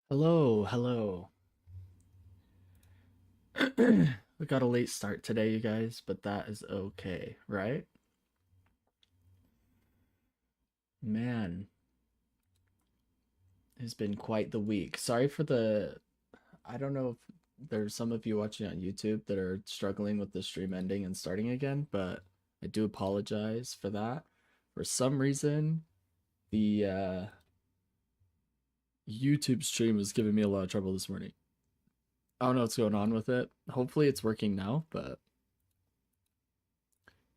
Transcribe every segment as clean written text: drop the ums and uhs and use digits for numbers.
Hello, hello. We got a late start today, you guys, but that is okay, right? Man, it's been quite the week. Sorry for I don't know if there's some of you watching on YouTube that are struggling with the stream ending and starting again, but I do apologize for that. For some reason, the YouTube stream was giving me a lot of trouble this morning. I don't know what's going on with it. Hopefully it's working now, but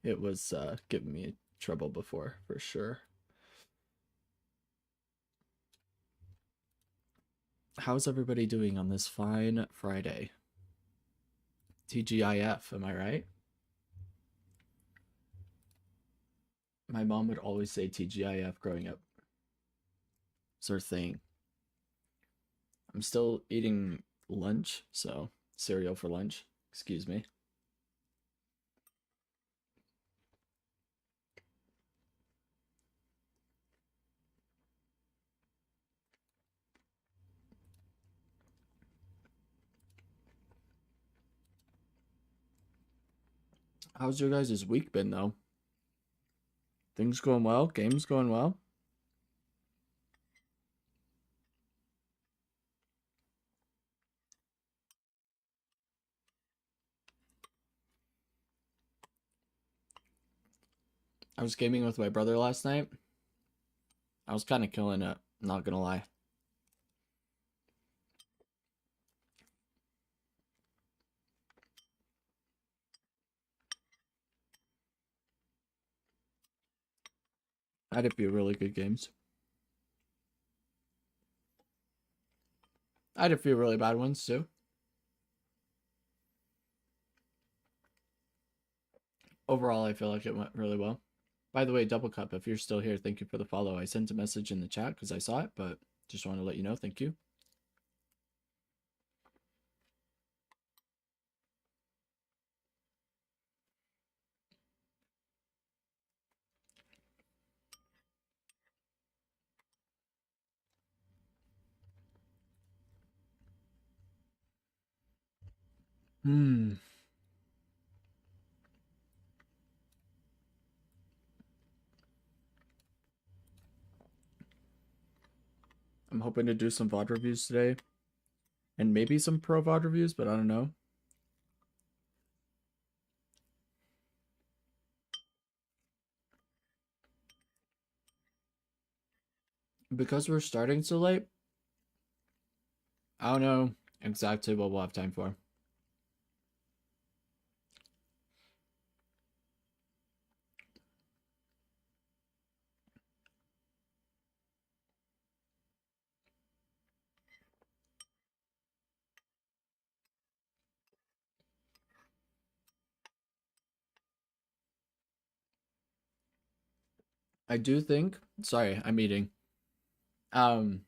it was giving me trouble before for sure. How's everybody doing on this fine Friday? TGIF, am I right? My mom would always say TGIF growing up. It's her thing. I'm still eating lunch, so cereal for lunch. Excuse me. How's your guys' week been, though? Things going well? Games going well? I was gaming with my brother last night. I was kind of killing it, not gonna lie. I had a few really good games. I had a few really bad ones, too. Overall, I feel like it went really well. By the way, Double Cup, if you're still here, thank you for the follow. I sent a message in the chat because I saw it, but just want to let you know. Thank you. Hmm. I'm hoping to do some VOD reviews today. And maybe some pro VOD reviews, but I don't know. Because we're starting so late, I don't know exactly what we'll have time for. I do think, sorry, I'm eating. Um,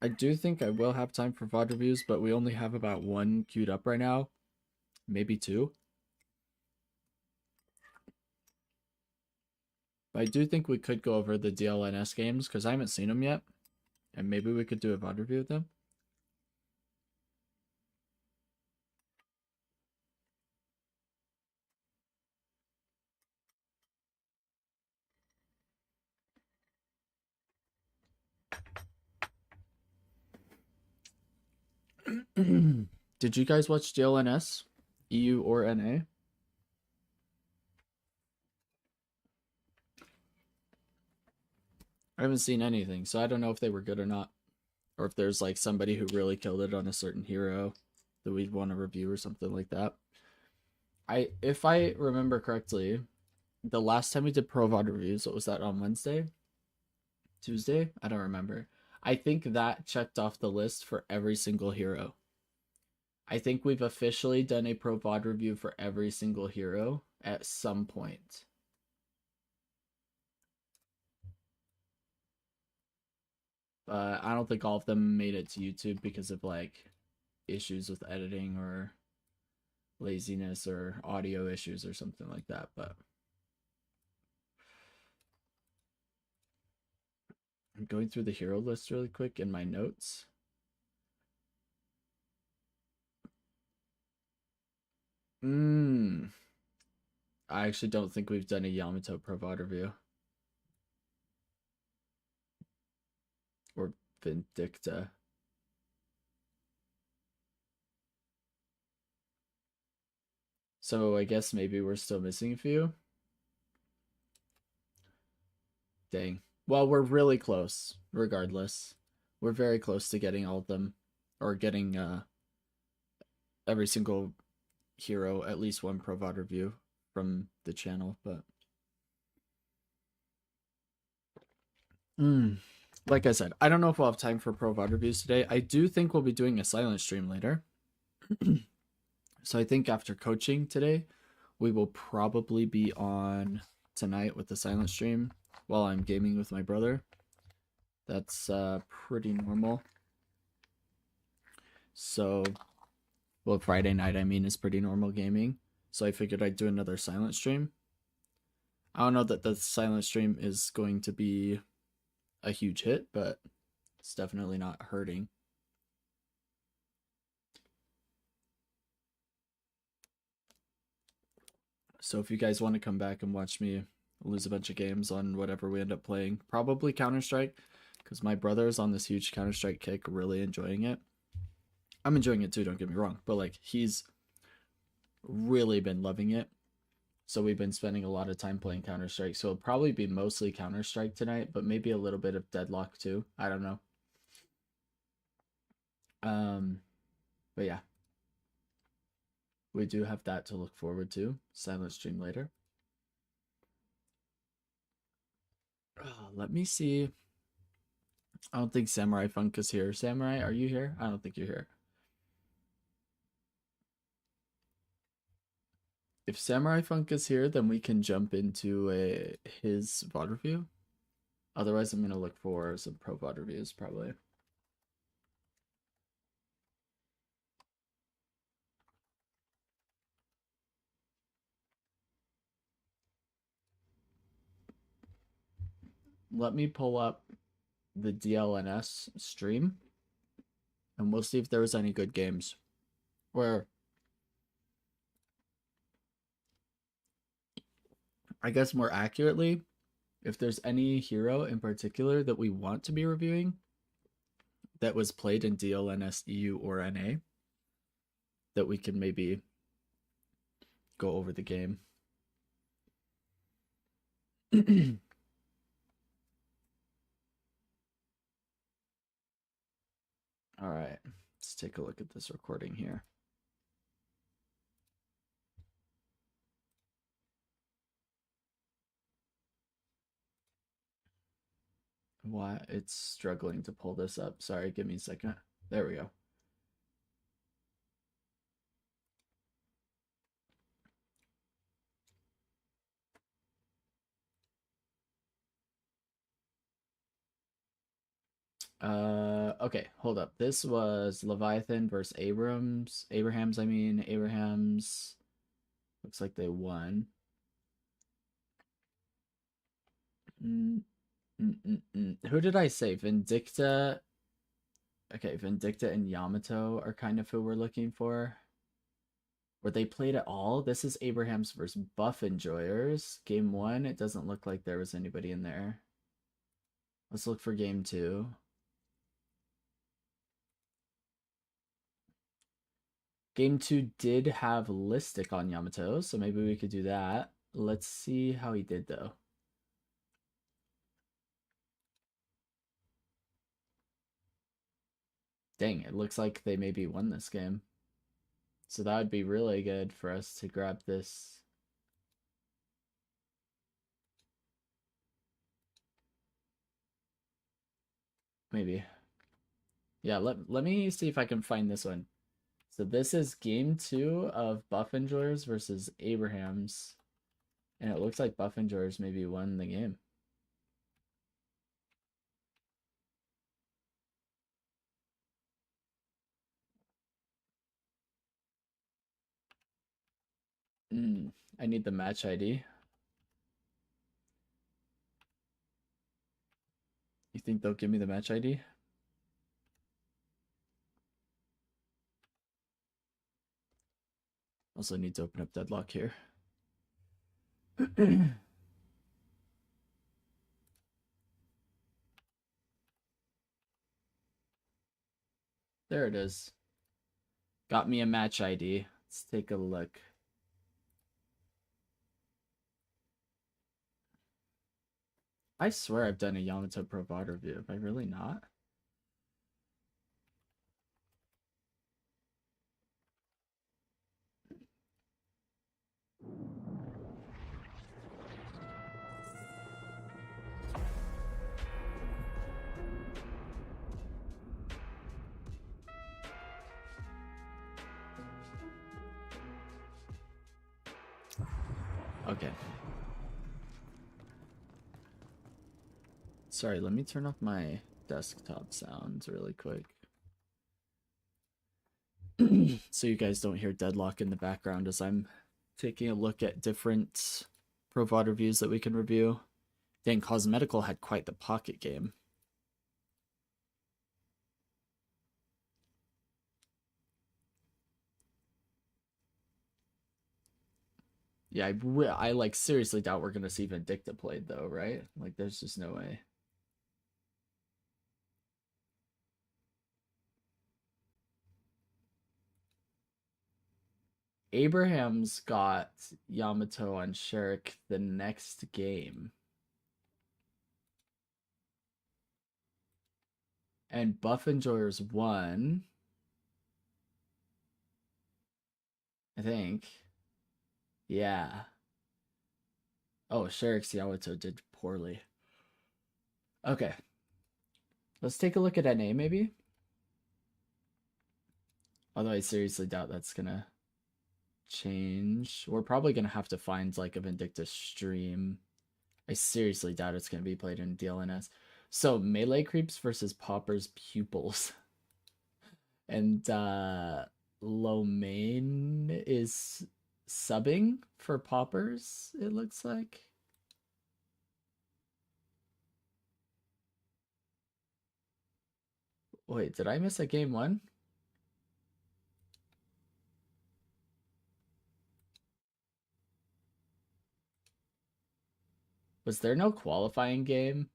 I do think I will have time for VOD reviews, but we only have about one queued up right now, maybe two. But I do think we could go over the DLNS games because I haven't seen them yet, and maybe we could do a VOD review of them. Did you guys watch DLNS, EU or NA? I haven't seen anything, so I don't know if they were good or not, or if there's like somebody who really killed it on a certain hero that we'd want to review or something like that. If I remember correctly, the last time we did Pro VOD reviews, what was that, on Wednesday? Tuesday? I don't remember. I think that checked off the list for every single hero. I think we've officially done a Pro VOD review for every single hero at some point. But I don't think all of them made it to YouTube because of like issues with editing or laziness or audio issues or something like that. But I'm going through the hero list really quick in my notes. I actually don't think we've done a Yamato Provider review. Or Vindicta. So I guess maybe we're still missing a few. Dang. Well, we're really close, regardless. We're very close to getting all of them. Or getting every single hero at least one Provider review from the channel, but like I said, I don't know if we'll have time for Provider reviews today. I do think we'll be doing a silent stream later. So I think after coaching today, we will probably be on tonight with the silent stream while I'm gaming with my brother. That's pretty normal. So, well, Friday night, I mean, is pretty normal gaming. So I figured I'd do another silent stream. I don't know that the silent stream is going to be a huge hit, but it's definitely not hurting. So if you guys want to come back and watch me lose a bunch of games on whatever we end up playing, probably Counter-Strike, because my brother is on this huge Counter-Strike kick, really enjoying it. I'm enjoying it too, don't get me wrong, but like he's really been loving it. So we've been spending a lot of time playing Counter-Strike. So it'll probably be mostly Counter-Strike tonight, but maybe a little bit of Deadlock too. I don't know. But yeah. We do have that to look forward to. Silent stream later. Let me see. I don't think Samurai Funk is here. Samurai, are you here? I don't think you're here. If Samurai Funk is here, then we can jump into his VOD review. Otherwise, I'm going to look for some pro VOD reviews, probably. Let me pull up the DLNS stream, and we'll see if there was any good games. Where I guess more accurately, if there's any hero in particular that we want to be reviewing that was played in DLNS EU or NA, that we can maybe go over the game. All right, let's take a look at this recording here. Why it's struggling to pull this up. Sorry, give me a second. There we go. Okay, hold up. This was Leviathan versus Abrahams, I mean. Abrahams looks like they won. Who did I say? Vindicta. Okay, Vindicta and Yamato are kind of who we're looking for. Were they played at all? This is Abrahams versus Buff Enjoyers. Game 1, it doesn't look like there was anybody in there. Let's look for game 2. Game 2 did have Listic on Yamato, so maybe we could do that. Let's see how he did, though. Dang, it looks like they maybe won this game. So that would be really good for us to grab this. Maybe. Yeah, let me see if I can find this one. So this is game 2 of Buff Enjoyers versus Abrahams. And it looks like Buff Enjoyers maybe won the game. I need the match ID. think they'll give me the match ID? Also need to open up Deadlock here. There it is. Got me a match ID. Let's take a look. I swear I've done a Yamato Pro VOD review. Have I really not? Okay. Sorry, let me turn off my desktop sounds really quick. So you guys don't hear Deadlock in the background as I'm taking a look at different Pro VOD reviews that we can review. Dang, Cosmetical had quite the pocket game. Yeah, I like seriously doubt we're gonna see Vindicta played though, right? Like, there's just no way. Abraham's got Yamato on Sherik the next game. And Buff Enjoyers won. I think. Yeah. Oh, Sherik's Yamato did poorly. Okay. Let's take a look at NA maybe. Although I seriously doubt that's gonna change. We're probably gonna have to find like a Vindicta stream. I seriously doubt it's gonna be played in DLNS. So melee creeps versus Popper's pupils. And Lomain is subbing for Poppers, it looks like. Wait, did I miss a game one? Was there no qualifying game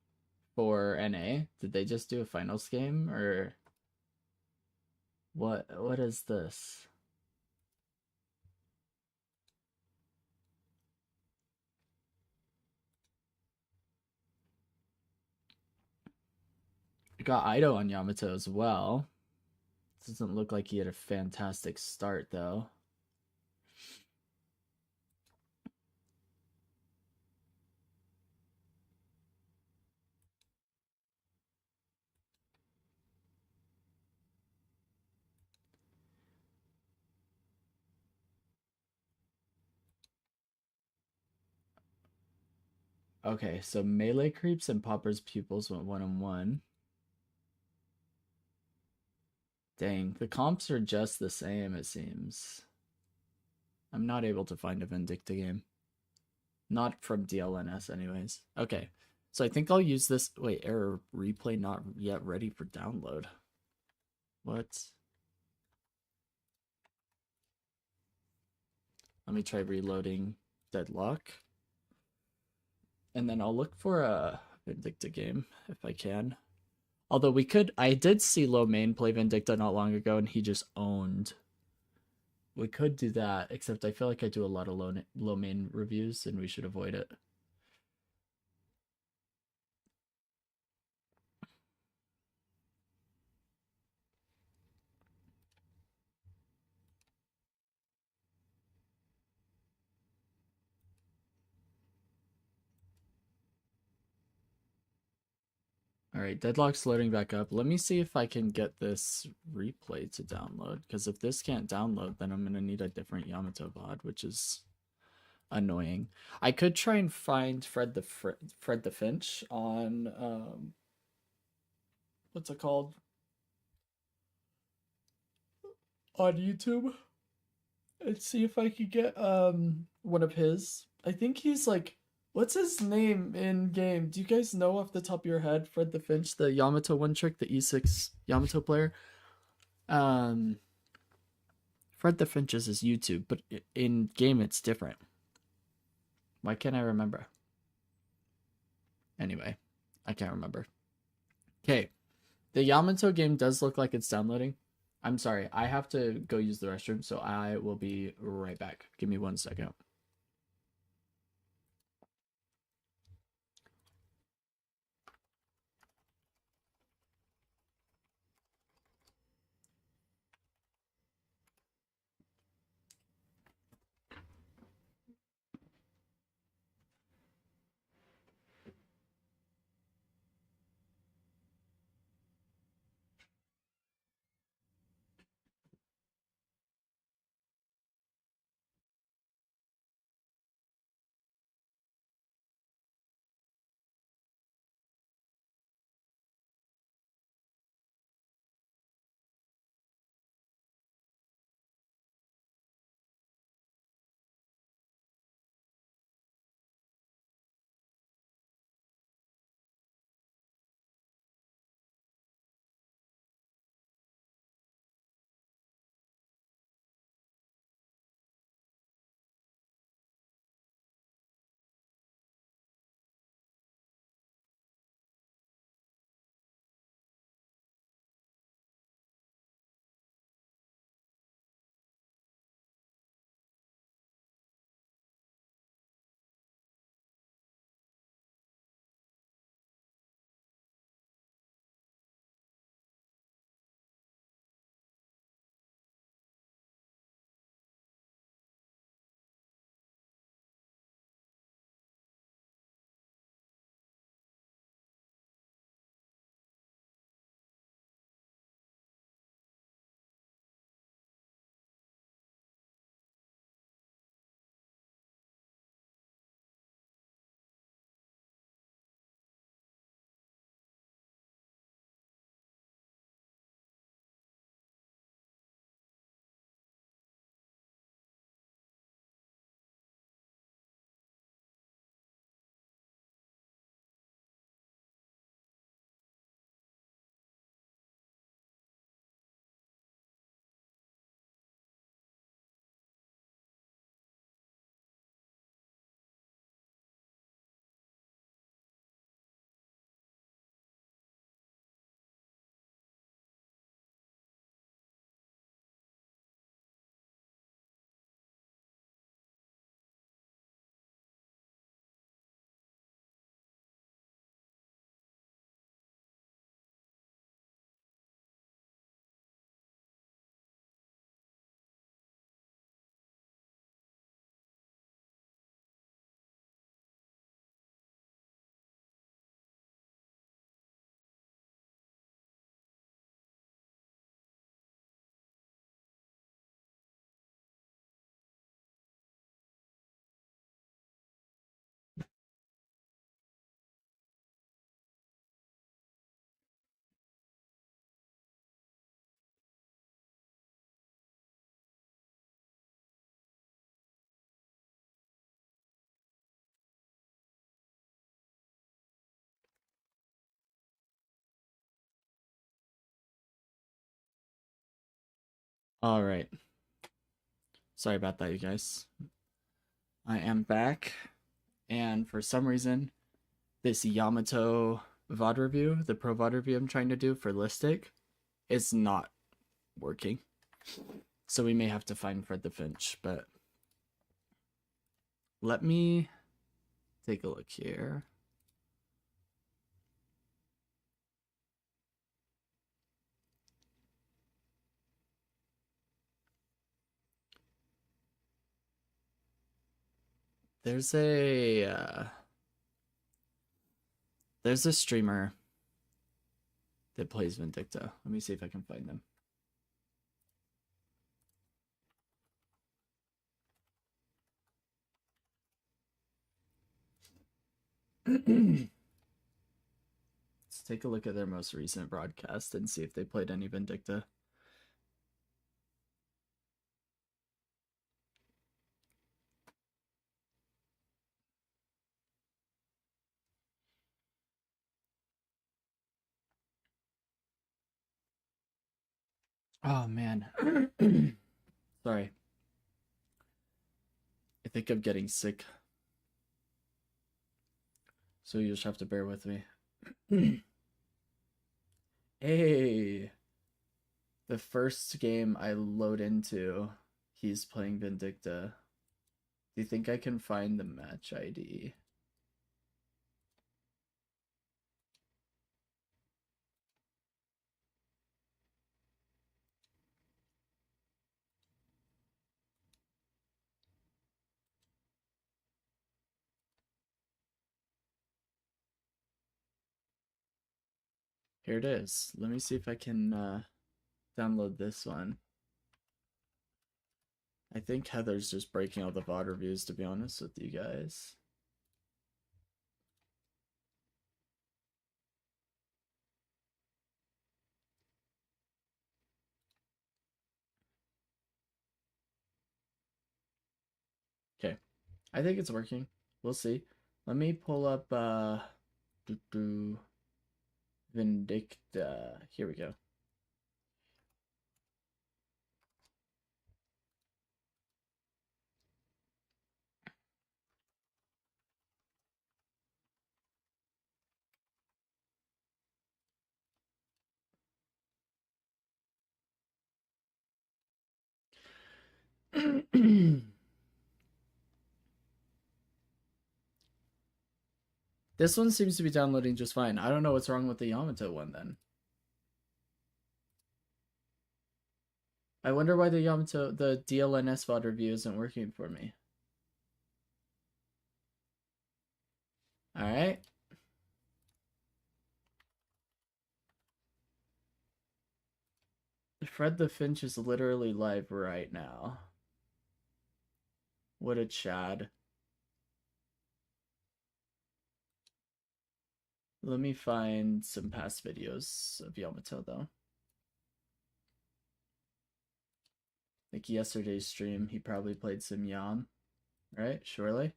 for NA? Did they just do a finals game or what is this? I got Ido on Yamato as well. Doesn't look like he had a fantastic start though. Okay, so melee creeps and Popper's pupils went 1-on-1. Dang, the comps are just the same, it seems. I'm not able to find a Vindicta game. Not from DLNS, anyways. Okay, so I think I'll use this. Wait, error replay not yet ready for download. What? Let me try reloading Deadlock. And then I'll look for a Vindicta game if I can. Although we could, I did see Lomain play Vindicta not long ago and he just owned. We could do that, except I feel like I do a lot of Lomain reviews and we should avoid it. All right, Deadlock's loading back up. Let me see if I can get this replay to download, because if this can't download, then I'm going to need a different Yamato VOD, which is annoying. I could try and find Fred the Finch on, what's it called? On YouTube. And see if I could get one of his. I think he's like What's his name in game? Do you guys know off the top of your head? Fred the Finch, the Yamato one trick, the E6 Yamato player. Um, Fred the Finch is his YouTube, but in game it's different. Why can't I remember? Anyway, I can't remember. Okay, the Yamato game does look like it's downloading. I'm sorry, I have to go use the restroom, so I will be right back. Give me 1 second. All right. Sorry about that, you guys. I am back, and for some reason, this Yamato VOD review, the pro VOD review I'm trying to do for Listic, is not working. So we may have to find Fred the Finch, but let me take a look here. There's a streamer that plays Vindicta. Let me see if I can find them. Let's take a look at their most recent broadcast and see if they played any Vindicta. Oh man. Sorry. I think I'm getting sick. So you just have to bear with me. Hey, the first game I load into, he's playing Vindicta. Do you think I can find the match ID? Here it is. Let me see if I can download this one. I think Heather's just breaking all the VOD reviews, to be honest with you guys. Okay. I think it's working. We'll see. Let me pull up Vindicta. Here we go. This one seems to be downloading just fine. I don't know what's wrong with the Yamato one then. I wonder why the Yamato, the DLNS VOD review isn't working for me. Alright. Fred the Finch is literally live right now. What a Chad. Let me find some past videos of Yamato though. Like yesterday's stream, he probably played some Yam, right? Surely.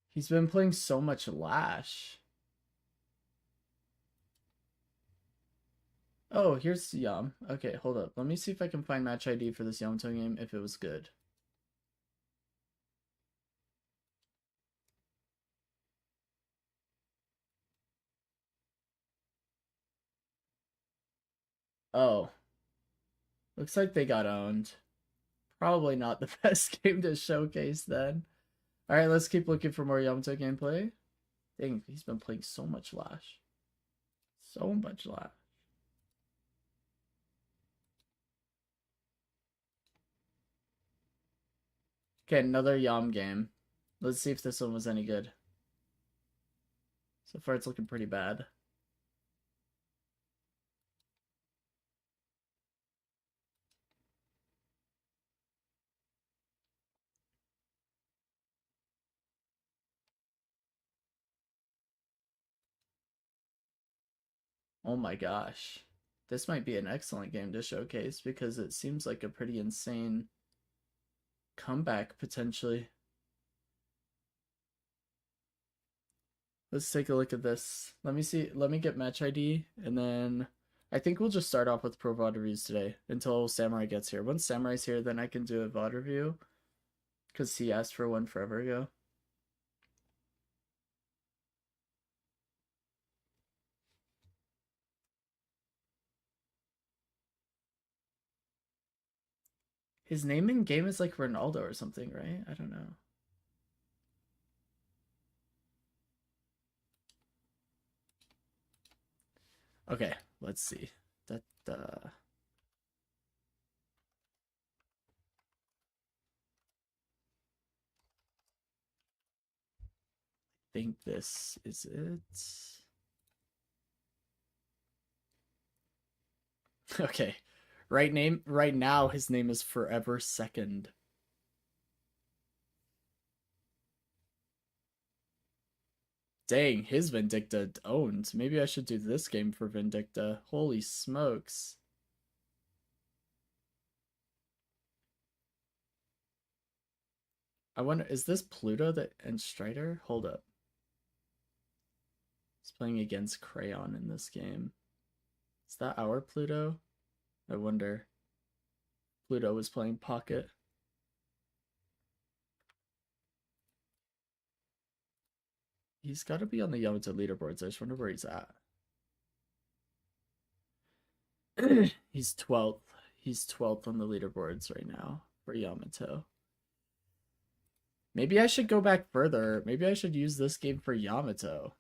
He's been playing so much Lash. Oh, here's Yam. Okay, hold up. Let me see if I can find match ID for this Yamato game if it was good. Oh, looks like they got owned. Probably not the best game to showcase then. Alright, let's keep looking for more Yamato gameplay. Dang, he's been playing so much Lash. So much Lash. Okay, another Yam game. Let's see if this one was any good. So far it's looking pretty bad. Oh my gosh. This might be an excellent game to showcase because it seems like a pretty insane comeback potentially. Let's take a look at this. Let me see. Let me get match ID and then I think we'll just start off with pro VOD reviews today until Samurai gets here. Once Samurai's here, then I can do a VOD review because he asked for one forever ago. His name in game is like Ronaldo or something, right? I don't know. Okay, let's see. That I think this is it. Okay. Right now his name is Forever Second. Dang, his Vindicta owned. Maybe I should do this game for Vindicta. Holy smokes. I wonder, is this Pluto and Strider? Hold up. He's playing against Crayon in this game. Is that our Pluto? I wonder. Pluto was playing Pocket. He's got to be on the Yamato leaderboards. I just wonder where he's at. He's 12th. He's 12th on the leaderboards right now for Yamato. Maybe I should go back further. Maybe I should use this game for Yamato.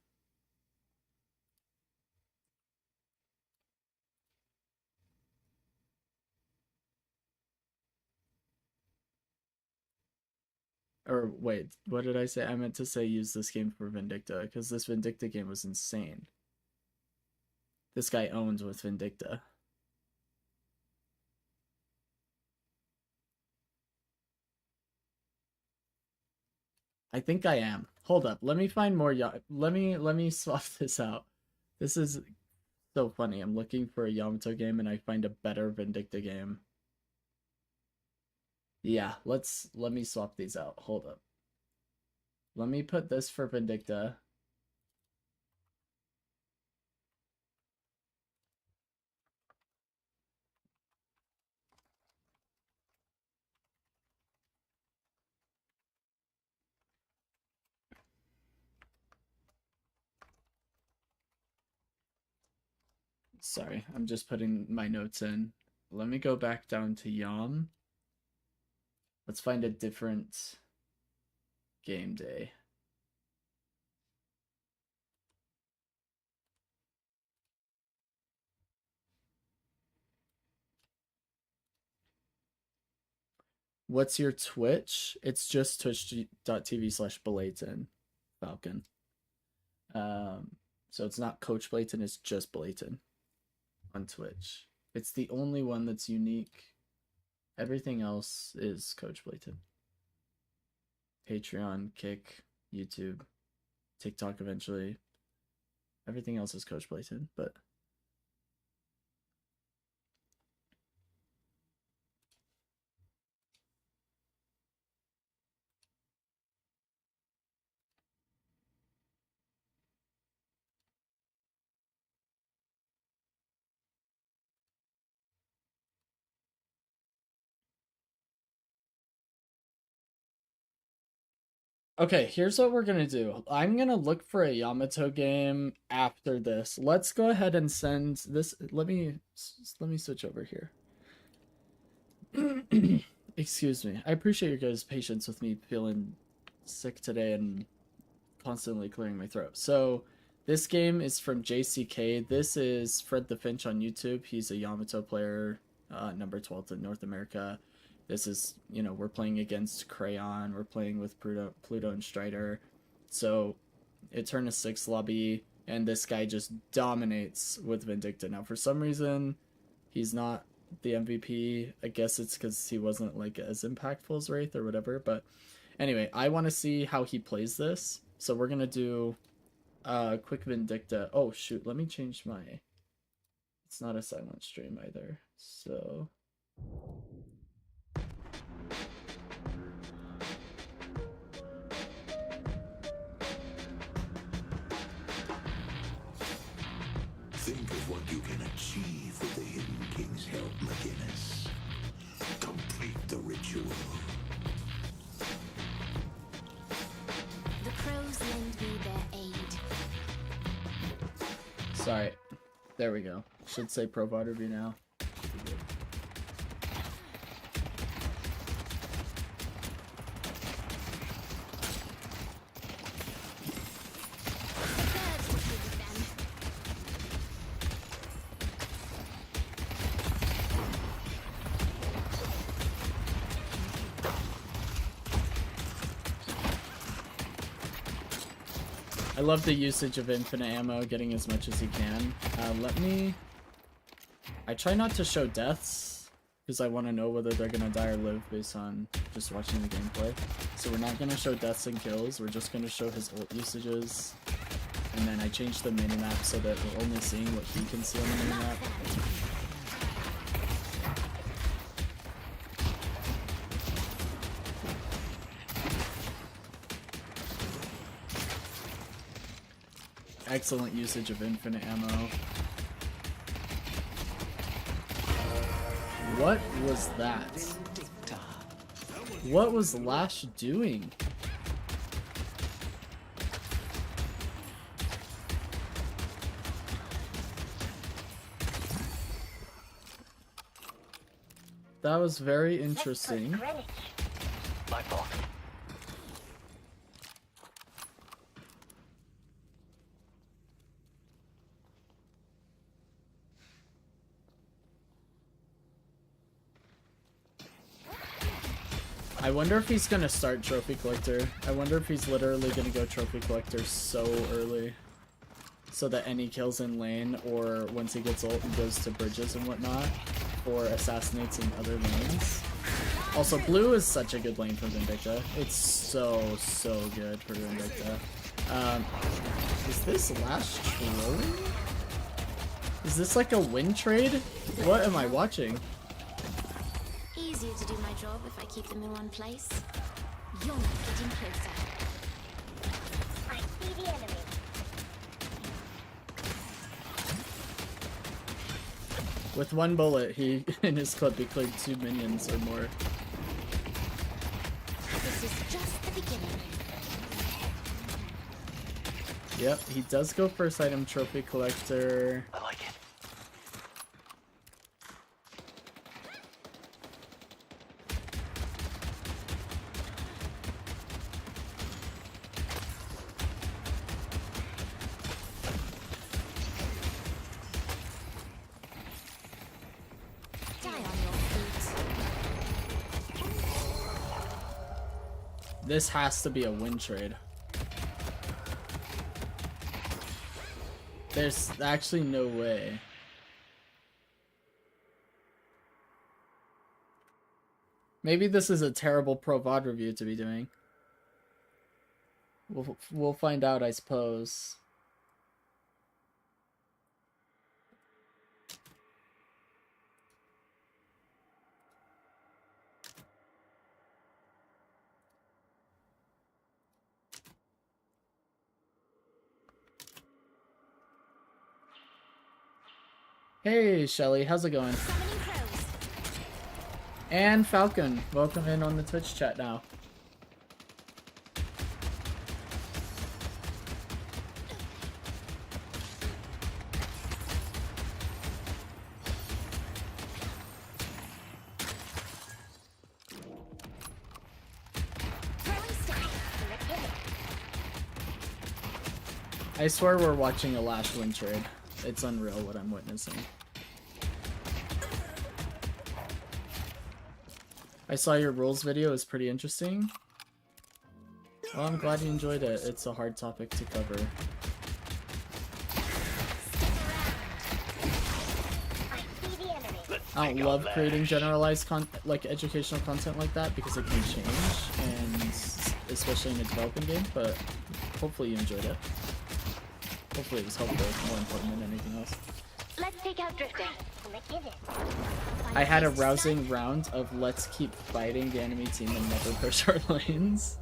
Or wait, what did I say? I meant to say use this game for Vindicta, because this Vindicta game was insane. This guy owns with Vindicta. I think I am. Hold up. Let me find more. Let me swap this out. This is so funny. I'm looking for a Yamato game and I find a better Vindicta game. Yeah, let me swap these out. Hold up. Let me put this for Vindicta. Sorry, I'm just putting my notes in. Let me go back down to Yam. Let's find a different game day. What's your Twitch? It's just twitch.tv/Blayton Falcon. So it's not Coach Blayton, it's just Blayton on Twitch. It's the only one that's unique. Everything else is Coach Blayton. Patreon, Kick, YouTube, TikTok eventually. Everything else is Coach Blayton, but okay, here's what we're gonna do. I'm gonna look for a Yamato game after this. Let's go ahead and send this. Let me switch over here. Excuse me. I appreciate your guys' patience with me feeling sick today and constantly clearing my throat. So, this game is from JCK. This is Fred the Finch on YouTube. He's a Yamato player, number 12th in North America. This is, we're playing against Crayon. We're playing with Pluto and Strider. So, Eternus 6 lobby, and this guy just dominates with Vindicta. Now, for some reason, he's not the MVP. I guess it's because he wasn't like as impactful as Wraith or whatever. But anyway, I want to see how he plays this. So we're gonna do quick Vindicta. Oh shoot, let me change my. It's not a silent stream either. So. Think of what you can achieve with the Hidden King's help, McGinnis. Complete the ritual. The crows lend me their aid. Sorry. There we go. Should say Pro VOD review now. I love the usage of infinite ammo, getting as much as he can. I try not to show deaths, because I want to know whether they're going to die or live based on just watching the gameplay. So we're not going to show deaths and kills, we're just going to show his ult usages. And then I changed the minimap so that we're only seeing what he can see on the minimap. Excellent usage of infinite ammo. What was that? What was Lash doing? That was very interesting. My fault. I wonder if he's gonna start Trophy Collector. I wonder if he's literally gonna go Trophy Collector so early. So that any kills in lane, or once he gets ult and goes to bridges and whatnot, or assassinates in other lanes. Also, blue is such a good lane for Vindicta. It's so good for Vindicta. Is this Lash trolling? Is this like a win trade? What am I watching? Easier to do my job if I keep them in one place. You're not getting closer. I see the enemy. With one bullet, he in his clip he cleared 2 minions or more. This is just the beginning. Yep, he does go first item Trophy Collector. I like it. Die on your feet. This has to be a win trade. There's actually no way. Maybe this is a terrible Pro VOD review to be doing. We'll find out, I suppose. Hey Shelly, how's it going? Summoning crows. And Falcon, welcome in on the Twitch chat now. Throwing stick. I swear we're watching a Lash win trade. It's unreal what I'm witnessing. I saw your rules video, it's pretty interesting. Well, I'm glad you enjoyed it. It's a hard topic to cover. I don't love creating generalized like educational content like that because it can change, and especially in a developing game, but hopefully you enjoyed it. Hopefully it was helpful, more important than anything else. Let's take out drifting. I had a rousing round of let's keep fighting the enemy team and never push our lanes.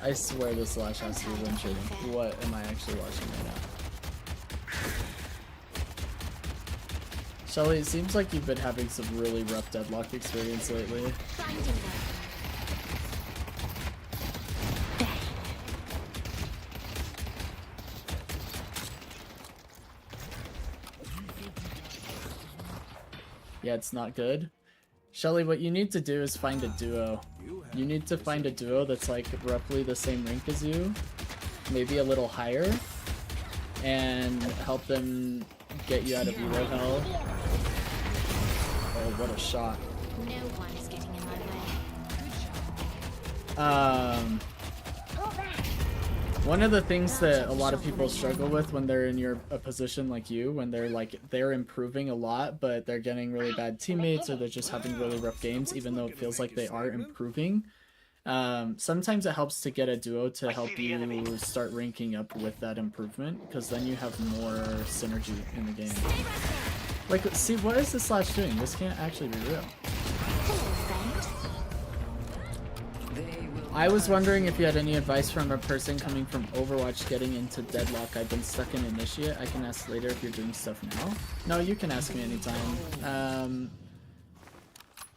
I swear this Lash has to be win trading. What am I actually watching right now? Shelly, it seems like you've been having some really rough deadlock experience lately. Finding them. Yeah, it's not good. Shelly, what you need to do is find a duo. You need to find a duo that's like roughly the same rank as you, maybe a little higher, and help them get you out of elo hell. Oh, what a shot. No one is getting in my way. One of the things that a lot of people struggle with when they're in a position like you, when they're improving a lot, but they're getting really bad teammates or they're just having really rough games, even though it feels like they are improving. Sometimes it helps to get a duo to help you start ranking up with that improvement, because then you have more synergy in the game. Like, see, what is this Lash doing? This can't actually be real. I was wondering if you had any advice from a person coming from Overwatch getting into Deadlock. I've been stuck in Initiate. I can ask later if you're doing stuff now. No, you can ask me anytime.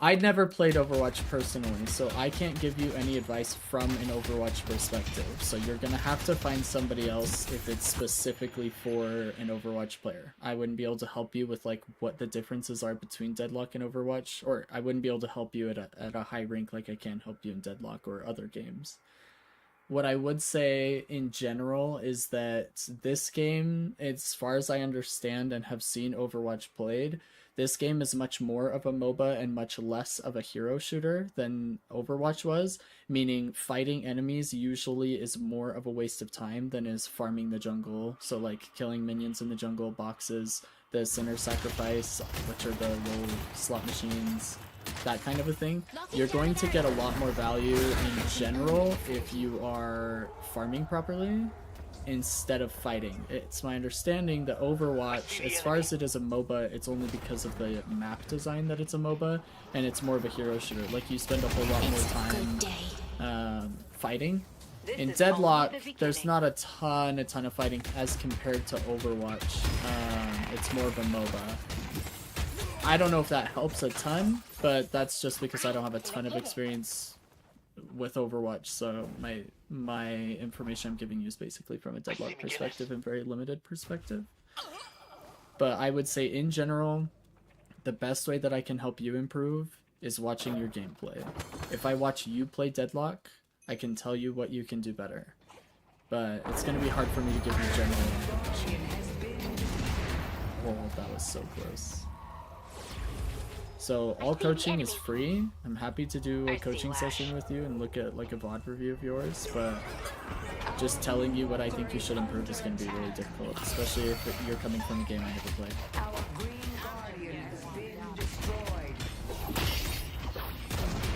I'd never played Overwatch personally, so I can't give you any advice from an Overwatch perspective. So you're gonna have to find somebody else if it's specifically for an Overwatch player. I wouldn't be able to help you with like what the differences are between Deadlock and Overwatch, or I wouldn't be able to help you at a high rank like I can help you in Deadlock or other games. What I would say in general is that this game, as far as I understand and have seen Overwatch played, this game is much more of a MOBA and much less of a hero shooter than Overwatch was, meaning fighting enemies usually is more of a waste of time than is farming the jungle. So like killing minions in the jungle, boxes, the Sinner Sacrifice, which are the low slot machines, that kind of a thing. You're going to get a lot more value in general if you are farming properly instead of fighting. It's my understanding that Overwatch, as far as it is a MOBA, it's only because of the map design that it's a MOBA, and it's more of a hero shooter. Like, you spend a whole lot more time fighting. In Deadlock, there's not a ton of fighting as compared to Overwatch. It's more of a MOBA. I don't know if that helps a ton, but that's just because I don't have a ton of experience with Overwatch, so my information I'm giving you is basically from a Deadlock perspective and very limited perspective. But I would say in general, the best way that I can help you improve is watching your gameplay. If I watch you play Deadlock, I can tell you what you can do better. But it's going to be hard for me to give you general information. Whoa, that was so close. So all coaching is free. I'm happy to do a coaching session with you and look at like a VOD review of yours, but just telling you what I think you should improve is going to be really difficult, especially if you're coming from a game I never played.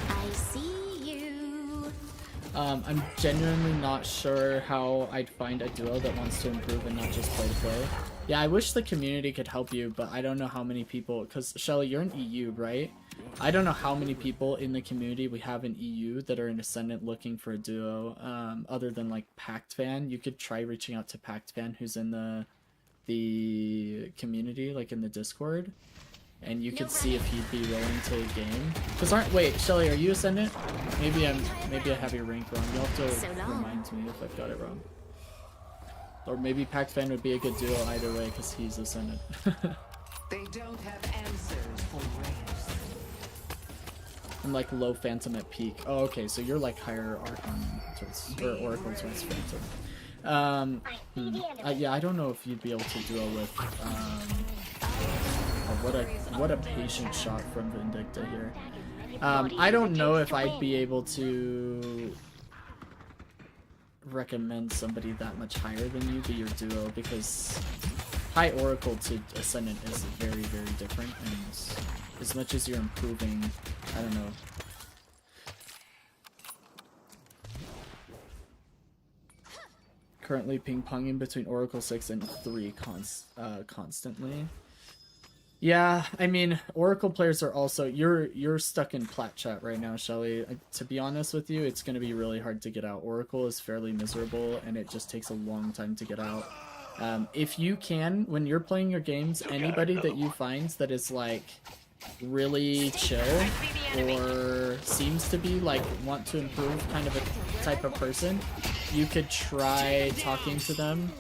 I see you. I'm genuinely not sure how I'd find a duo that wants to improve and not just play to play. Yeah, I wish the community could help you, but I don't know how many people, because Shelly, you're in EU, right? I don't know how many people in the community we have in EU that are in Ascendant looking for a duo, other than like Pact Fan. You could try reaching out to Pact Fan, who's in the community, like in the Discord, and you could see if he'd be willing to game. Because wait, Shelly, are you Ascendant? Maybe I have your rank wrong. You'll have to remind me if I've got it wrong. Or maybe Pact Fan would be a good duo either way because he's Ascendant. They don't have answers for race. I'm like low Phantom at peak. Oh, okay, so you're like higher Archon towards, or Oracle towards Phantom. Yeah, I don't know if you'd be able to duo with. Oh, what a patient shot from Vindicta here. I don't know if I'd be able to recommend somebody that much higher than you be your duo, because high Oracle to Ascendant is very, very different, and as much as you're improving, I don't know. Currently ping-ponging between Oracle 6 and 3 constantly. Yeah, I mean, Oracle players are also... You're stuck in plat chat right now, Shelly. To be honest with you, it's going to be really hard to get out. Oracle is fairly miserable, and it just takes a long time to get out. If you can, when you're playing your games, anybody that you find that is, like, really chill, or seems to be, like, want to improve kind of a type of person, you could try talking to them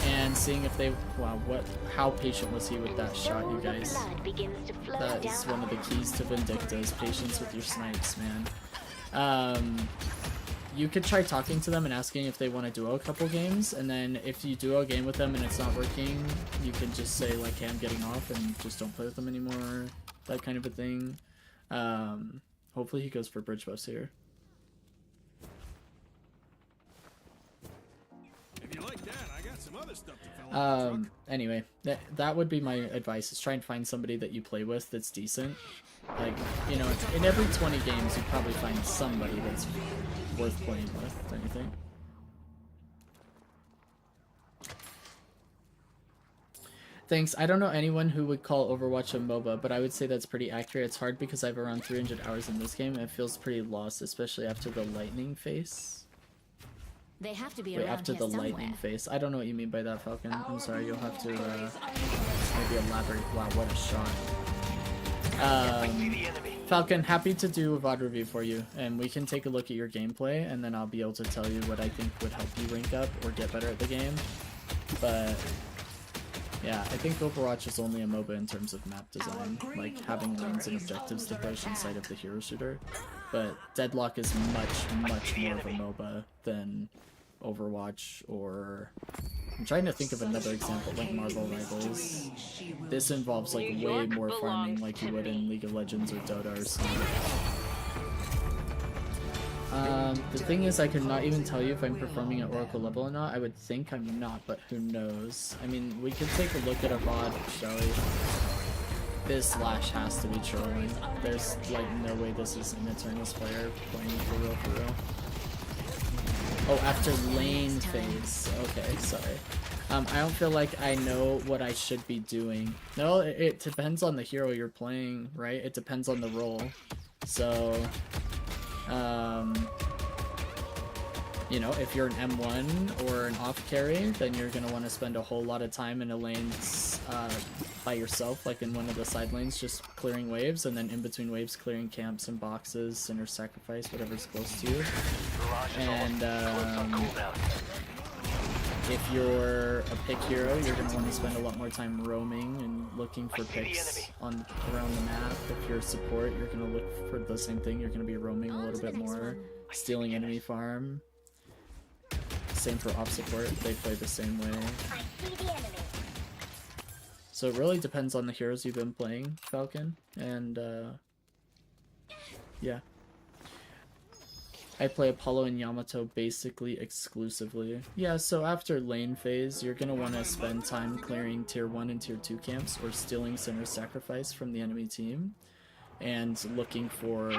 and seeing if they... Wow, how patient was he with that shot, you guys? That is one of the keys to Vindicta, is patience with your snipes, man. You could try talking to them and asking if they want to duo a couple games, and then if you duo a game with them and it's not working, you can just say, like, hey, I'm getting off, and just don't play with them anymore, that kind of a thing. Hopefully he goes for bridge buffs here. If you like that, I got some other stuff to fill in the truck. Anyway, that would be my advice, is try and find somebody that you play with that's decent. Like, you know, in every 20 games you probably find somebody that's worth playing with, don't you think? Thanks. I don't know anyone who would call Overwatch a MOBA, but I would say that's pretty accurate. It's hard because I have around 300 hours in this game, and it feels pretty lost, especially after the lightning face. They have to be Wait, around after here the somewhere. lightning face. I don't know what you mean by that, Falcon. I'm sorry, you'll have to maybe elaborate. Wow, what a shot. Falcon, happy to do a VOD review for you, and we can take a look at your gameplay, and then I'll be able to tell you what I think would help you rank up or get better at the game. But yeah, I think Overwatch is only a MOBA in terms of map design, like having lanes and objectives to push inside of the hero shooter. But Deadlock is much more of a MOBA than Overwatch, or I'm trying to think of another example, like Marvel Rivals. This involves like way more farming like you would in League of Legends or Dota or something. The thing is, I could not even tell you if I'm performing at Oracle level or not. I would think I'm not, but who knows? I mean, we could take a look at a VOD, shall we? This Slash has to be trolling. There's like no way this is an Eternus player playing for real. Oh, after lane phase. Okay, sorry. I don't feel like I know what I should be doing. No, it depends on the hero you're playing, right? It depends on the role. So, you know, if you're an M1 or an off carry, then you're going to want to spend a whole lot of time in a lane by yourself, like in one of the side lanes, just clearing waves, and then in between waves clearing camps and boxes, Sinner Sacrifice, whatever's close to you. And if you're a pick hero, you're going to want to spend a lot more time roaming and looking for picks around the map. If you're a support, you're going to look for the same thing. You're going to be roaming a little bit more, stealing enemy farm. Same for off support, they play the same way. So it really depends on the heroes you've been playing, Falcon, and yeah. I play Apollo and Yamato basically exclusively. Yeah, so after lane phase, you're gonna want to spend time clearing tier 1 and tier 2 camps, or stealing Sinner Sacrifice from the enemy team, and looking for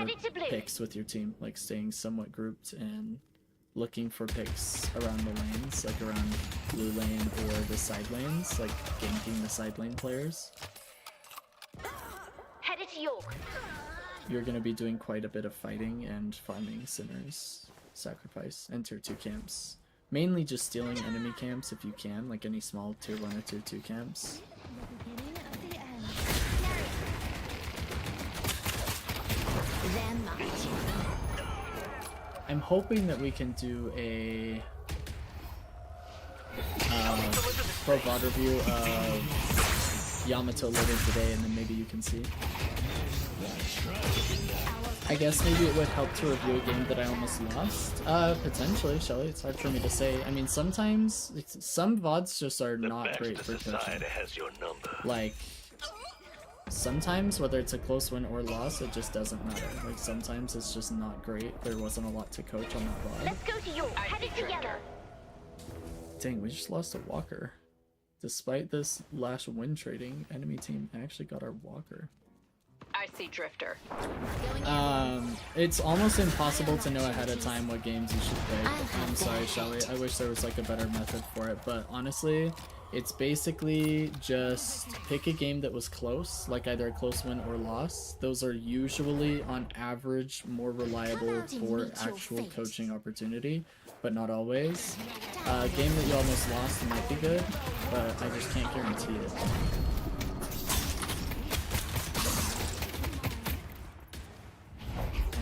picks with your team, like staying somewhat grouped and looking for picks around the lanes, like around blue lane or the side lanes, like ganking the side lane players. Headed to York. You're going to be doing quite a bit of fighting and farming Sinner's Sacrifice and tier 2 camps. Mainly just stealing enemy camps if you can, like any small tier 1 or tier 2 camps. I'm hoping that we can do a pro VOD review of Yamato later today, and then maybe you can see. I guess maybe it would help to review a game that I almost lost. Potentially, Shelly. It's hard for me to say. I mean, sometimes some VODs just are not great for coaching. Like, sometimes, whether it's a close win or loss, it just doesn't matter. Like, sometimes it's just not great. There wasn't a lot to coach on that VOD. Let's go to York. Headed together. Dang, we just lost a walker. Despite this last win trading, enemy team actually got our walker. I see Drifter. It's almost impossible to know ahead of time what games you should play. I'm sorry, Shelly. I wish there was like a better method for it, but honestly, it's basically just pick a game that was close, like either a close win or loss. Those are usually, on average, more reliable for actual coaching opportunity, but not always. A game that you almost lost might be good, but I just can't guarantee it.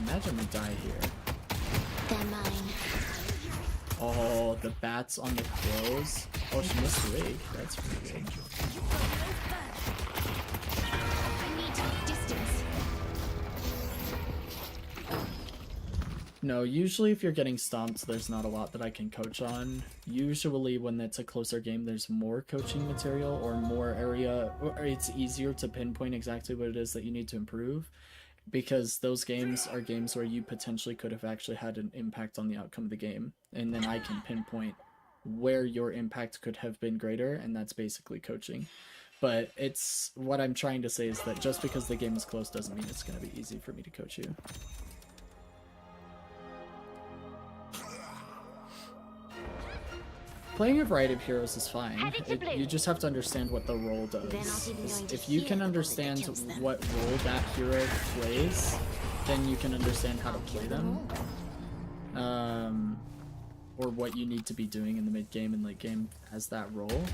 Imagine we die here. They're mine. Oh, the bats on the crows. Oh, she missed Rig. That's pretty good. I need to make distance. No, usually if you're getting stomped, there's not a lot that I can coach on. Usually when it's a closer game, there's more coaching material or more area, or it's easier to pinpoint exactly what it is that you need to improve. Because those games are games where you potentially could have actually had an impact on the outcome of the game. And then I can pinpoint where your impact could have been greater, and that's basically coaching. But it's, what I'm trying to say is that just because the game is close doesn't mean it's going to be easy for me to coach you. playing a variety of heroes is fine. Headed to blue. You just have to understand what the role does. They're not even 'Cause going to if you hear can the bullet that understand kills them. what role that hero plays, then you can understand how to play them. Or what you need to be doing in the mid game and late game as that role.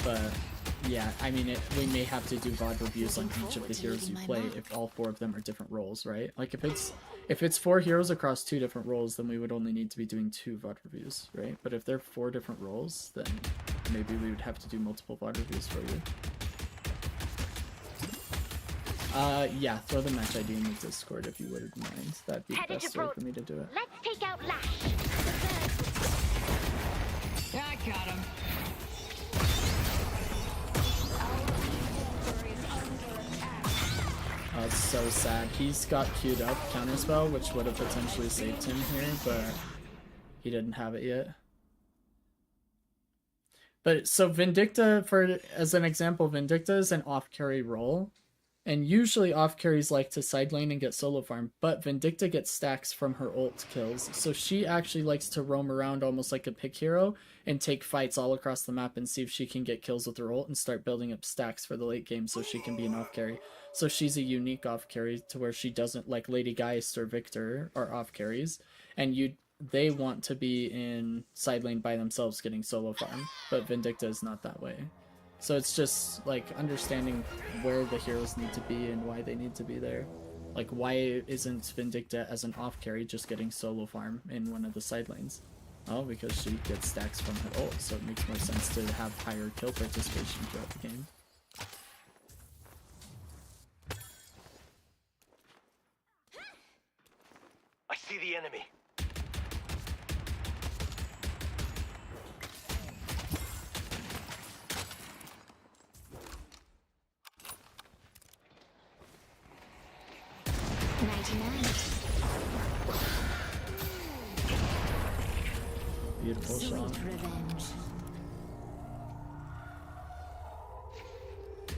But yeah, I mean, we may have to do VOD reviews on each of the heroes you play if all 4 of them are different roles, right? Like if it's 4 heroes across 2 different roles, then we would only need to be doing 2 VOD reviews, right? But if they're 4 different roles, then maybe we would have to do multiple VOD reviews for you. Yeah, throw the match ID in the Discord if you wouldn't mind. That'd be the Headed to best way Bro- for me to do it. Let's take out Lash. I got him. Oh, it's so sad. He's got queued up counterspell, which would have potentially saved him here, but he didn't have it yet. But so Vindicta, as an example, Vindicta is an off-carry role, and usually off-carries like to side lane and get solo farm, but Vindicta gets stacks from her ult kills, so she actually likes to roam around almost like a pick hero and take fights all across the map and see if she can get kills with her ult and start building up stacks for the late game so she can be an off-carry. So she's a unique off-carry to where she doesn't, like Lady Geist or Victor are off-carries, and they want to be in side lane by themselves getting solo farm, but Vindicta is not that way. So it's just like understanding where the heroes need to be and why they need to be there. Like, why isn't Vindicta as an off-carry just getting solo farm in one of the side lanes? Oh, because she gets stacks from her ult, so it makes more sense to have higher kill participation throughout the game. I see the enemy. Beautiful shot. Revenge.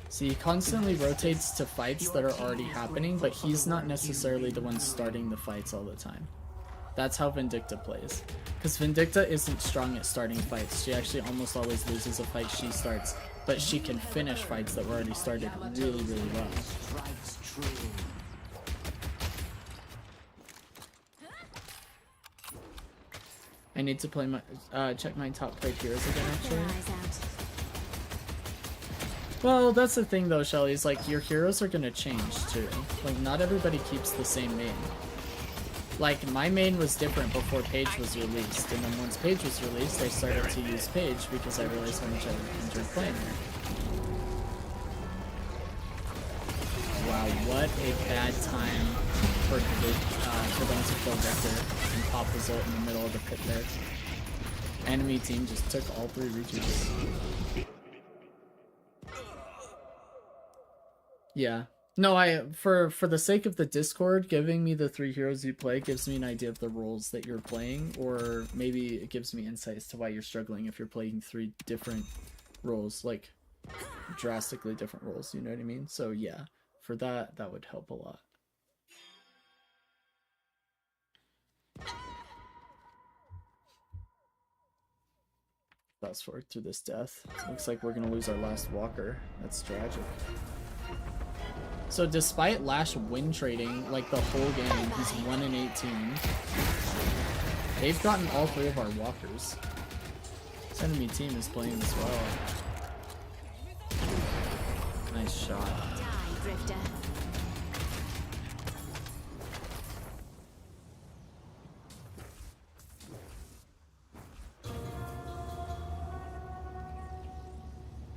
See, he constantly rotates to fights that are already happening, but he's not necessarily the one starting the fights all the time. That's how Vindicta plays. Because Vindicta isn't strong at starting fights. She actually almost always loses a fight she starts, but she can finish fights that were already started really, really well. Strikes true. I need to play my check my top played heroes again, actually. Eyes out. Well, that's the thing though, Shelly, is like your heroes are gonna change too. Like not everybody keeps the same main. Like my main was different before Paige was released, and then once Paige was released, I started to use Paige because I realized how much I enjoyed playing her. Wow, what a bad time for them to kill Vector and pop his ult in the middle of the pit there. Enemy team just took all 3 reaches. Yeah. No, for the sake of the Discord, giving me the 3 heroes you play gives me an idea of the roles that you're playing, or maybe it gives me insights to why you're struggling if you're playing 3 different roles, like drastically different roles, you know what I mean? So yeah, for that would help a lot. Fast forward through this death. Looks like we're gonna lose our last walker. That's tragic. So despite Lash win trading like the whole game, he's 1-in-18. They've gotten all 3 of our walkers. This enemy team is playing this well. Nice shot. Die, Drifter.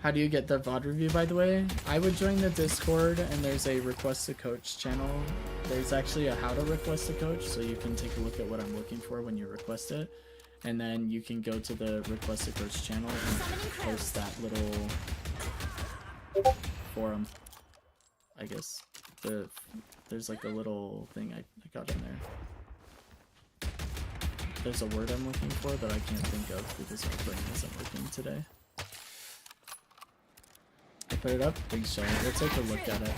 How do you get the VOD review, by the way? I would join the Discord, and there's a request a coach channel. There's actually a how to request a coach, so you can take a look at what I'm looking for when you request it. And then you can go to the request a coach channel and post that little forum. I guess there's like a little thing I got in there. There's a word I'm looking for that I can't think of because my brain isn't working today. I put it up? Big show. We'll take a look at it.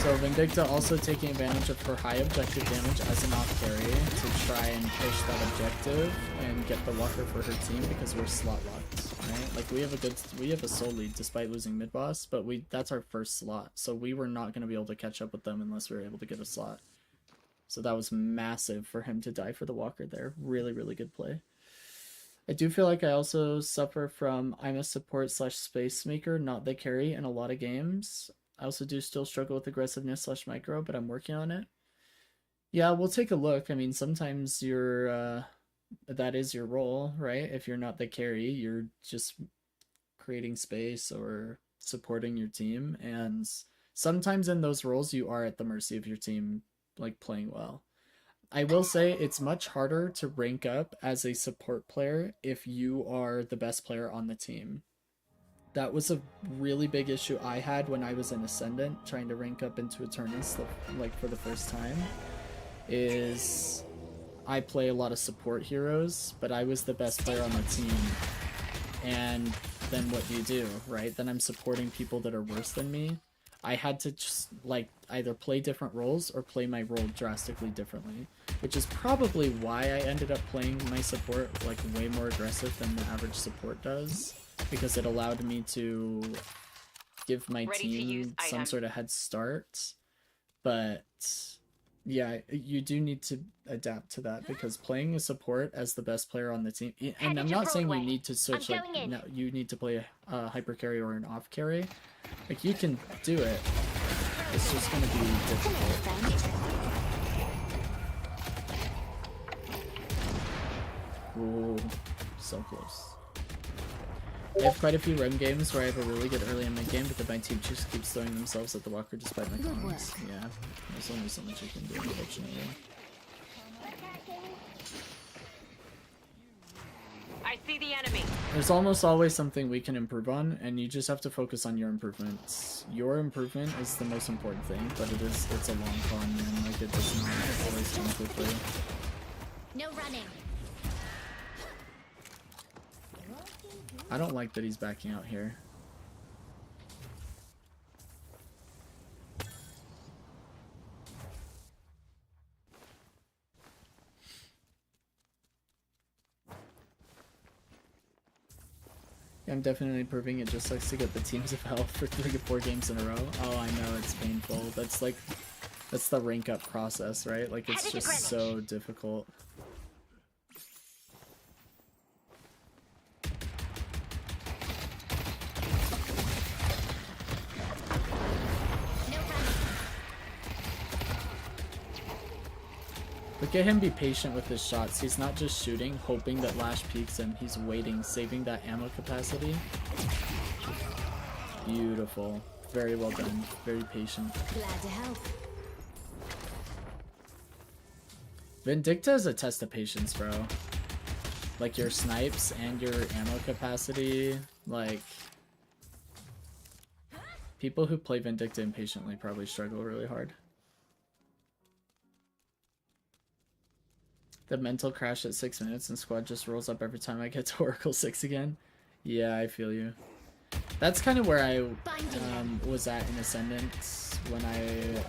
So Vindicta also taking advantage of her high objective damage as an off carry to try and push that objective and get the walker for her team because we're slot locked, right? Like we have a soul lead despite losing mid boss, but that's our first slot, so we were not going to be able to catch up with them unless we were able to get a slot. So that was massive for him to die for the walker there. Really, really good play. I do feel like I also suffer from I'm a support / space maker, not the carry in a lot of games. I also do still struggle with aggressiveness / micro, but I'm working on it. Yeah, we'll take a look. I mean, sometimes you're that is your role, right? If you're not the carry, you're just creating space or supporting your team, and sometimes in those roles you are at the mercy of your team, like playing well. I will say it's much harder to rank up as a support player if you are the best player on the team. That was a really big issue I had when I was in Ascendant, trying to rank up into Eternus, like for the first time, is I play a lot of support heroes, but I was the best player on the team. And then what do, right? Then I'm supporting people that are worse than me. I had to just like either play different roles or play my role drastically differently, which is probably why I ended up playing my support like way more aggressive than the average support does, because it allowed me to give my team some sort of head start. But yeah, you do need to adapt to that, because playing a support as the best player on the team, and I'm not saying you need to switch, like, no, you need to play a hyper carry or an off carry. Like, you can do it. It's just going to be difficult. Ooh, so close. I have quite a few rem games where I have a really good early in mid game, but then my team just keeps throwing themselves at the walker despite my comments. Yeah, there's only so much you can do, unfortunately. I see the enemy. There's almost always something we can improve on, and you just have to focus on your improvements. Your improvement is the most important thing, but it's a long con, man. Like, it does not always come quickly. No running. I don't like that he's backing out here. I'm definitely improving. It just sucks to get the teams of hell for 3 or 4 games in a row. Oh, I know, it's painful. That's the rank up process, right? Like, it's just so difficult. Look at him be patient with his shots. He's not just shooting, hoping that Lash peeks him. He's waiting, saving that ammo capacity. Beautiful. Very well done. Very patient. Glad to help. Vindicta is a test of patience, bro. Like, your snipes and your ammo capacity, like... People who play Vindicta impatiently probably struggle really hard. The mental crash at 6 minutes and squad just rolls up every time I get to Oracle 6 again. Yeah, I feel you. That's kind of where I was at in Ascendant when I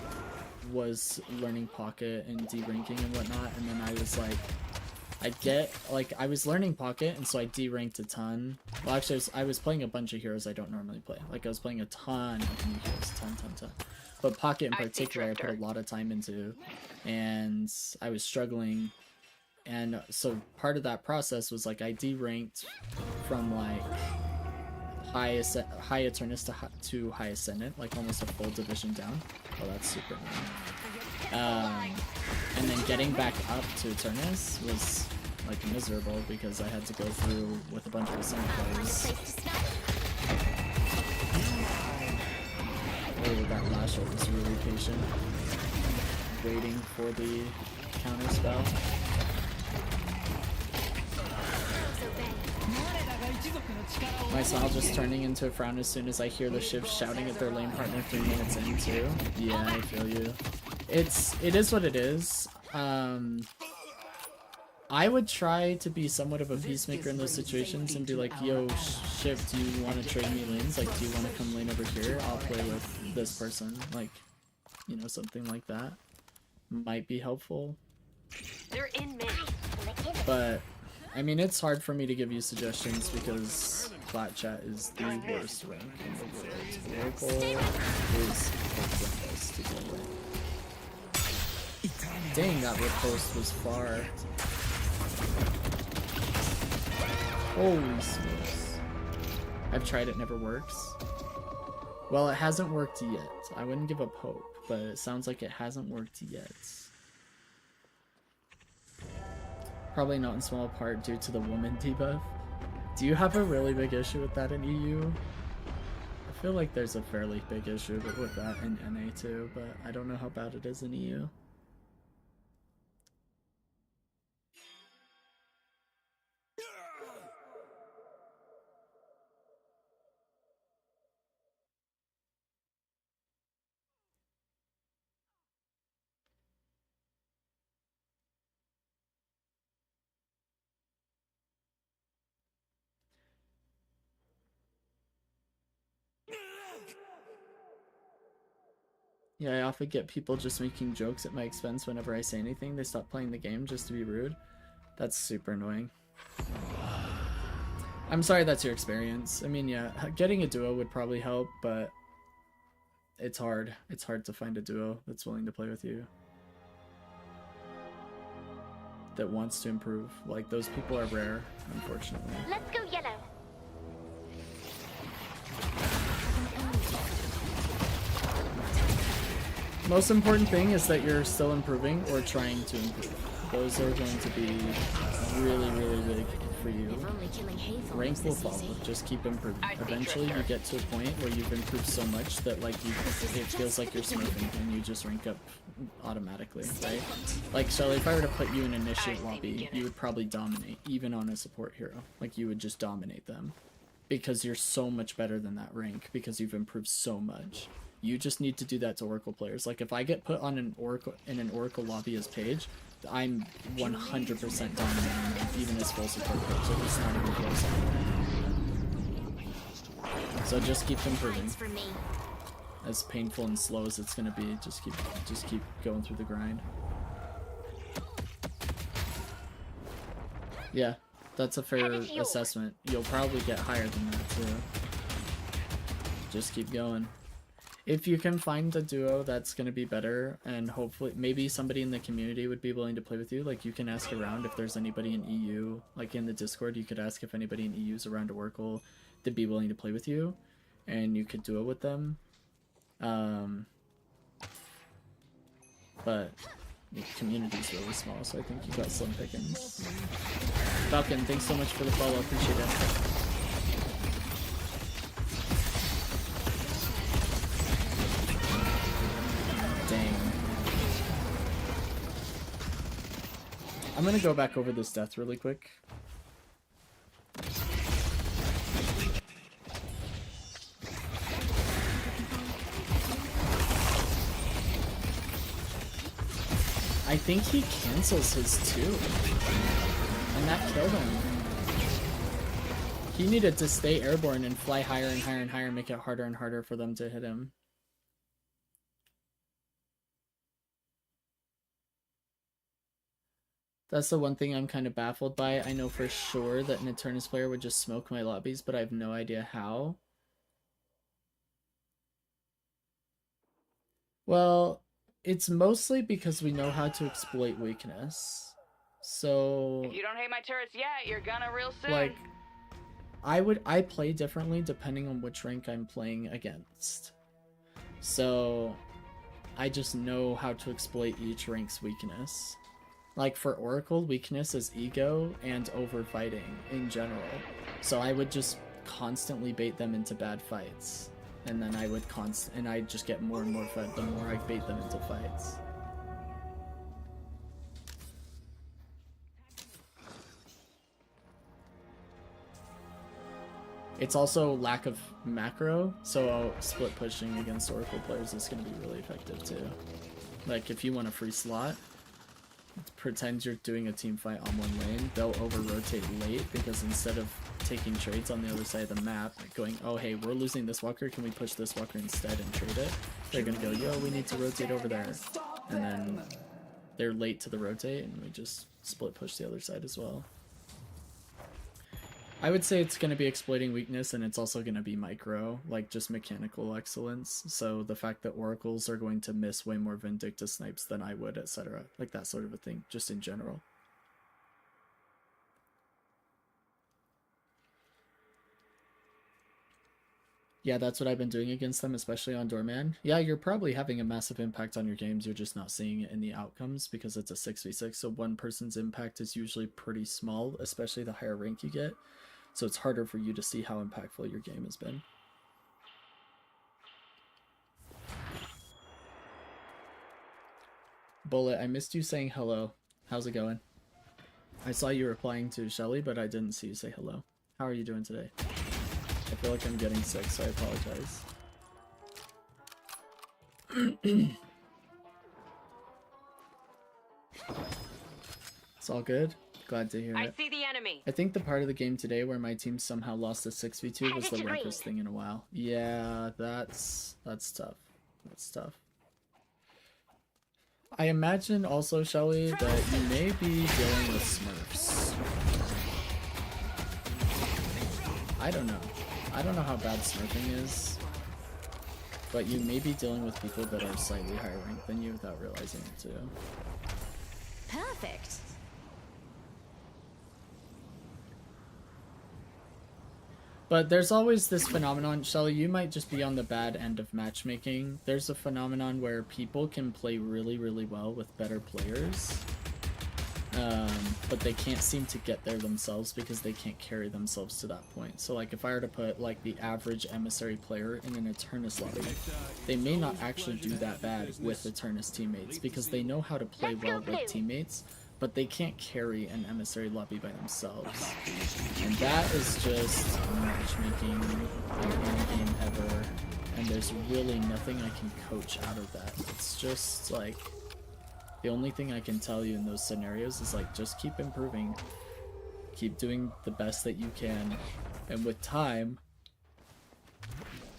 was learning Pocket and de-ranking and whatnot, and then I was like, I was learning Pocket, and so I de-ranked a ton. Well, actually, I was playing a bunch of heroes I don't normally play. Like, I was playing a ton of new heroes, ton. But Pocket in particular, I put a lot of time into, and I was struggling. And so part of that process was like I de-ranked from like high Eternus to high Ascendant, like almost a full division down. Oh, that's super annoying. And then getting back up to Eternus was like miserable because I had to go through with a bunch of Ascendant players. Oh, that Lash ult was really patient, waiting for the counter spell. My smile just turning into a frown as soon as I hear the shift shouting at their lane partner 3 minutes in too. Yeah, I feel you. It is what it is. I would try to be somewhat of a peacemaker in those situations and be like, yo, Shift, do you want to trade me lanes? Like, do you want to come lane over here? I'll play with this person. Like, you know, something like that might be helpful. They're in mid. But I mean, it's hard for me to give you suggestions because Flat Chat is the worst rank in the world. Oracle is horrendous to deal with. Dang, that riposte was far. Holy smokes. I've tried it, never works. Well, it hasn't worked yet. I wouldn't give up hope, but it sounds like it hasn't worked yet. Probably not in small part due to the woman debuff. Do you have a really big issue with that in EU? I feel like there's a fairly big issue with that in NA too, but I don't know how bad it is in EU. Yeah, I often get people just making jokes at my expense whenever I say anything. They stop playing the game just to be rude. That's super annoying. I'm sorry that's your experience. I mean, yeah, getting a duo would probably help, but it's hard. It's hard to find a duo that's willing to play with you, that wants to improve. Like, those people are rare, unfortunately. Let's go yellow. Most important thing is that you're still improving or trying to improve. Those are going to be really, really big for you. If only killing Hazel Rank will was this follow. easy. Just keep improving. I see, Eventually, you Drifter. get to a point where you've improved so much that like it feels like you're smurfing and you just rank up automatically, right? Like Shelly, if I were to put you in initiate lobby, you would probably dominate, even on a support hero. Like you would just dominate them, because you're so much better than that rank because you've improved so much. You just need to do that to Oracle players. Like if I get put on an Oracle lobby as Paige, I'm 100% dominating them, even as full support Paige. So it's not even close. So just keep improving. Hides for me. As painful and slow as it's gonna be, just keep going through the grind. Yeah, that's a fair assessment. You'll probably get higher than that too. Just keep going. If you can find a duo that's going to be better, and hopefully maybe somebody in the community would be willing to play with you, like you can ask around if there's anybody in EU, like in the Discord you could ask if anybody in EU is around to Oracle to be willing to play with you, and you could duo with them. But the community's really small, so I think you got slim pickings. Falcon, thanks so much for the follow, appreciate it. Dang. I'm gonna go back over this death really quick. I think he cancels his too. And that killed him. He needed to stay airborne and fly higher and higher and higher, make it harder and harder for them to hit him. That's the one thing I'm kind of baffled by. I know for sure that an Eternus player would just smoke my lobbies, but I have no idea how. Well, it's mostly because we know how to exploit weakness. So, If you don't hate my turrets yet, you're gonna real soon. like, I play differently depending on which rank I'm playing against. So, I just know how to exploit each rank's weakness. Like for Oracle, weakness is ego and overfighting in general. So I would just constantly bait them into bad fights. And then I would I'd just get more and more fed the more I bait them into fights. It's also lack of macro, so split pushing against Oracle players is going to be really effective too. Like if you want a free slot, pretend you're doing a team fight on one lane, they'll over-rotate late because instead of taking trades on the other side of the map, going, oh hey, we're losing this walker, can we push this walker instead and trade it? They're gonna go, yo, we need to rotate over there. And then they're late to the rotate and we just split push the other side as well. I would say it's going to be exploiting weakness, and it's also going to be micro, like just mechanical excellence. So the fact that oracles are going to miss way more Vindicta snipes than I would, etc. Like that sort of a thing, just in general. Yeah, that's what I've been doing against them, especially on Doorman. Yeah, you're probably having a massive impact on your games, you're just not seeing it in the outcomes because it's a 6v6, so one person's impact is usually pretty small, especially the higher rank you get. So it's harder for you to see how impactful your game has been. Bullet, I missed you saying hello. How's it going? I saw you replying to Shelly, but I didn't see you say hello. How are you doing today? I feel like I'm getting sick, so I apologize. It's all good. Glad to hear it. I see the enemy. I think the part of the game today where my team somehow lost a 6v2 was the rankest thing in a while. Yeah, that's tough. That's tough. I imagine also, Shelly, that you may be dealing with Smurfs. I don't know. I don't know how bad smurfing is, but you may be dealing with people that are slightly higher ranked than you without realizing it too. Perfect. But there's always this phenomenon, Shelly, you might just be on the bad end of matchmaking. There's a phenomenon where people can play really, really well with better players, but they can't seem to get there themselves because they can't carry themselves to that point. So like if I were to put like the average emissary player in an Eternus lobby, they may not actually do that bad with Eternus teammates because they know how to play well with teammates, but they can't carry an emissary lobby by themselves. And that is just matchmaking in any game ever, and there's really nothing I can coach out of that. It's just like, the only thing I can tell you in those scenarios is like, just keep improving, keep doing the best that you can, and with time,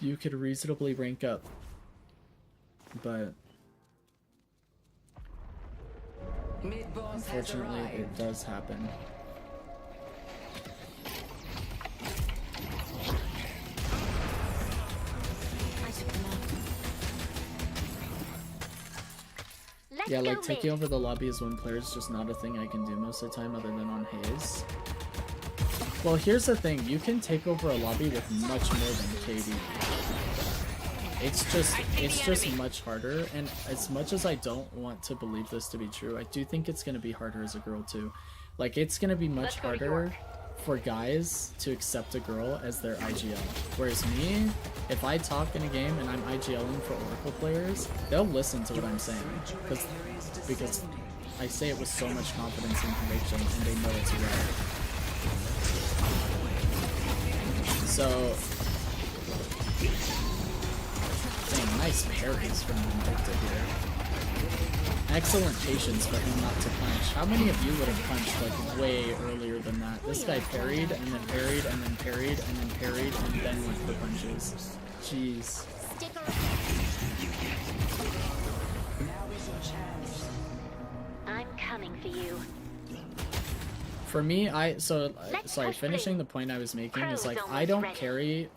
you could reasonably rank up. But unfortunately, it does happen. Yeah, like taking over the lobby as one player is just not a thing I can do most of the time other than on Haze. Well, here's the thing, you can take over a lobby with much more than KD. It's just much harder, and as much as I don't want to believe this to be true, I do think it's going to be harder as a girl too. Like, it's going to be much harder for guys to accept a girl as their IGL. Whereas me, if I talk in a game and I'm IGLing for Oracle players, they'll listen to what I'm saying. Because I say it with so much confidence and conviction, and they know it's right. So, dang, nice parries from Vindicta here. Excellent patience for him not to punch. How many of you would have punched like way earlier than that? This guy parried, and then parried, and then parried, and then parried, and then went for punches. Jeez. I'm coming for you. For me, sorry, finishing the point I was making is like, I don't carry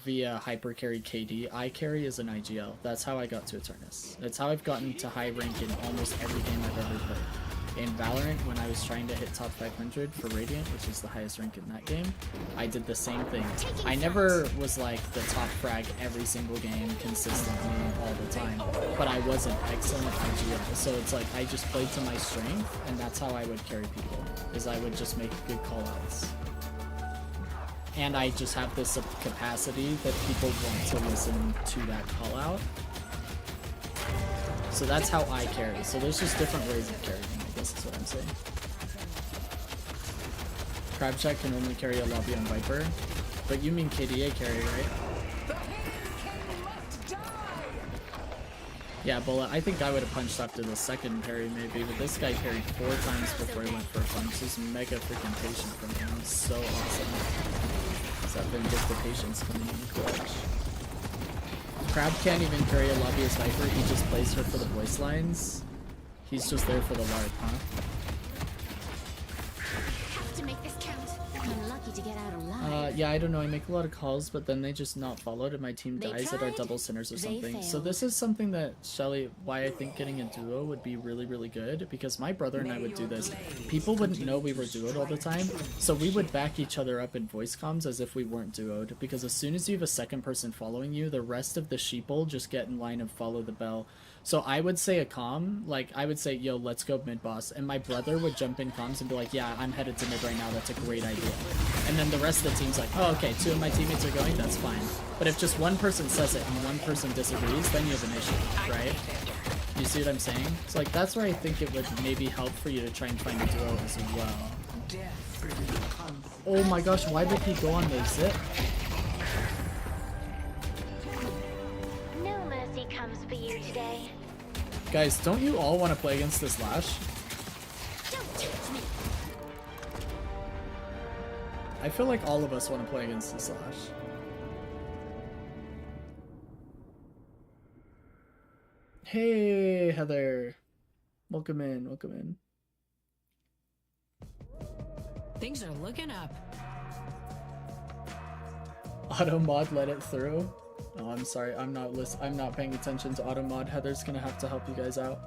via hyper carry KD, I carry as an IGL. That's how I got to Eternus. That's how I've gotten to high rank in almost every game I've ever played. In Valorant, when I was trying to hit top 500 for Radiant, which is the highest rank in that game, I did the same thing. I never was like the top frag every single game consistently all the time, but I was an excellent IGL. So it's like, I just played to my strength, and that's how I would carry people, is I would just make good callouts. And I just have this capacity that people want to listen to that call out. So that's how I carry. So there's just different ways of carrying, I guess is what I'm saying. Crabshack can only carry a lobby on Viper. But you mean KDA carry, right? Yeah, Bullet, I think I would have punched after the second parry maybe, but this guy parried 4 times before he went for a punch. This mega freaking patient from him is so awesome. It's that vindictive patience coming in clutch. Crab can't even carry a lobbyist Viper, he just plays her for the voice lines. He's just there for the LARP, huh? Have to make this count. I'm lucky to get out alive. Yeah, I don't know. I make a lot of calls, but then they just not followed and my team They dies at our tried, double centers or they something. So failed. this is something that, Shelly, why I think getting a duo would be really, really good, because my brother and I would do this. People wouldn't know we were duoed all the time, so we would back each other up in voice comms as if we weren't duoed, because as soon as you have a second person following you, the rest of the sheeple just get in line and follow the bell. So I would say a comm, like I would say, yo, let's go mid boss, and my brother would jump in comms and be like, yeah, I'm headed to mid right now, that's a great idea. And then the rest of the team's like, oh, okay, 2 of my teammates are going, that's fine. But if just one person says it and one person disagrees, then you have an issue, right? You see what I'm saying? So like that's where I think it would maybe help for you to try and find a duo as well. Oh my gosh, why did he go on the zip? No mercy comes for you today. Guys, don't you all want to play against this Lash? Don't touch me. I feel like all of us want to play against this Lash. Hey, Heather. Welcome in, welcome in. Things are looking up. Auto mod let it through. Oh, I'm sorry. I'm not paying attention to auto mod. Heather's gonna have to help you guys out.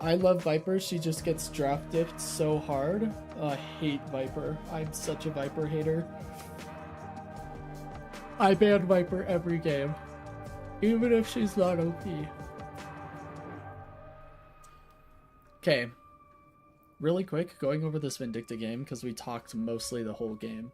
I love Viper. She just gets draft diffed so hard. I hate Viper. I'm such a Viper hater. I ban Viper every game, even if she's not OP. Okay. Really quick, going over this Vindicta game because we talked mostly the whole game.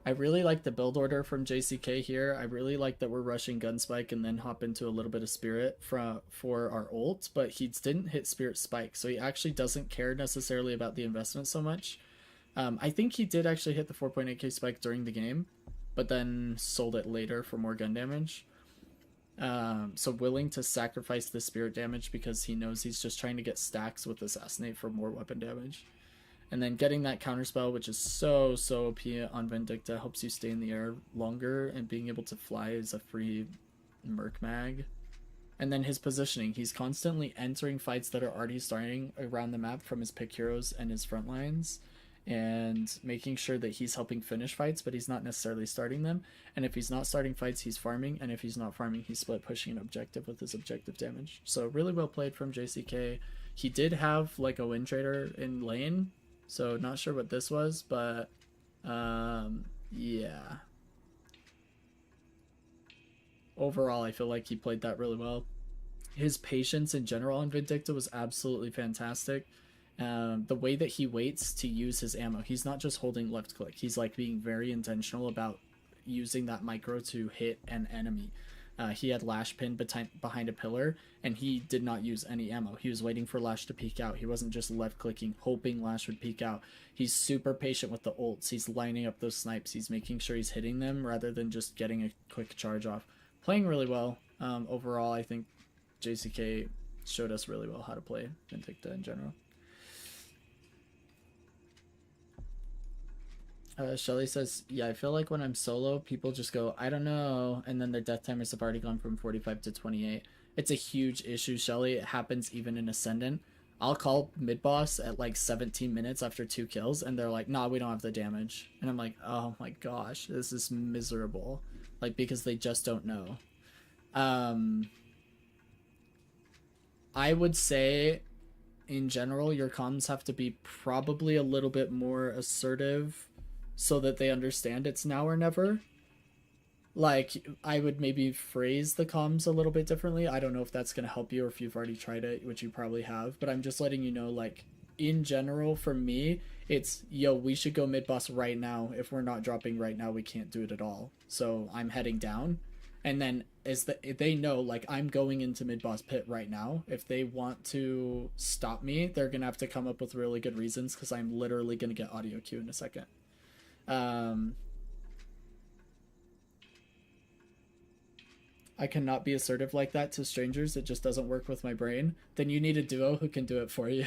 I really like the build order from JCK here. I really like that we're rushing Gunspike and then hop into a little bit of Spirit for our ult, but he didn't hit Spirit Spike, so he actually doesn't care necessarily about the investment so much. I think he did actually hit the 4.8k Spike during the game, but then sold it later for more gun damage. So willing to sacrifice the Spirit damage because he knows he's just trying to get stacks with Assassinate for more weapon damage. And then getting that counterspell, which is so OP on Vindicta, helps you stay in the air longer, and being able to fly is a free Merc Mag. And then his positioning, he's constantly entering fights that are already starting around the map from his pick heroes and his front lines, and making sure that he's helping finish fights, but he's not necessarily starting them. And if he's not starting fights, he's farming, and if he's not farming, he's split pushing an objective with his objective damage. So really well played from JCK. He did have like a win trader in lane, so not sure what this was, but yeah. Overall, I feel like he played that really well. His patience in general on Vindicta was absolutely fantastic. The way that he waits to use his ammo, he's not just holding left click. He's like being very intentional about using that micro to hit an enemy. He had Lash pinned behind a pillar, and he did not use any ammo. He was waiting for Lash to peek out. He wasn't just left clicking, hoping Lash would peek out. He's super patient with the ults. He's lining up those snipes. He's making sure he's hitting them rather than just getting a quick charge off. Playing really well. Overall, I think JCK showed us really well how to play Vindicta in general. Shelly says, yeah, I feel like when I'm solo, people just go, I don't know, and then their death timers have already gone from 45 to 28. It's a huge issue, Shelly. It happens even in Ascendant. I'll call mid-boss at like 17 minutes after 2 kills, and they're like, nah, we don't have the damage. And I'm like, oh my gosh, this is miserable. Like, because they just don't know. I would say, in general, your comms have to be probably a little bit more assertive so that they understand it's now or never. Like, I would maybe phrase the comms a little bit differently. I don't know if that's going to help you or if you've already tried it, which you probably have, but I'm just letting you know, like, in general, for me, it's, yo, we should go mid-boss right now. If we're not dropping right now, we can't do it at all. So I'm heading down. And then if they know, like, I'm going into mid-boss pit right now. If they want to stop me, they're going to have to come up with really good reasons, because I'm literally going to get audio cue in a second. I cannot be assertive like that to strangers. It just doesn't work with my brain. Then you need a duo who can do it for you.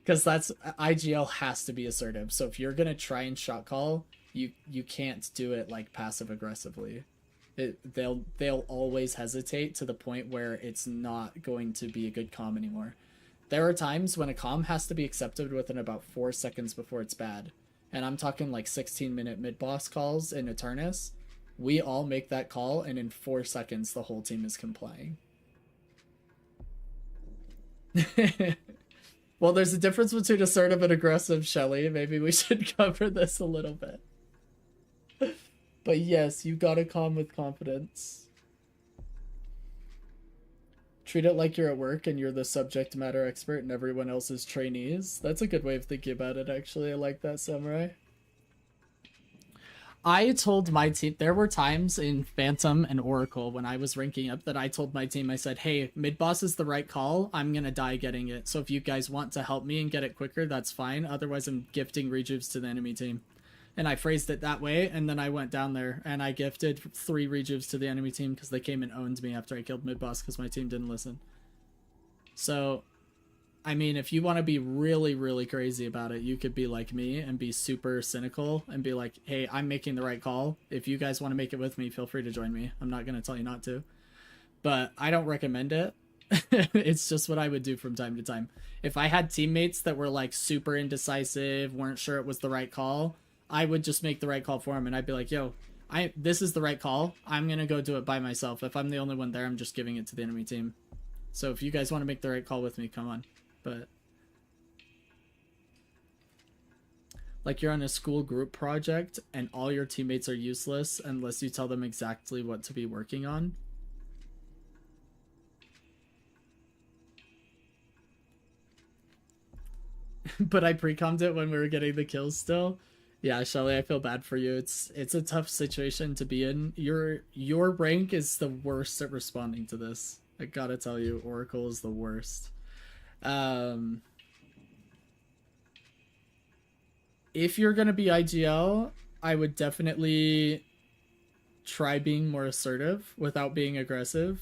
Because that's IGL has to be assertive. So if you're gonna try and shot call, you can't do it like passive aggressively. They'll always hesitate to the point where it's not going to be a good comm anymore. There are times when a comm has to be accepted within about 4 seconds before it's bad. And I'm talking like 16-minute mid-boss calls in Eternus. We all make that call, and in 4 seconds, the whole team is complying. Well, there's a difference between assertive and aggressive, Shelly. Maybe we should cover this a little bit. But yes, you gotta calm with confidence. Treat it like you're at work and you're the subject matter expert and everyone else is trainees. That's a good way of thinking about it, actually. I like that, Samurai. I told my team, there were times in Phantom and Oracle when I was ranking up that I told my team, I said, hey, mid-boss is the right call. I'm going to die getting it. So if you guys want to help me and get it quicker, that's fine. Otherwise, I'm gifting rejuves to the enemy team. And I phrased it that way, and then I went down there and I gifted 3 rejuves to the enemy team because they came and owned me after I killed mid-boss because my team didn't listen. So, I mean, if you want to be really, really crazy about it, you could be like me and be super cynical and be like, hey, I'm making the right call. If you guys want to make it with me, feel free to join me. I'm not going to tell you not to. But I don't recommend it. It's just what I would do from time to time. If I had teammates that were like super indecisive, weren't sure it was the right call, I would just make the right call for them, and I'd be like, yo, this is the right call. I'm going to go do it by myself. If I'm the only one there, I'm just giving it to the enemy team. So if you guys want to make the right call with me, come on. But like you're on a school group project and all your teammates are useless unless you tell them exactly what to be working on. But I pre-commed it when we were getting the kills still. Yeah, Shelly, I feel bad for you. It's a tough situation to be in. Your rank is the worst at responding to this. I gotta tell you, Oracle is the worst. If you're gonna be IGL, I would definitely try being more assertive without being aggressive.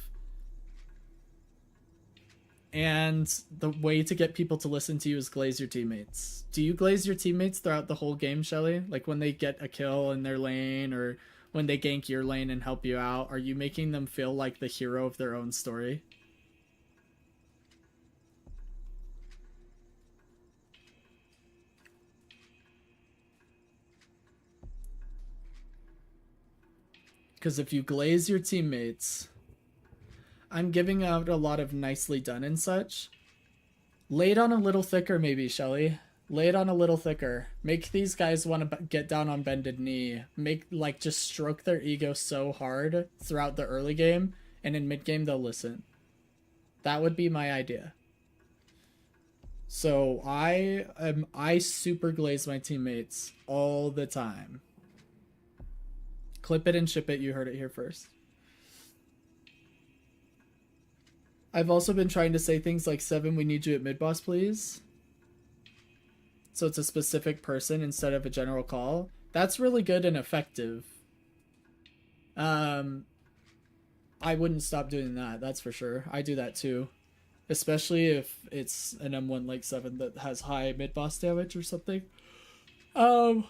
And the way to get people to listen to you is glaze your teammates. Do you glaze your teammates throughout the whole game, Shelly? Like when they get a kill in their lane or when they gank your lane and help you out, are you making them feel like the hero of their own story? Because if you glaze your teammates, I'm giving out a lot of nicely done and such. Lay it on a little thicker maybe, Shelly. Lay it on a little thicker. Make these guys want to get down on bended knee. Make, like, just stroke their ego so hard throughout the early game, and in mid game they'll listen. That would be my idea. So I super glaze my teammates all the time. Clip it and ship it, you heard it here first. I've also been trying to say things like, Seven, we need you at mid-boss, please. So it's a specific person instead of a general call. That's really good and effective. I wouldn't stop doing that, that's for sure. I do that too. Especially if it's an M1 like 7 that has high mid-boss damage or something. I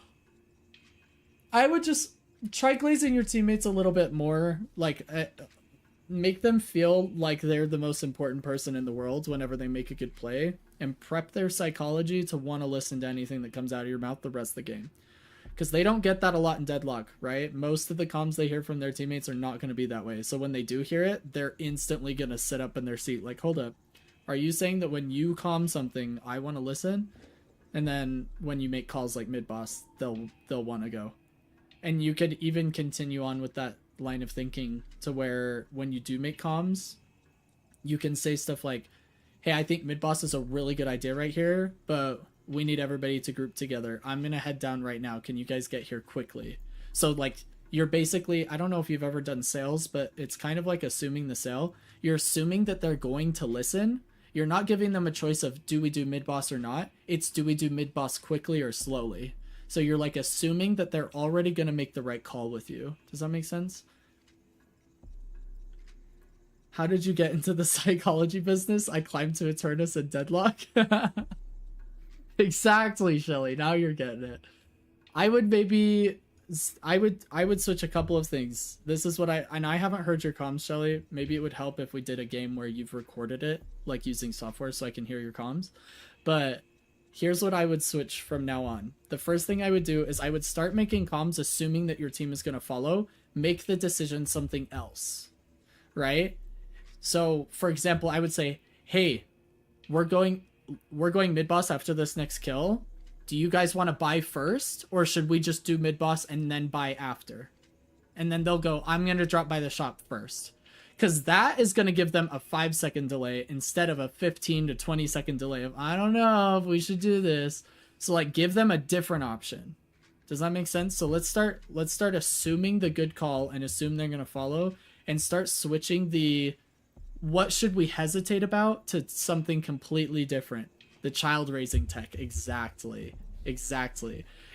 would just try glazing your teammates a little bit more. Like, make them feel like they're the most important person in the world whenever they make a good play, and prep their psychology to want to listen to anything that comes out of your mouth the rest of the game. Because they don't get that a lot in Deadlock, right? Most of the comms they hear from their teammates are not going to be that way. So when they do hear it, they're instantly going to sit up in their seat like, hold up. Are you saying that when you comm something, I want to listen? And then when you make calls like mid-boss, they'll want to go. And you could even continue on with that line of thinking to where when you do make comms, you can say stuff like, hey, I think mid-boss is a really good idea right here, but we need everybody to group together. I'm going to head down right now. Can you guys get here quickly? So, like, you're basically, I don't know if you've ever done sales, but it's kind of like assuming the sale. You're assuming that they're going to listen. You're not giving them a choice of, do we do mid-boss or not? It's, do we do mid-boss quickly or slowly? So you're, like, assuming that they're already going to make the right call with you. Does that make sense? How did you get into the psychology business? I climbed to Eternus and Deadlock. Exactly, Shelly. Now you're getting it. I would maybe I would switch a couple of things. This is what I haven't heard your comms, Shelly. Maybe it would help if we did a game where you've recorded it, like using software, so I can hear your comms. But here's what I would switch from now on. The first thing I would do is I would start making comms assuming that your team is going to follow. Make the decision something else, right? So, for example, I would say, hey, we're going mid boss after this next kill. Do you guys want to buy first, or should we just do mid boss and then buy after? And then they'll go, I'm going to drop by the shop first. Because that is going to give them a 5-second delay instead of a 15 to 20-second delay of, I don't know if we should do this. So like give them a different option. Does that make sense? So let's start assuming the good call and assume they're going to follow, and start switching the what should we hesitate about to something completely different. The child raising tech. Exactly.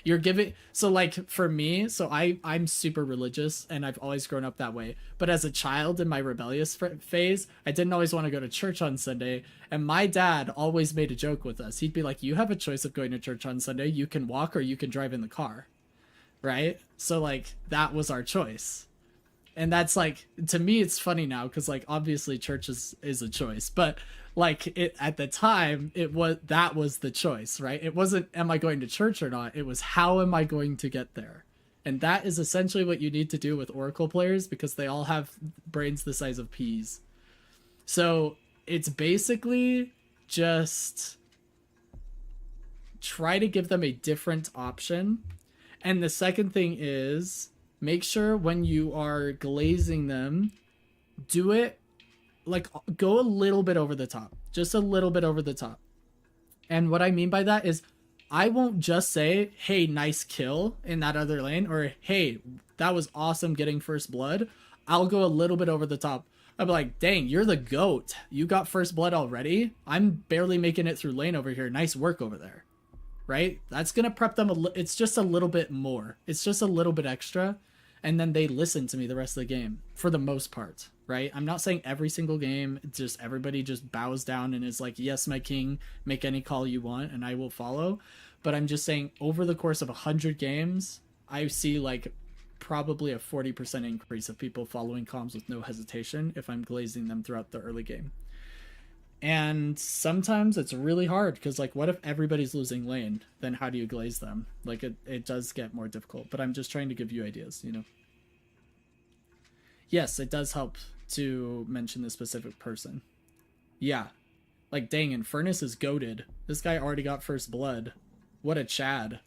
You're giving, so like for me, so I'm super religious and I've always grown up that way, but as a child in my rebellious phase, I didn't always want to go to church on Sunday, and my dad always made a joke with us. He'd be like, you have a choice of going to church on Sunday. You can walk or you can drive in the car, right? So like that was our choice. And that's like, to me it's funny now because like obviously church is a choice, but like it at the time that was the choice, right? It wasn't am I going to church or not, it was how am I going to get there. And that is essentially what you need to do with Oracle players, because they all have brains the size of peas. So it's basically just try to give them a different option. And the second thing is, make sure when you are glazing them, do it like go a little bit over the top, just a little bit over the top. And what I mean by that is I won't just say, hey, nice kill in that other lane, or hey, that was awesome getting first blood. I'll go a little bit over the top. I'll be like, dang, you're the GOAT. You got first blood already. I'm barely making it through lane over here. Nice work over there. Right? That's going to prep them. It's just a little bit more. It's just a little bit extra. And then they listen to me the rest of the game for the most part, right? I'm not saying every single game, just everybody just bows down and is like, yes, my king, make any call you want and I will follow. But I'm just saying over the course of 100 games, I see like probably a 40% increase of people following comms with no hesitation if I'm glazing them throughout the early game. And sometimes it's really hard because like what if everybody's losing lane? Then how do you glaze them? Like it does get more difficult, but I'm just trying to give you ideas, you know. Yes, it does help to mention the specific person. Yeah. Like dang, Eternus is goated. This guy already got first blood. What a Chad.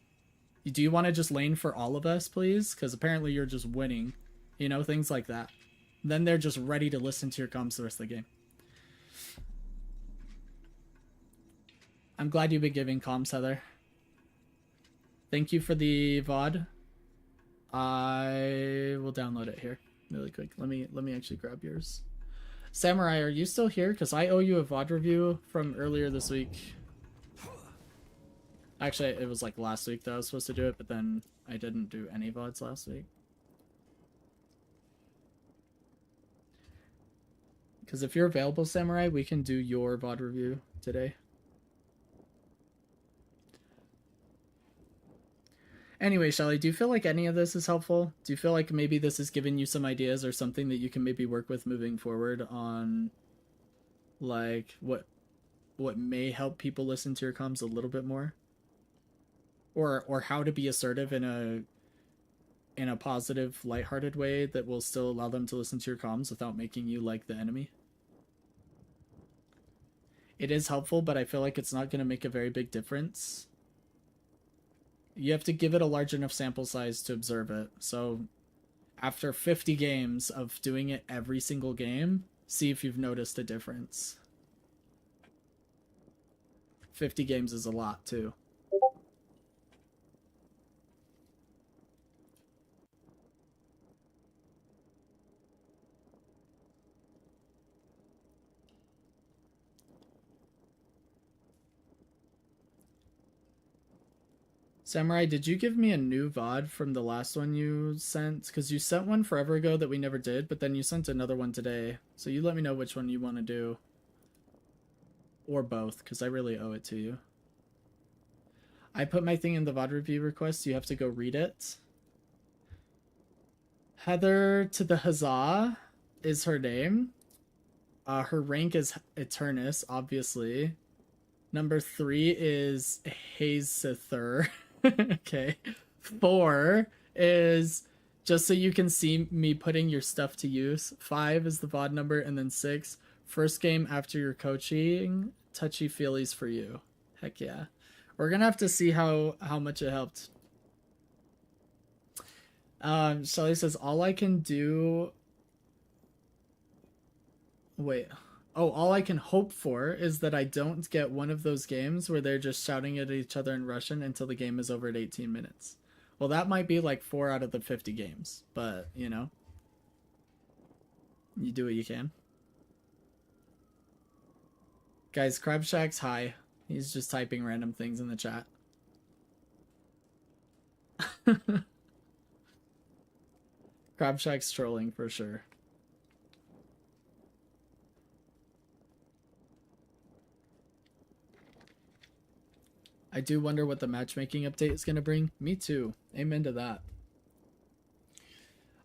Do you want to just lane for all of us, please? Because apparently you're just winning. You know, things like that. Then they're just ready to listen to your comms the rest of the game. I'm glad you've been giving comms, Heather. Thank you for the VOD. I will download it here really quick. Let me actually grab yours. Samurai, are you still here? Because I owe you a VOD review from earlier this week. Actually, it was like last week that I was supposed to do it, but then I didn't do any VODs last week. Because if you're available, Samurai, we can do your VOD review today. Anyway, Shelly, do you feel like any of this is helpful? Do you feel like maybe this has given you some ideas or something that you can maybe work with moving forward on, like, what may help people listen to your comms a little bit more? Or how to be assertive in a positive, lighthearted way that will still allow them to listen to your comms without making you like the enemy? It is helpful, but I feel like it's not going to make a very big difference. You have to give it a large enough sample size to observe it. So after 50 games of doing it every single game, see if you've noticed a difference. 50 games is a lot too. Samurai, did you give me a new VOD from the last one you sent? Because you sent one forever ago that we never did, but then you sent another one today. So you let me know which one you want to do. Or both, because I really owe it to you. I put my thing in the VOD review request. You have to go read it. Heather to the Huzzah is her name. Her rank is Eternus, obviously. Number 3 is Hazither. Okay. 4 is just so you can see me putting your stuff to use. 5 is the VOD number, and then 6, first game after your coaching, touchy feelies for you. Heck yeah. We're gonna have to see how much it helped. Shelly says, all I can do... Wait. Oh, all I can hope for is that I don't get one of those games where they're just shouting at each other in Russian until the game is over at 18 minutes. Well, that might be like 4 out of the 50 games, but, you know. You do what you can. Guys, Crab Shack's high. He's just typing random things in the chat. Crab Shack's trolling for sure. I do wonder what the matchmaking update is going to bring. Me too. Amen to that.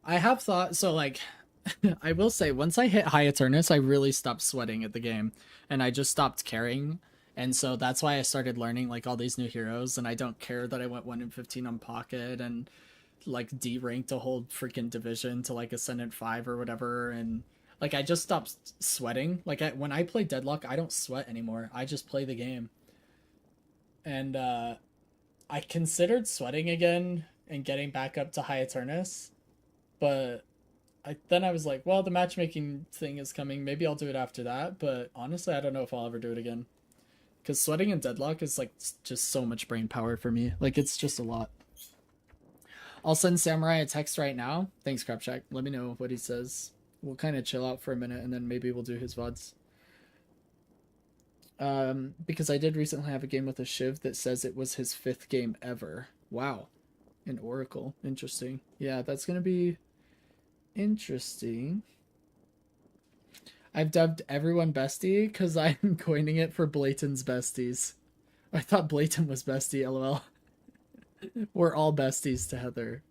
I have thought, so like, I will say, once I hit High Eternus, I really stopped sweating at the game. And I just stopped caring. And so that's why I started learning like all these new heroes. And I don't care that I went 1 in 15 on Pocket and like D-ranked a whole freaking division to like Ascendant 5 or whatever. And like, I just stopped sweating. Like when I play Deadlock, I don't sweat anymore. I just play the game. And I considered sweating again and getting back up to High Eternus, but then I was like, well, the matchmaking thing is coming. Maybe I'll do it after that. But honestly, I don't know if I'll ever do it again, because sweating in Deadlock is like just so much brain power for me. Like it's just a lot. I'll send Samurai a text right now. Thanks, Crapshack. Let me know what he says. We'll kind of chill out for a minute and then maybe we'll do his VODs. Because I did recently have a game with a Shiv that says it was his 5th game ever. Wow. An Oracle. Interesting. Yeah, that's going to be interesting. I've dubbed everyone bestie because I'm coining it for Blayton's besties. I thought Blayton was bestie, lol. We're all besties to Heather.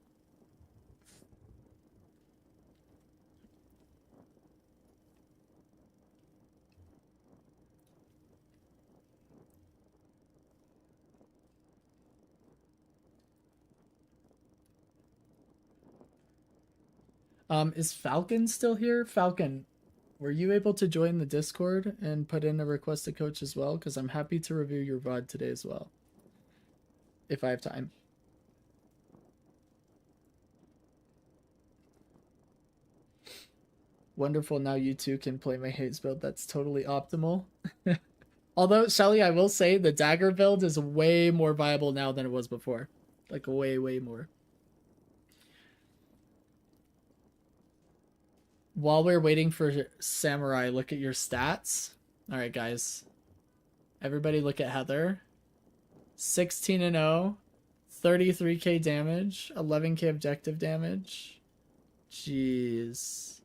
Is Falcon still here? Falcon, were you able to join the Discord and put in a request to coach as well? Because I'm happy to review your VOD today as well, if I have time. Wonderful, now you two can play my Haze build. That's totally optimal. Although, Shelly, I will say the Dagger build is way more viable now than it was before. Like, way, way more. While we're waiting for Samurai, look at your stats. Alright, guys. Everybody look at Heather. 16-0. 33k damage. 11k objective damage. Jeez.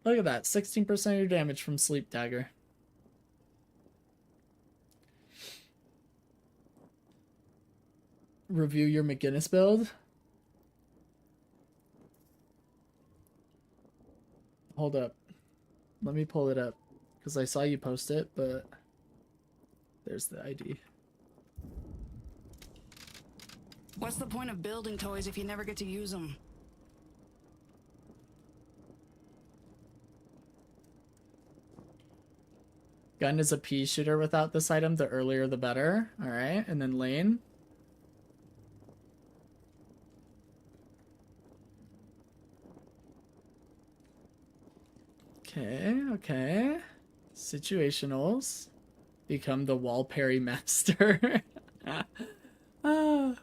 Look at that. 16% of your damage from Sleep Dagger. Review your McGinnis build. Hold up. Let me pull it up. Because I saw you post it, but there's the ID. What's the point of building toys if you never get to use them? Gun is a pea shooter without this item. The earlier the better. Alright, and then Lane. Okay, okay. Situationals. Become the wall parry master. Ah.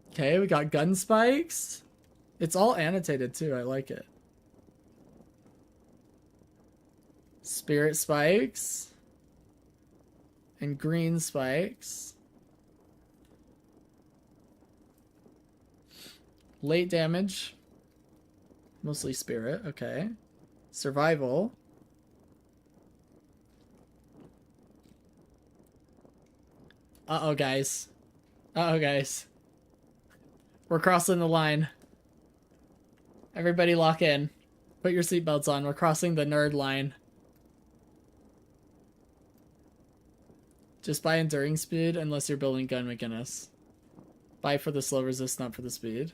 Okay, we got gun spikes. It's all annotated too. I like it. Spirit spikes. And green spikes. Late damage. Mostly spirit, okay. Survival. Uh-oh, guys. Uh-oh, guys. We're crossing the line. Everybody lock in. Put your seatbelts on. We're crossing the nerd line. Just buy enduring speed unless you're building gun McGinnis. Buy for the slow resist, not for the speed.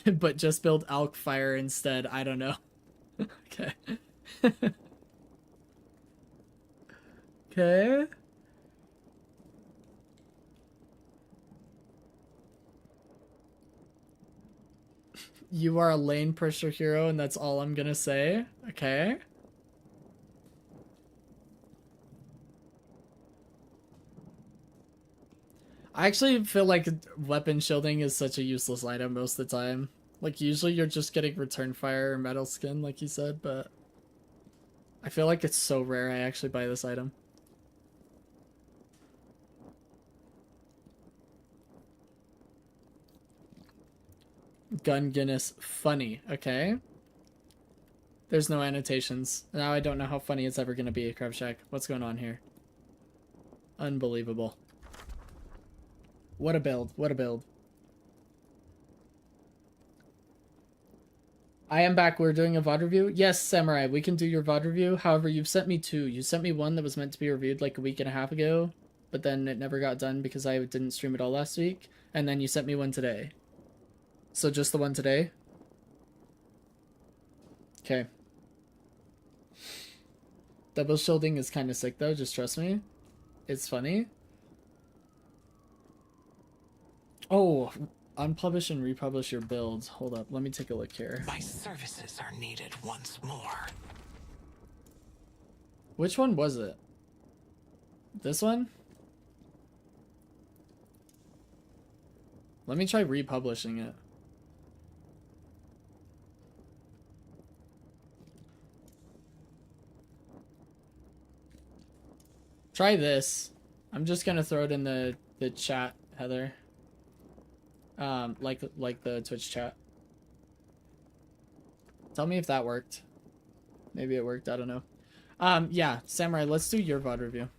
But just build Alk Fire instead. I don't know. Okay. Okay. You are a lane pusher hero, and that's all I'm gonna say. Okay. I actually feel like weapon shielding is such a useless item most of the time. Like, usually you're just getting return fire or metal skin, like you said, but I feel like it's so rare I actually buy this item. Gun Guinness funny, okay. There's no annotations. Now I don't know how funny it's ever gonna be, Crab Shack. What's going on here? Unbelievable. What a build. What a build. I am back. We're doing a VOD review. Yes, Samurai, we can do your VOD review. However, you've sent me two. You sent me one that was meant to be reviewed like a week and a half ago, but then it never got done because I didn't stream it all last week. And then you sent me one today. So just the one today? Okay. Double shielding is kind of sick though, just trust me. It's funny. Oh, unpublish and republish your builds. Hold up, let me take a look here. My services are needed once more. Which one was it? This one? Let me try republishing it. Try this. I'm just gonna throw it in the chat, Heather. Like the Twitch chat. Tell me if that worked. Maybe it worked, I don't know. Yeah, Samurai, let's do your VOD review.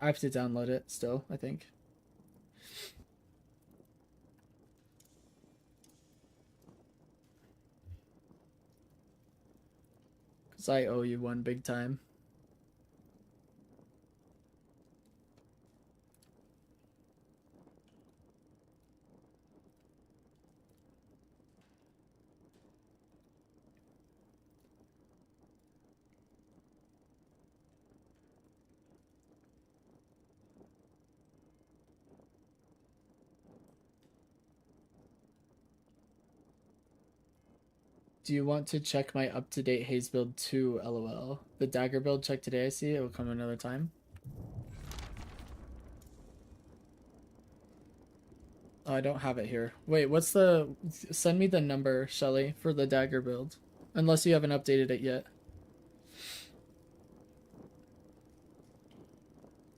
I have to download it still, I think. Because I owe you one big time. Do you want to check my up-to-date haze build too, lol? The dagger build, check today, I see. It will come another time. Oh, I don't have it here. Wait, what's the... Send me the number, Shelly, for the dagger build. Unless you haven't updated it yet.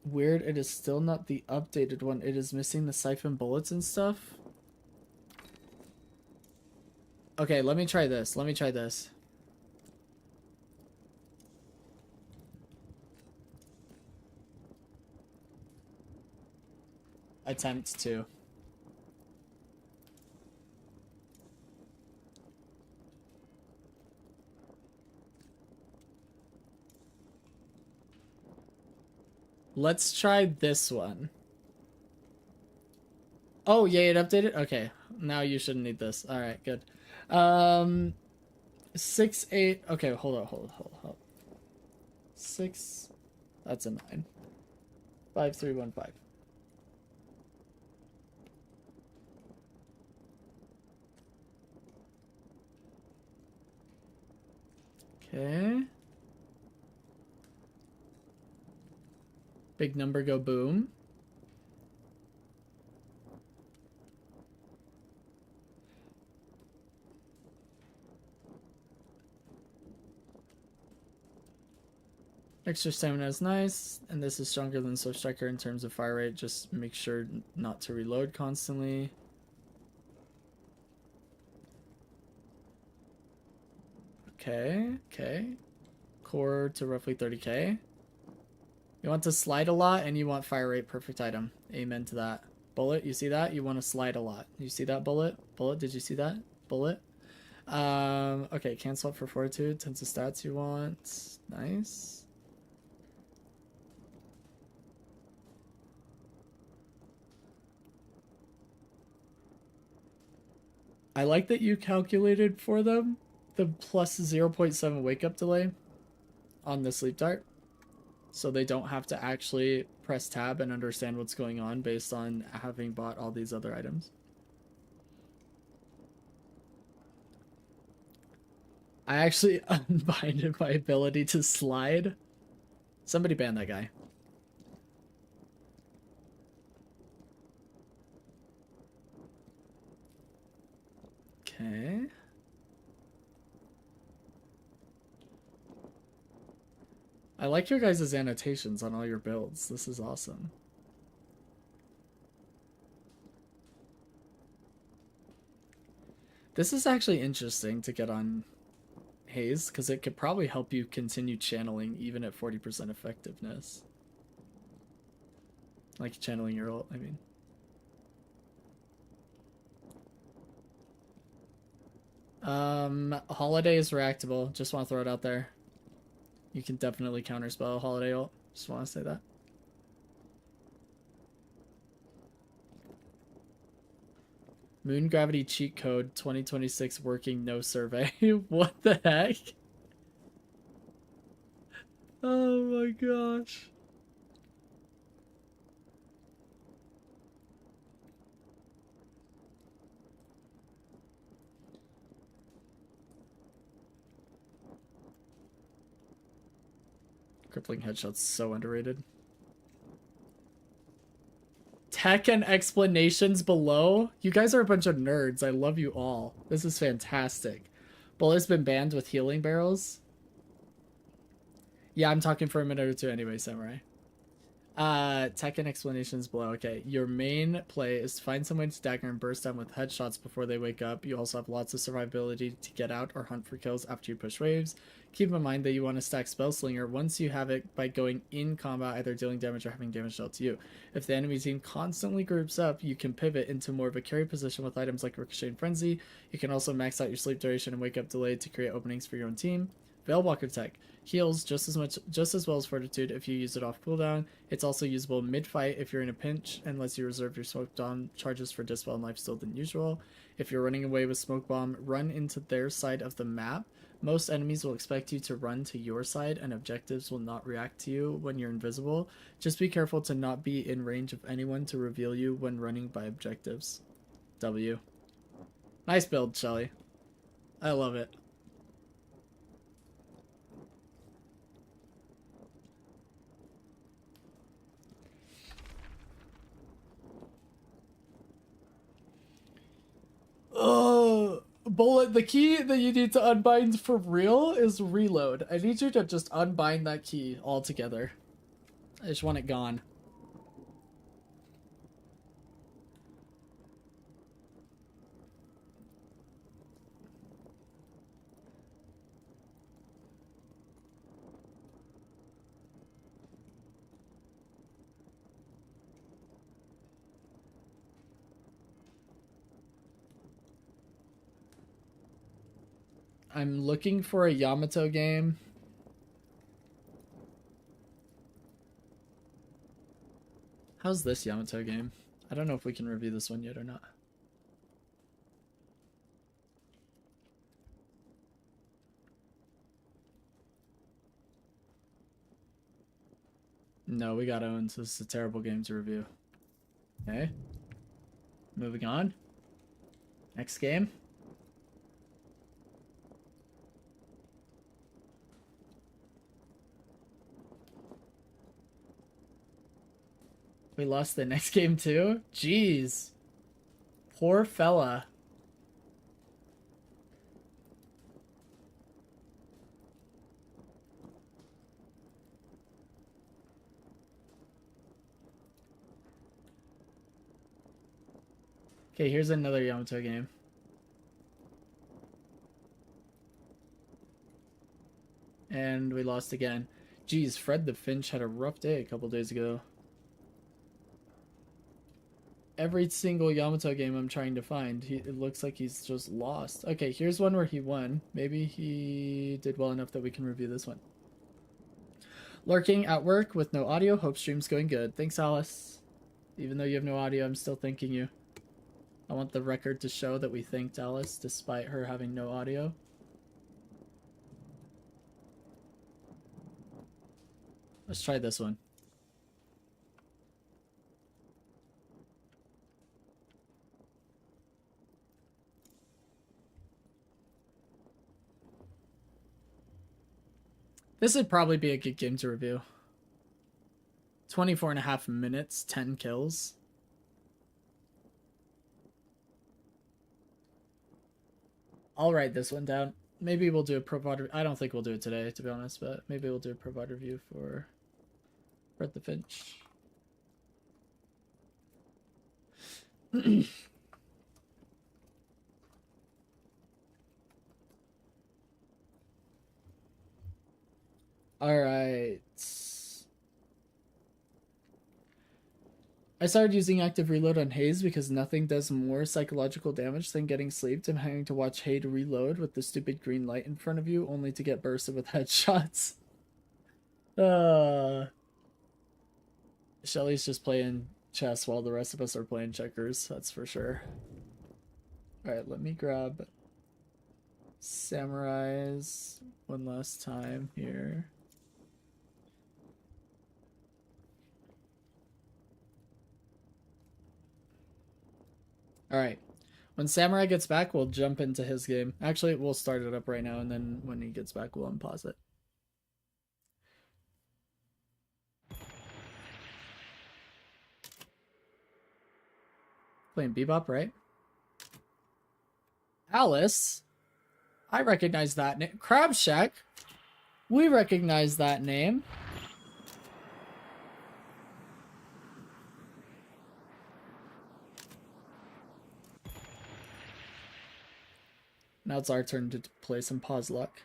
Weird, it is still not the updated one. It is missing the siphon bullets and stuff. Okay, let me try this. Let me try this. Attempt to. Let's try this one. Oh, yeah, it updated? Okay. Now you shouldn't need this. Alright, good. 6, 8. Okay, hold on. 6. That's a 9. 5, 3, 1, 5. Okay. Big number go boom. Extra stamina is nice, and this is stronger than Swift Striker in terms of fire rate. Just make sure not to reload constantly. Okay, okay. Core to roughly 30k. You want to slide a lot, and you want fire rate. Perfect item. Amen to that. Bullet, you see that? You want to slide a lot. You see that, Bullet? Bullet, did you see that? Bullet? Okay, cancel it for fortitude. Tons of stats you want. Nice. I like that you calculated for them the plus 0.7 wake up delay on the sleep dart, so they don't have to actually press tab and understand what's going on based on having bought all these other items. I actually unbinded my ability to slide. Somebody ban that guy. Okay. I like your guys' annotations on all your builds. This is awesome. This is actually interesting to get on Haze, because it could probably help you continue channeling even at 40% effectiveness. Like channeling your ult, I mean. Holiday is reactable. Just want to throw it out there. You can definitely counterspell Holiday ult. Just want to say that. Moon Gravity Cheat Code 2026 working, no survey. What the heck? Oh my gosh. Crippling headshot's so underrated. Tech and explanations below. You guys are a bunch of nerds. I love you all. This is fantastic. Bullet's been banned with healing barrels. Yeah, I'm talking for a minute or two anyway, Samurai. Tech and explanations below. Okay, your main play is to find someone to dagger and burst them with headshots before they wake up. You also have lots of survivability to get out or hunt for kills after you push waves. Keep in mind that you want to stack Spellslinger once you have it by going in combat, either dealing damage or having damage dealt to you. If the enemy team constantly groups up, you can pivot into more of a carry position with items like Ricochet and Frenzy. You can also max out your sleep duration and wake up delay to create openings for your own team. Veilwalker Tech heals just as well as Fortitude if you use it off cooldown. It's also usable mid-fight if you're in a pinch, and lets you reserve your Smoke Bomb charges for Dispel and Lifesteal than usual. If you're running away with Smoke Bomb, run into their side of the map. Most enemies will expect you to run to your side, and objectives will not react to you when you're invisible. Just be careful to not be in range of anyone to reveal you when running by objectives. W. Nice build, Shelly. I love it. Bullet, the key that you need to unbind for real is reload. I need you to just unbind that key altogether. I just want it gone. I'm looking for a Yamato game. How's this Yamato game? I don't know if we can review this one yet or not. No, we got owned. This is a terrible game to review. Okay. Moving on. Next game. We lost the next game too? Jeez. Poor fella. Okay, here's another Yamato game. And we lost again. Geez, Fred the Finch had a rough day a couple days ago. Every single Yamato game I'm trying to find, it looks like he's just lost. Okay, here's one where he won. Maybe he did well enough that we can review this one. Lurking at work with no audio. Hope stream's going good. Thanks, Alice. Even though you have no audio, I'm still thanking you. I want the record to show that we thanked Alice despite her having no audio. Let's try this one. This would probably be a good game to review. 24.5 minutes, 10 kills. I'll write this one down. Maybe we'll do a pro VOD. I don't think we'll do it today, to be honest, but maybe we'll do a pro VOD review for Fred the Finch. All right. I started using active reload on Hayes because nothing does more psychological damage than getting sleeped and having to watch Hayes reload with the stupid green light in front of you only to get bursted with headshots. Shelly's just playing chess while the rest of us are playing checkers, that's for sure. Alright, let me grab Samurais one last time here. Alright. When Samurai gets back, we'll jump into his game. Actually, we'll start it up right now, and then when he gets back, we'll unpause it. Playing Bebop, right? Alice? I recognize that name. Crab Shack? We recognize that name. Now it's our turn to play some pause luck.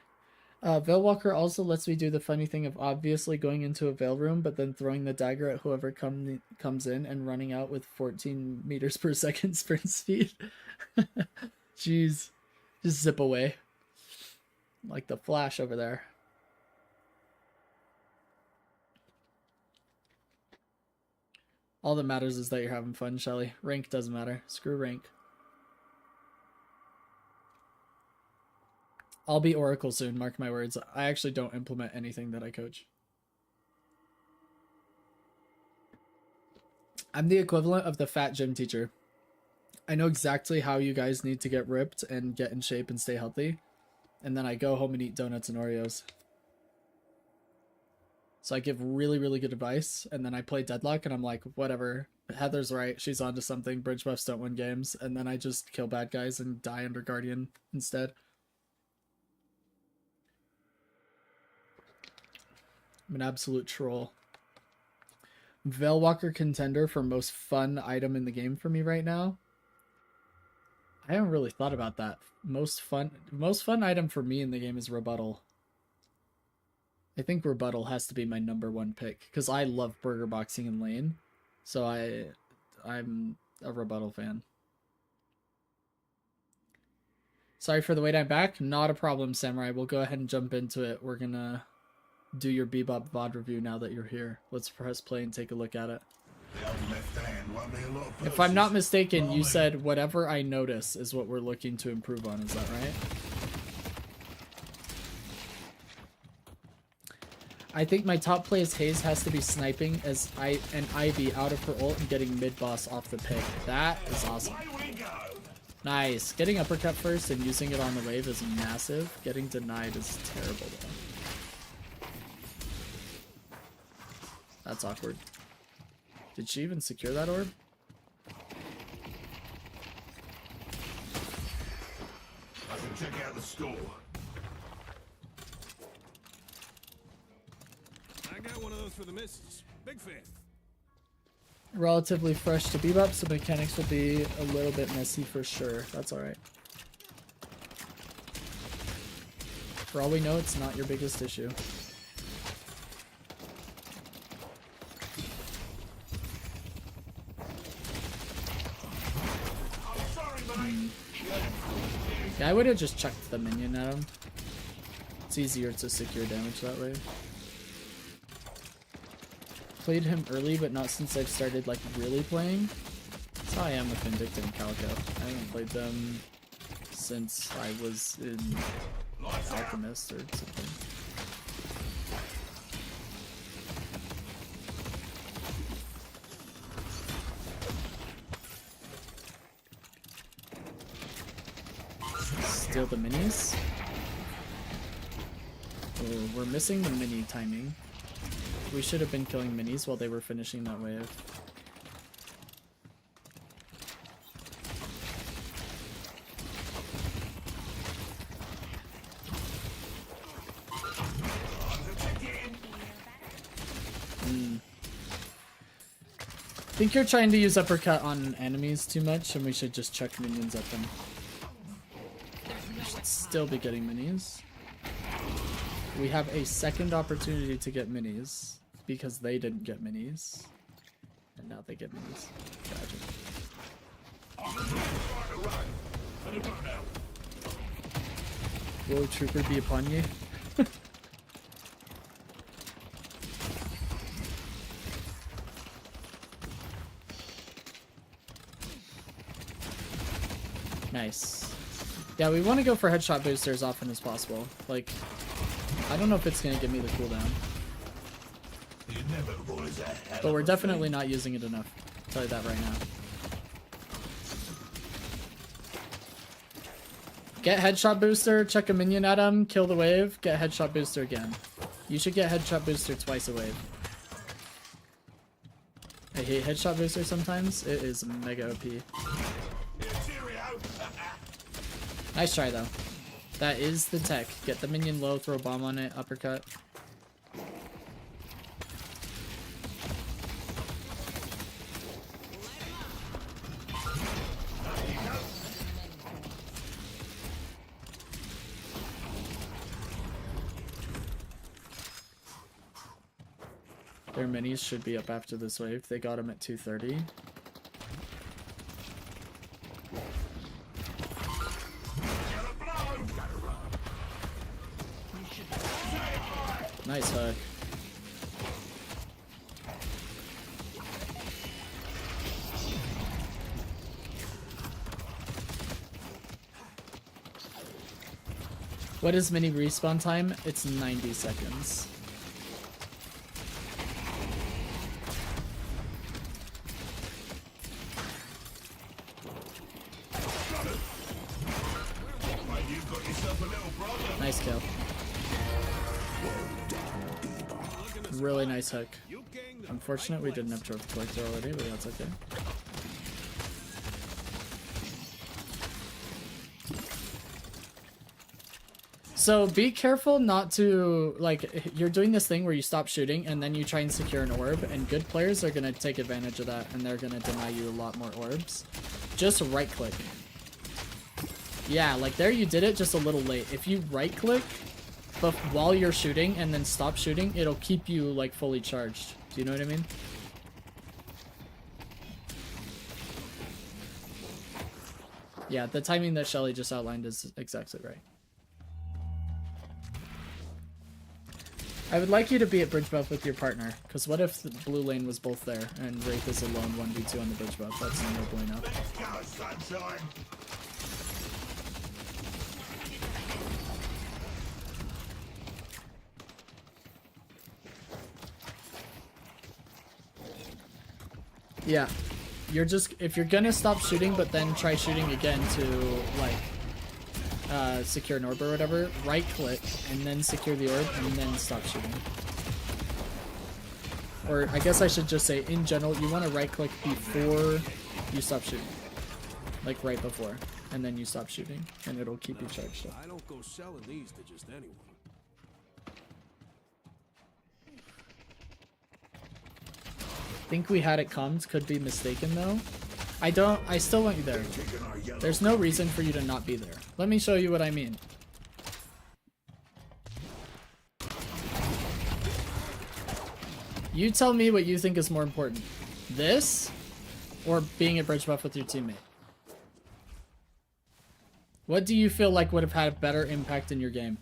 Veilwalker also lets me do the funny thing of obviously going into a Veil room, but then throwing the dagger at whoever comes in and running out with 14 meters per second sprint speed. Jeez. Just zip away. Like the Flash over there. All that matters is that you're having fun, Shelly. Rank doesn't matter. Screw rank. I'll be Oracle soon, mark my words. I actually don't implement anything that I coach. I'm the equivalent of the fat gym teacher. I know exactly how you guys need to get ripped and get in shape and stay healthy. And then I go home and eat donuts and Oreos. So I give really, really good advice. And then I play Deadlock and I'm like, whatever. Heather's right. She's onto something. Bridge buffs don't win games. And then I just kill bad guys and die under Guardian instead. I'm an absolute troll. Veilwalker contender for most fun item in the game for me right now. I haven't really thought about that. Most fun item for me in the game is Rebuttal. I think Rebuttal has to be my #1 pick because I love burger boxing in lane. So I'm a Rebuttal fan. Sorry for the wait, I'm back. Not a problem, Samurai. We'll go ahead and jump into it. We're gonna do your Bebop VOD review now that you're here. Let's press play and take a look at it. If I'm not mistaken, you said whatever I notice is what we're looking to improve on. Is that right? I think my top play as Hayes has to be sniping as an Ivy out of her ult and getting mid-boss off the pick. That is awesome. Nice. Getting uppercut first and using it on the wave is massive. Getting denied is terrible though. That's awkward. Did she even secure that orb? I should check out the store. I got one of those for the missus. Big fan. relatively fresh to Bebop, so mechanics will be a little bit messy for sure. That's alright. For all we know, it's not your biggest issue. Yeah, I would have just chucked the minion at him. It's easier to secure damage that way. Played him early, but not since I've started like really playing. That's how I am with Vindicta and Calico. I haven't played them since I was in Alchemist or something. Steal the minis. Oh, we're missing the mini timing. We should have been killing minis while they were finishing that wave. I think you're trying to use uppercut on enemies too much, and we should just chuck minions at them. We should still be getting minis. We have a second opportunity to get minis because they didn't get minis, and now they get minis. Gotcha. Will Trooper be upon you? Nice. Yeah, we want to go for headshot booster as often as possible. Like, I don't know if it's going to give me the cooldown. But we're definitely not using it enough. I'll tell you that right now. Get headshot booster, chuck a minion at him, kill the wave, get headshot booster again. You should get headshot booster twice a wave. I hate headshot booster sometimes. It is mega OP. Nice try though. That is the tech. Get the minion low, throw a bomb on it, uppercut. Their minis should be up after this wave. They got them at 230. Nice hook. What is mini respawn time? It's 90 seconds. Nice kill. Really nice hook. Unfortunate we didn't have trophy collector already, but that's okay. So be careful not to, like, you're doing this thing where you stop shooting and then you try and secure an orb, and good players are going to take advantage of that and they're going to deny you a lot more orbs. Just right click. Yeah, like there you did it just a little late. If you right click but while you're shooting and then stop shooting, it'll keep you like fully charged. Do you know what I mean? Yeah, the timing that Shelly just outlined is exactly right. I would like you to be at bridge buff with your partner, because what if the blue lane was both there and Wraith is alone 1v2 on the bridge buff? That's no bueno. Yeah, you're just, if you're gonna stop shooting but then try shooting again to like secure an orb or whatever, right click and then secure the orb and then stop shooting. Or I guess I should just say in general, you want to right click before you stop shooting, like right before, and then you stop shooting and it'll keep you charged up. I don't go selling these to just anyone. think we had it comes. Could be mistaken though. I still want you there. There's no reason for you to not be there. Let me show you what I mean. You tell me what you think is more important. This, or being a bridge buff with your teammate? What do you feel like would have had a better impact in your game?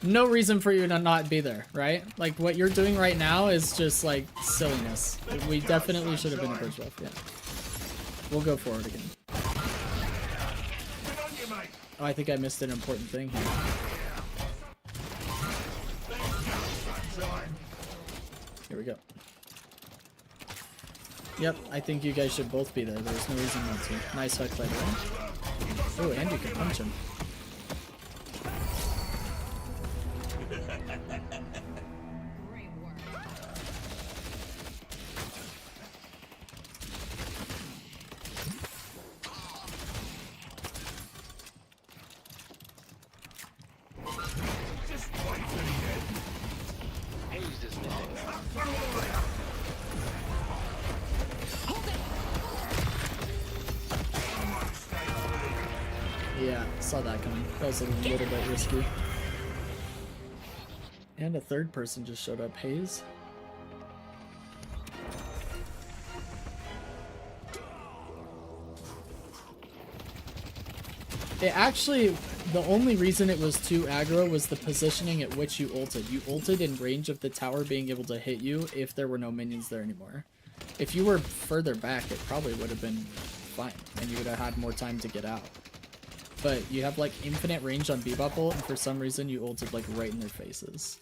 No reason for you to not be there, right? Like, what you're doing right now is just, like, silliness. We definitely should have been a bridge buff, yeah. We'll go forward again. Oh, I think I missed an important thing here. Here we go. Yep, I think you guys should both be there. There's no reason not to. Nice hook, by the way. Oh, and you can punch him. Yeah, saw that coming. That was a little bit risky. And a third person just showed up. Haze. It actually, the only reason it was too aggro was the positioning at which you ulted. You ulted in range of the tower being able to hit you if there were no minions there anymore. If you were further back, it probably would have been fine, and you would have had more time to get out. But you have like infinite range on Bebop ult, and for some reason you ulted like right in their faces.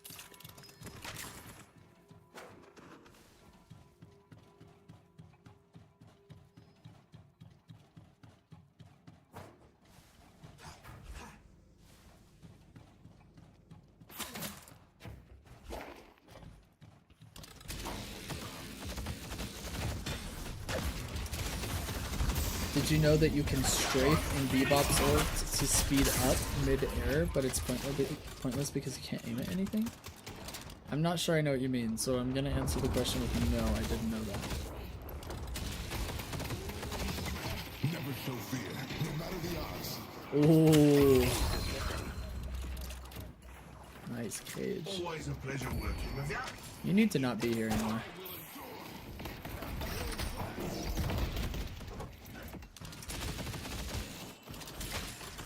Did you know that you can strafe in Bebop's ult to speed up mid-air, but it's pointless because you can't aim at anything? I'm not sure I know what you mean, so I'm gonna answer the question with no, I didn't know that. Never show fear, no matter the odds. Ooh. Nice cage. Always a pleasure working with you. You need to not be here anymore.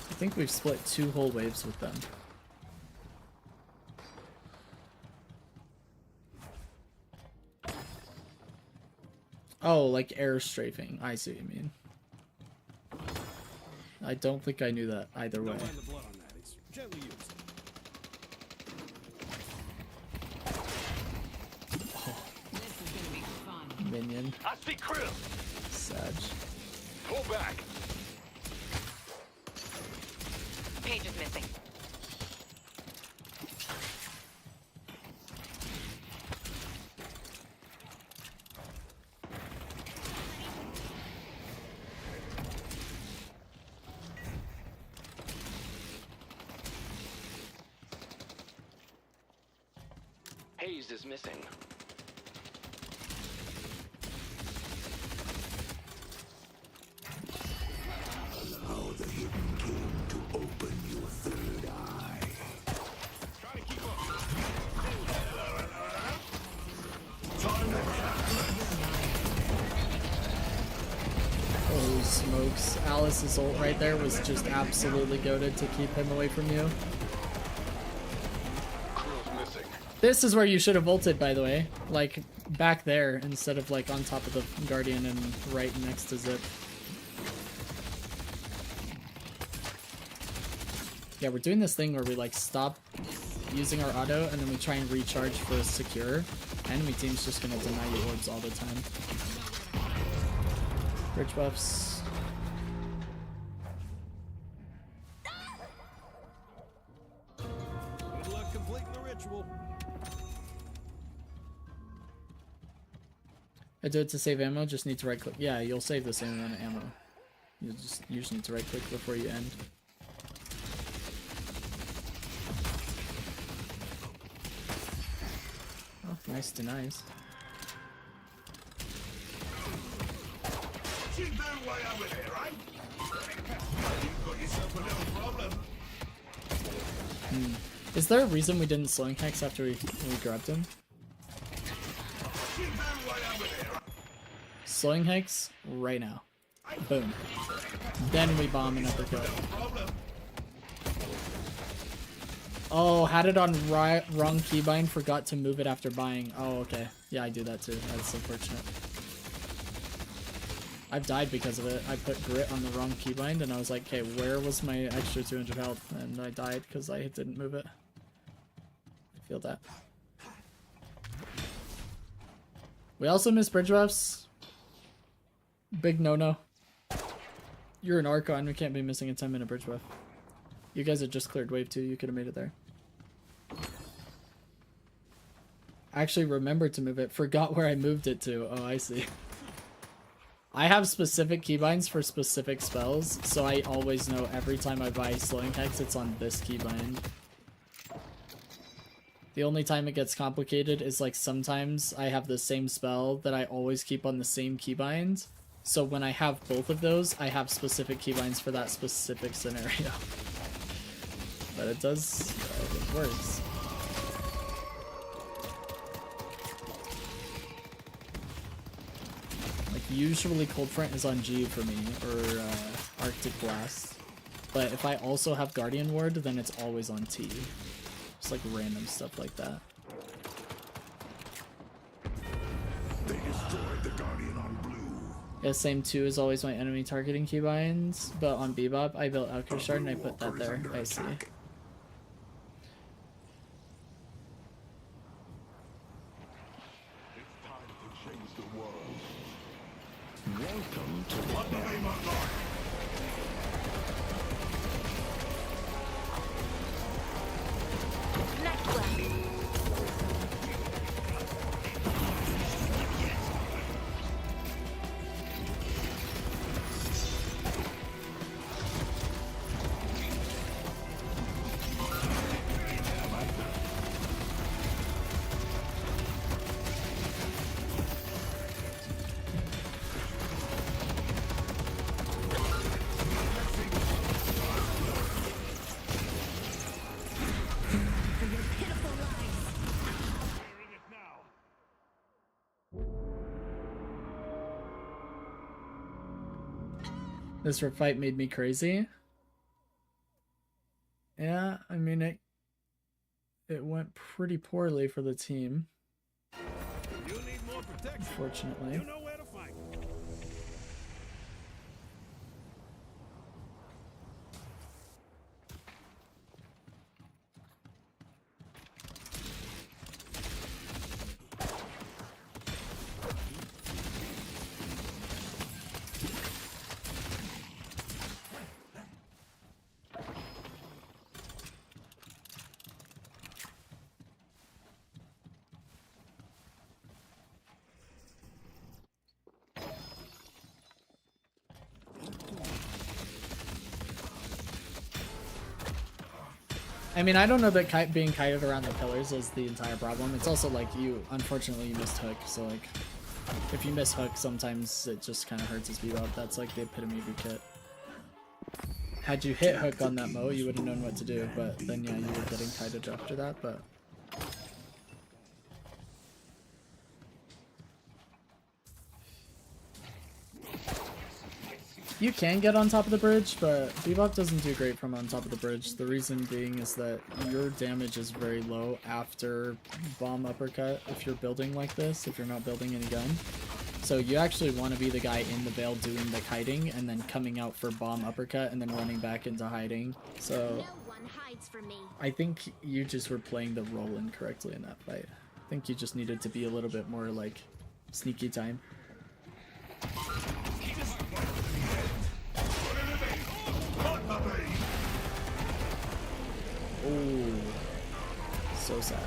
I think we've split 2 whole waves with them. Oh, like air strafing. I see what you mean. I don't think I knew that either way. Don't mind the blood on that. It's gently used. This is gonna be fun. Minion. I see crew. Sag. Pull back. Page is missing. Haze is missing. Allow the hidden king to open your third eye. Try to keep up. Oh, smokes. Alice's ult right there was just absolutely goated to keep him away from you. Crew's missing. This is where you should have ulted, by the way. Like, back there, instead of, like, on top of the Guardian and right next to Zip. Yeah, we're doing this thing where we, like, stop using our auto, and then we try and recharge for a secure. Enemy team's just gonna deny you orbs all the time. Bridge buffs. Good luck completing the ritual. I do it to save ammo, just need to right click. Yeah, you'll save the same amount of ammo. You just need to right click before you end. Oh, nice denies. Is there a reason we didn't slowing hex after we grabbed him? Slowing hex right now. Boom. Then we bomb and uppercut. Oh, had it on wrong keybind, forgot to move it after buying. Oh, okay. Yeah, I do that too. That's unfortunate. I've died because of it. I put grit on the wrong keybind and I was like, okay, where was my extra 200 health? And I died because I didn't move it. I feel that. We also miss bridge buffs. Big no-no. You're an Archon, we can't be missing a 10-minute bridge buff. You guys had just cleared wave 2, you could have made it there. Actually remembered to move it, forgot where I moved it to. Oh, I see. I have specific keybinds for specific spells, so I always know every time I buy Slowing Hex, it's on this keybind. The only time it gets complicated is like sometimes I have the same spell that I always keep on the same keybind. So when I have both of those, I have specific keybinds for that specific scenario. But it does, it works. Like usually Cold Front is on G for me, or Arctic Blast. But if I also have Guardian Ward, then it's always on T. Just like random stuff like that. They destroyed the Guardian on blue. Yeah, same 2 is always my enemy targeting keybinds, but on Bebop I built Alchemy Shard and I put that there. I see. Welcome to what the name of life. This fight made me crazy. Yeah, I mean it went pretty poorly for the team. You need more protection. Unfortunately. You know where to find. I mean, I don't know that being kited around the pillars is the entire problem. It's also like unfortunately you missed hook, so like, if you miss hook, sometimes it just kind of hurts his Bebop. That's like the epitome of your kit. Had you hit hook on that Mo, you would have known what to do, but then yeah, you were getting kited after that, but... You can get on top of the bridge, but Bebop doesn't do great from on top of the bridge. The reason being is that your damage is very low after bomb uppercut if you're building like this, if you're not building any gun. So you actually want to be the guy in the veil doing the kiting and then coming out for bomb uppercut and then running back into hiding. So No one hides from me. I think you just were playing the role incorrectly in that fight. I think you just needed to be a little bit more like sneaky time. Oh, so sad.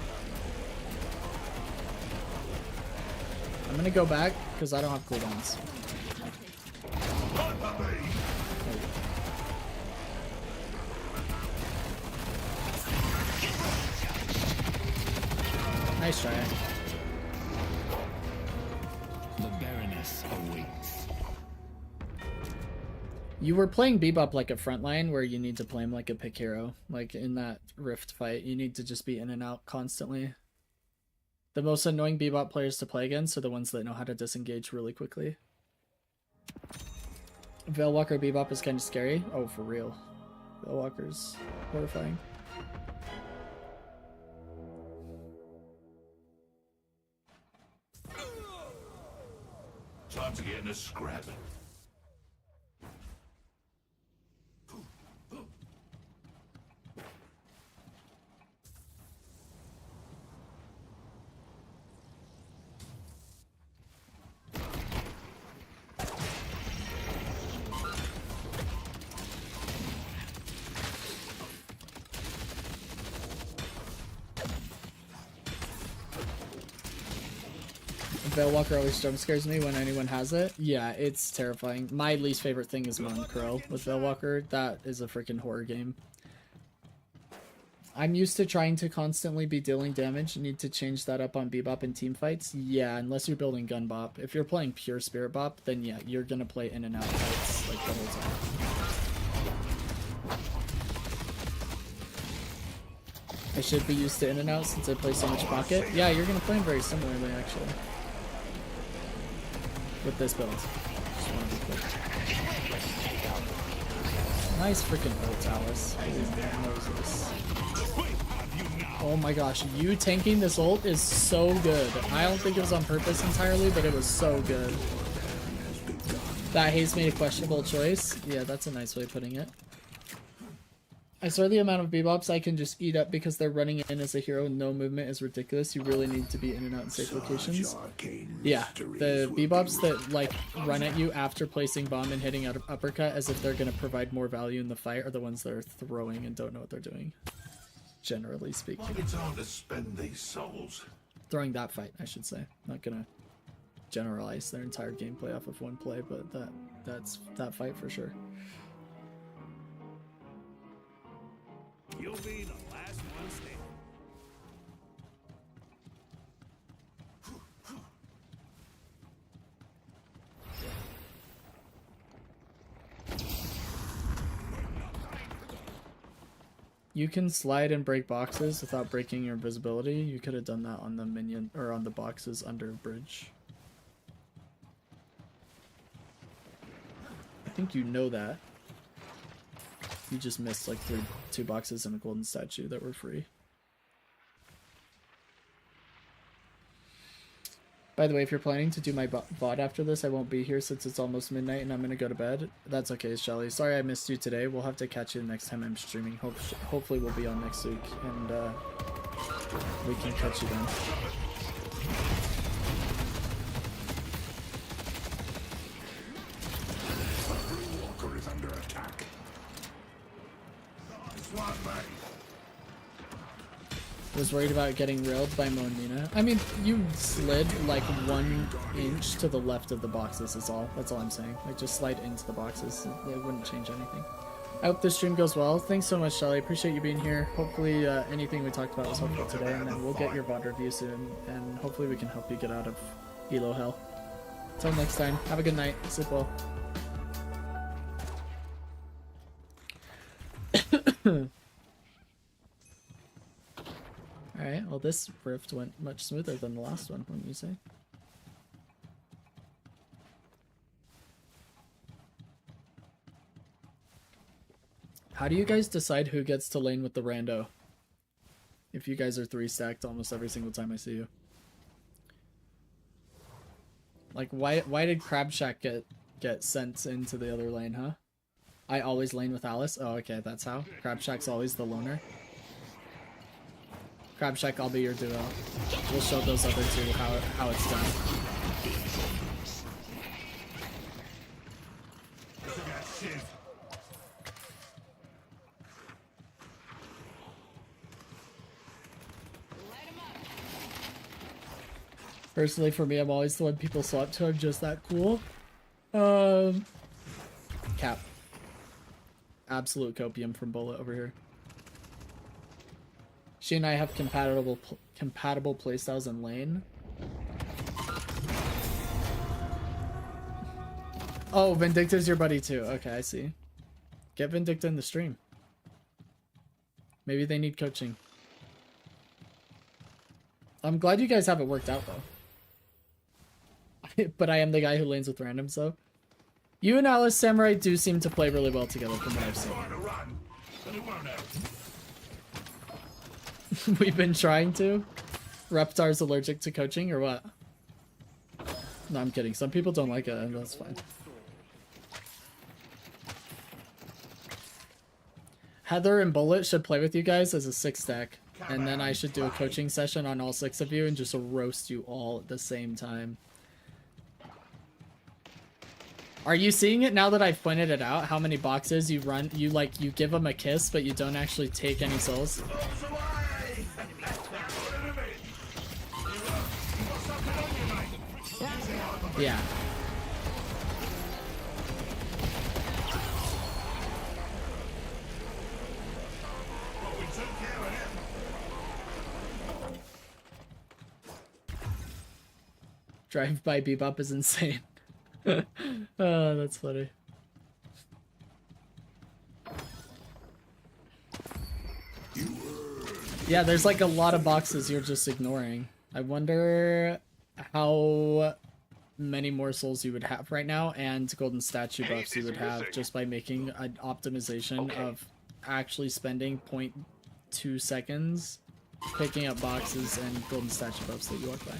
I'm gonna go back because I don't have cooldowns. Nice try. The Baroness awaits. You were playing Bebop like a frontline where you need to play him like a pick hero. Like in that Rift fight, you need to just be in and out constantly. The most annoying Bebop players to play against are the ones that know how to disengage really quickly. Veilwalker Bebop is kind of scary. Oh, for real. Veilwalker's horrifying. Time to get in a scrap. Veilwalker always jump scares me when anyone has it. Yeah, it's terrifying. My least favorite thing is Mon Crow with Veilwalker. That is a freaking horror game. I'm used to trying to constantly be dealing damage. You need to change that up on Bebop and team fights. Yeah, unless you're building Gun Bop. If you're playing pure Spirit Bop, then yeah, you're gonna play in and out fights like the whole time. I should be used to in and out since I play so much pocket. Yeah, you're gonna play them very similarly actually. With this build. Just wanna be quick. Nice freaking ult, Alice. Oh my gosh, you tanking this ult is so good. I don't think it was on purpose entirely, but it was so good. That Haze made a questionable choice. Yeah, that's a nice way of putting it. I swear the amount of Bebops I can just eat up because they're running in as a hero with no movement is ridiculous. You really need to be in and out in safe locations. Yeah, the Bebops that like run at you after placing bomb and hitting out of uppercut as if they're going to provide more value in the fight are the ones that are throwing and don't know what they're doing. Generally speaking. It's hard to spend these souls. Throwing that fight, I should say. Not going to generalize their entire gameplay off of one play, but that's that fight for sure. You'll be the last one standing. You can slide and break boxes without breaking your invisibility. You could have done that on the minion or on the boxes under bridge. I think you know that. You just missed like two boxes and a golden statue that were free. By the way, if you're planning to do my VOD after this, I won't be here since it's almost midnight and I'm going to go to bed. That's okay, Shelly. Sorry I missed you today. We'll have to catch you the next time I'm streaming. Hopefully we'll be on next week and we can catch you then. Walker is under attack. Was worried about getting railed by Monina. I mean, you slid like 1 inch to the left of the boxes is all. That's all I'm saying. Like, just slide into the boxes. It wouldn't change anything. I hope this stream goes well. Thanks so much, Shelly. Appreciate you being here. Hopefully anything we talked about was helpful today, and then we'll get your VOD review soon, and hopefully we can help you get out of Elo hell. Until next time, have a good night. Sleep well. Alright, well this rift went much smoother than the last one, wouldn't you say? How do you guys decide who gets to lane with the rando? If you guys are 3-stacked almost every single time I see you. Like, why did Crab Shack get sent into the other lane, huh? I always lane with Alice? Oh, okay, that's how. Crab Shack's always the loner. Crab Shack, I'll be your duo. We'll show those other two how it's done. Personally, for me, I'm always the one people swap to. I'm just that cool. Cap. Absolute copium from Bullet over here. She and I have compatible playstyles in lane. Oh, Vindicta's your buddy too. Okay, I see. Get Vindicta in the stream. Maybe they need coaching. I'm glad you guys have it worked out though. But I am the guy who lanes with random, so. You and Alice Samurai do seem to play really well together from what I've seen. We've been trying to. Reptar's allergic to coaching or what? No, I'm kidding. Some people don't like it, and that's fine. Heather and Bullet should play with you guys as a 6-stack. And then I should do a coaching session on all 6 of you and just roast you all at the same time. Are you seeing it now that I've pointed it out? How many boxes you run, you give them a kiss, but you don't actually take any souls? Yeah. Drive-by Bebop is insane. Oh, that's funny. Yeah, there's like a lot of boxes you're just ignoring. I wonder how many more souls you would have right now and golden statue buffs you would have just by making an optimization of actually spending 0.2 seconds picking up boxes and golden statue buffs that you walk by.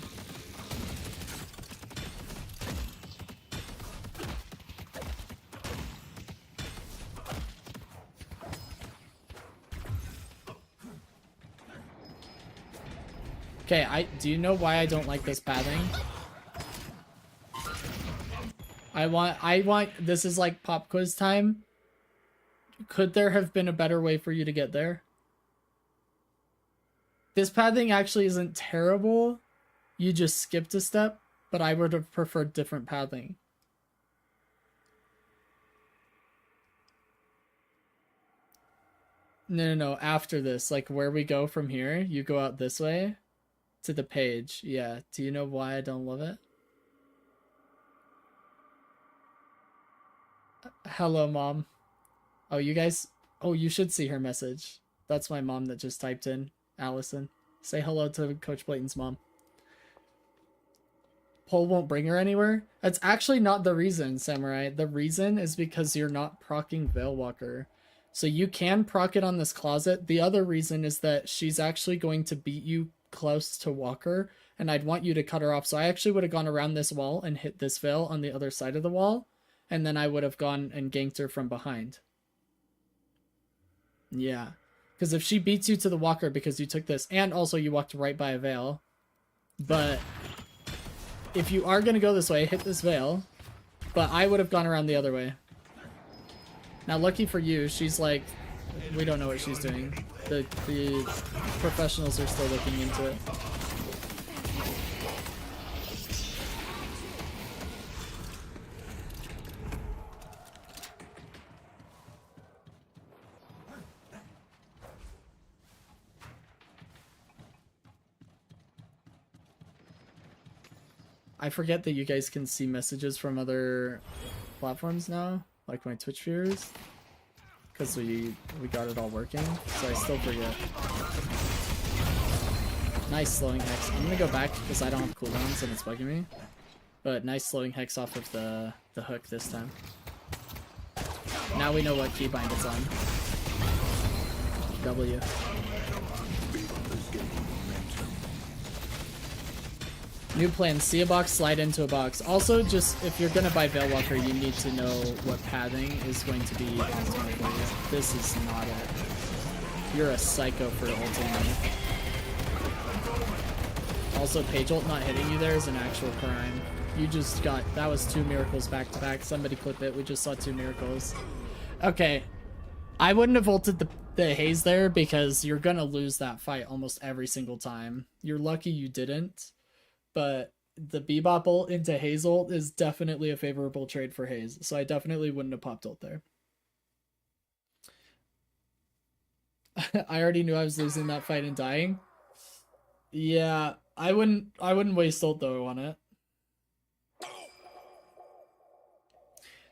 Okay, do you know why I don't like this pathing? I want, this is like pop quiz time. Could there have been a better way for you to get there? This pathing actually isn't terrible. You just skipped a step, but I would have preferred different pathing. No, after this, like where we go from here, you go out this way to the page. Yeah, do you know why I don't love it? Hello, Mom. Oh, you guys... Oh, you should see her message. That's my mom that just typed in. Allison. Say hello to Coach Blayton's mom. Pole won't bring her anywhere? That's actually not the reason, Samurai. The reason is because you're not proccing Veilwalker. So you can proc it on this closet. The other reason is that she's actually going to beat you close to Walker, and I'd want you to cut her off. So I actually would have gone around this wall and hit this veil on the other side of the wall, and then I would have gone and ganked her from behind. Yeah. Because if she beats you to the Walker because you took this, and also you walked right by a veil, but if you are going to go this way, hit this veil, but I would have gone around the other way. Now, lucky for you, she's like, we don't know what she's doing. The professionals are still looking into it. I forget that you guys can see messages from other platforms now, like my Twitch viewers, because we got it all working, so I still forget. Nice slowing hex. I'm gonna go back because I don't have cooldowns and it's bugging me, but nice slowing hex off of the hook this time. Now we know what keybind it's on. W. New plan, see a box, slide into a box. Also, just if you're gonna buy Veilwalker, you need to know what pathing is going to be optimal for you. This is not it. You're a psycho for ulting me. Also, page ult not hitting you there is an actual crime. You just got, that was 2 miracles back to back. Somebody clip it, we just saw 2 miracles. Okay, I wouldn't have ulted the haze there because you're gonna lose that fight almost every single time. You're lucky you didn't. But the Bebop ult into Haze ult is definitely a favorable trade for Haze, so I definitely wouldn't have popped ult there. I already knew I was losing that fight and dying. Yeah, I wouldn't waste ult though on it.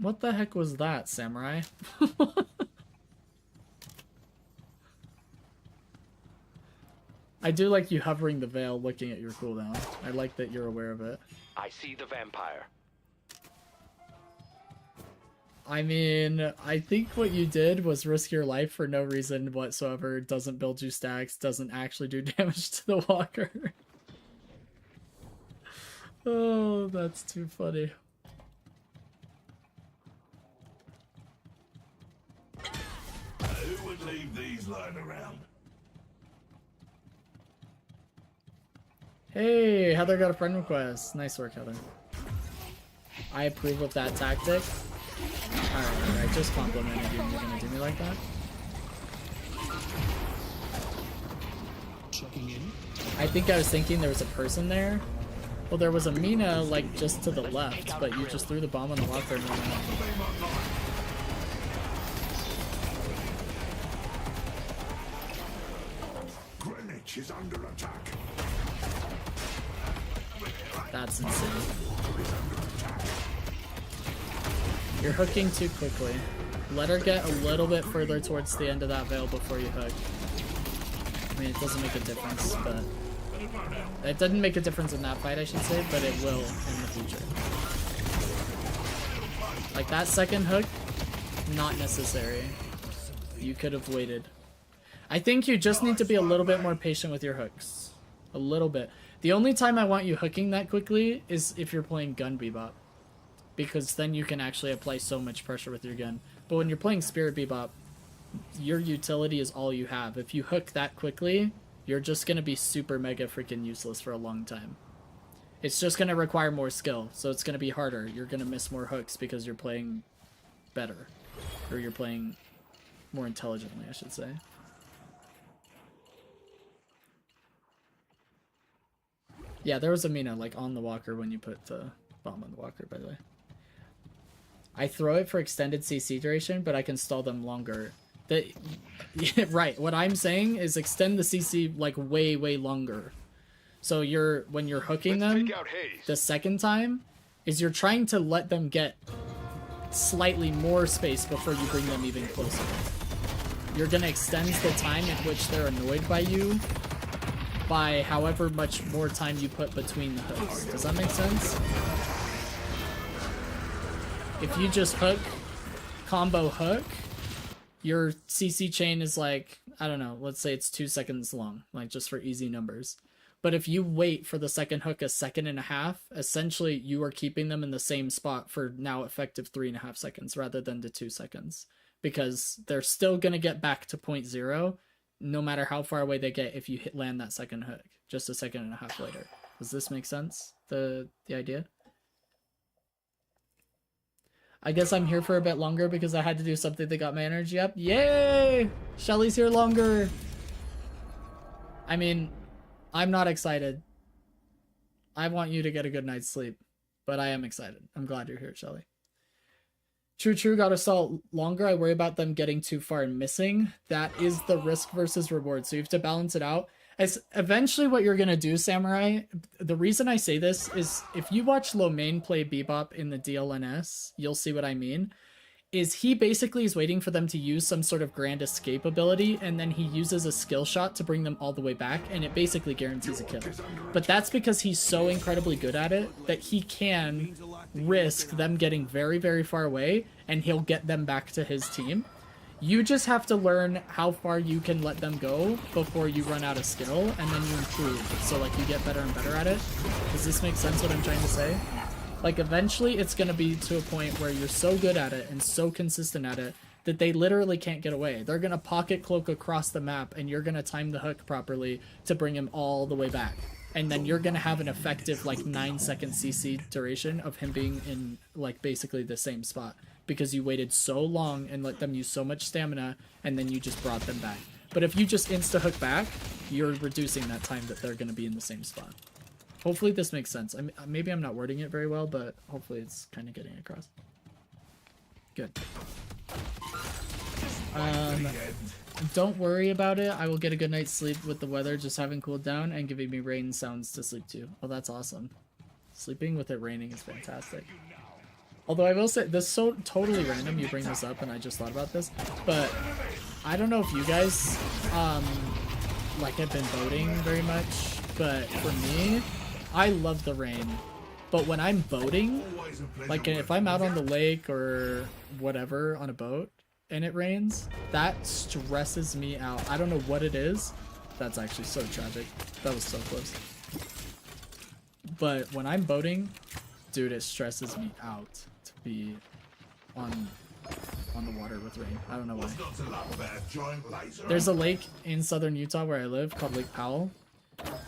What the heck was that, Samurai? I do like you hovering the veil looking at your cooldown. I like that you're aware of it. I see the vampire. I mean, I think what you did was risk your life for no reason whatsoever. Doesn't build you stacks, doesn't actually do damage to the walker. Oh, that's too funny. Who would leave these lying around? Hey, Heather got a friend request. Nice work, Heather. I approve of that tactic. Alright, just complimented you and you're gonna do me like that? Checking in. I think I was thinking there was a person there. Well, there was a Mina, like, just to the left, but you just threw the bomb on the walker and went out. Greenwich is under attack. That's insane. You're hooking too quickly. Let her get a little bit further towards the end of that veil before you hook. I mean, it doesn't make a difference, but... It didn't make a difference in that fight, I should say, but it will in the future. Like, that second hook, not necessary. You could have waited. I think you just need to be a little bit more patient with your hooks. A little bit. The only time I want you hooking that quickly is if you're playing gun bebop. Because then you can actually apply so much pressure with your gun. But when you're playing spirit bebop, your utility is all you have. If you hook that quickly, you're just going to be super mega freaking useless for a long time. It's just going to require more skill, so it's going to be harder. You're going to miss more hooks because you're playing better. Or you're playing more intelligently, I should say. Yeah, there was a Mina, like, on the walker when you put the bomb on the walker, by the way. I throw it for extended CC duration, but I can stall them longer. Yeah, right, what I'm saying is extend the CC, like, way, way longer. So when you're hooking them, the second time, is you're trying to let them get slightly more space before you bring them even closer. You're gonna extend the time in which they're annoyed by you by however much more time you put between the hooks. Does that make sense? If you just hook, combo hook, your CC chain is like, I don't know, let's say it's 2 seconds long, like just for easy numbers. But if you wait for the second hook 1.5 seconds, essentially you are keeping them in the same spot for now effective 3.5 seconds rather than the 2 seconds. Because they're still going to get back to 0.0 no matter how far away they get if you land that second hook, just 1.5 seconds later. Does this make sense, the idea? I guess I'm here for a bit longer because I had to do something that got my energy up. Yay! Shelly's here longer! I mean, I'm not excited. I want you to get a good night's sleep, but I am excited. I'm glad you're here, Shelly. True, gotta stall longer. I worry about them getting too far and missing. That is the risk versus reward, so you have to balance it out. As eventually what you're gonna do, Samurai, the reason I say this is if you watch Lomain play Bebop in the DLNS, you'll see what I mean. Is he basically is waiting for them to use some sort of grand escape ability, and then he uses a skill shot to bring them all the way back, and it basically guarantees a kill. But that's because he's so incredibly good at it that he can risk them getting very, very far away, and he'll get them back to his team. You just have to learn how far you can let them go before you run out of skill, and then you improve. So, like, you get better and better at it. Does this make sense what I'm trying to say? Like, eventually it's going to be to a point where you're so good at it and so consistent at it that they literally can't get away. They're going to pocket cloak across the map, and you're going to time the hook properly to bring him all the way back. And then you're going to have an effective, like, 9-second CC duration of him being in, like, basically the same spot. Because you waited so long and let them use so much stamina, and then you just brought them back. But if you just insta-hook back, you're reducing that time that they're going to be in the same spot. Hopefully this makes sense. I mean, maybe I'm not wording it very well, but hopefully it's kind of getting across. Good. Don't worry about it. I will get a good night's sleep with the weather just having cooled down and giving me rain sounds to sleep to. Oh, that's awesome. Sleeping with it raining is fantastic. Although I will say, this is so totally random, you bring this up and I just thought about this, but I don't know if you guys, like have been boating very much, but for me, I love the rain. But when I'm boating, like if I'm out on the lake or whatever on a boat and it rains, that stresses me out. I don't know what it is. That's actually so tragic. That was so close. But when I'm boating, dude, it stresses me out to be on the water with rain. I don't know why. There's a lake in southern Utah where I live called Lake Powell.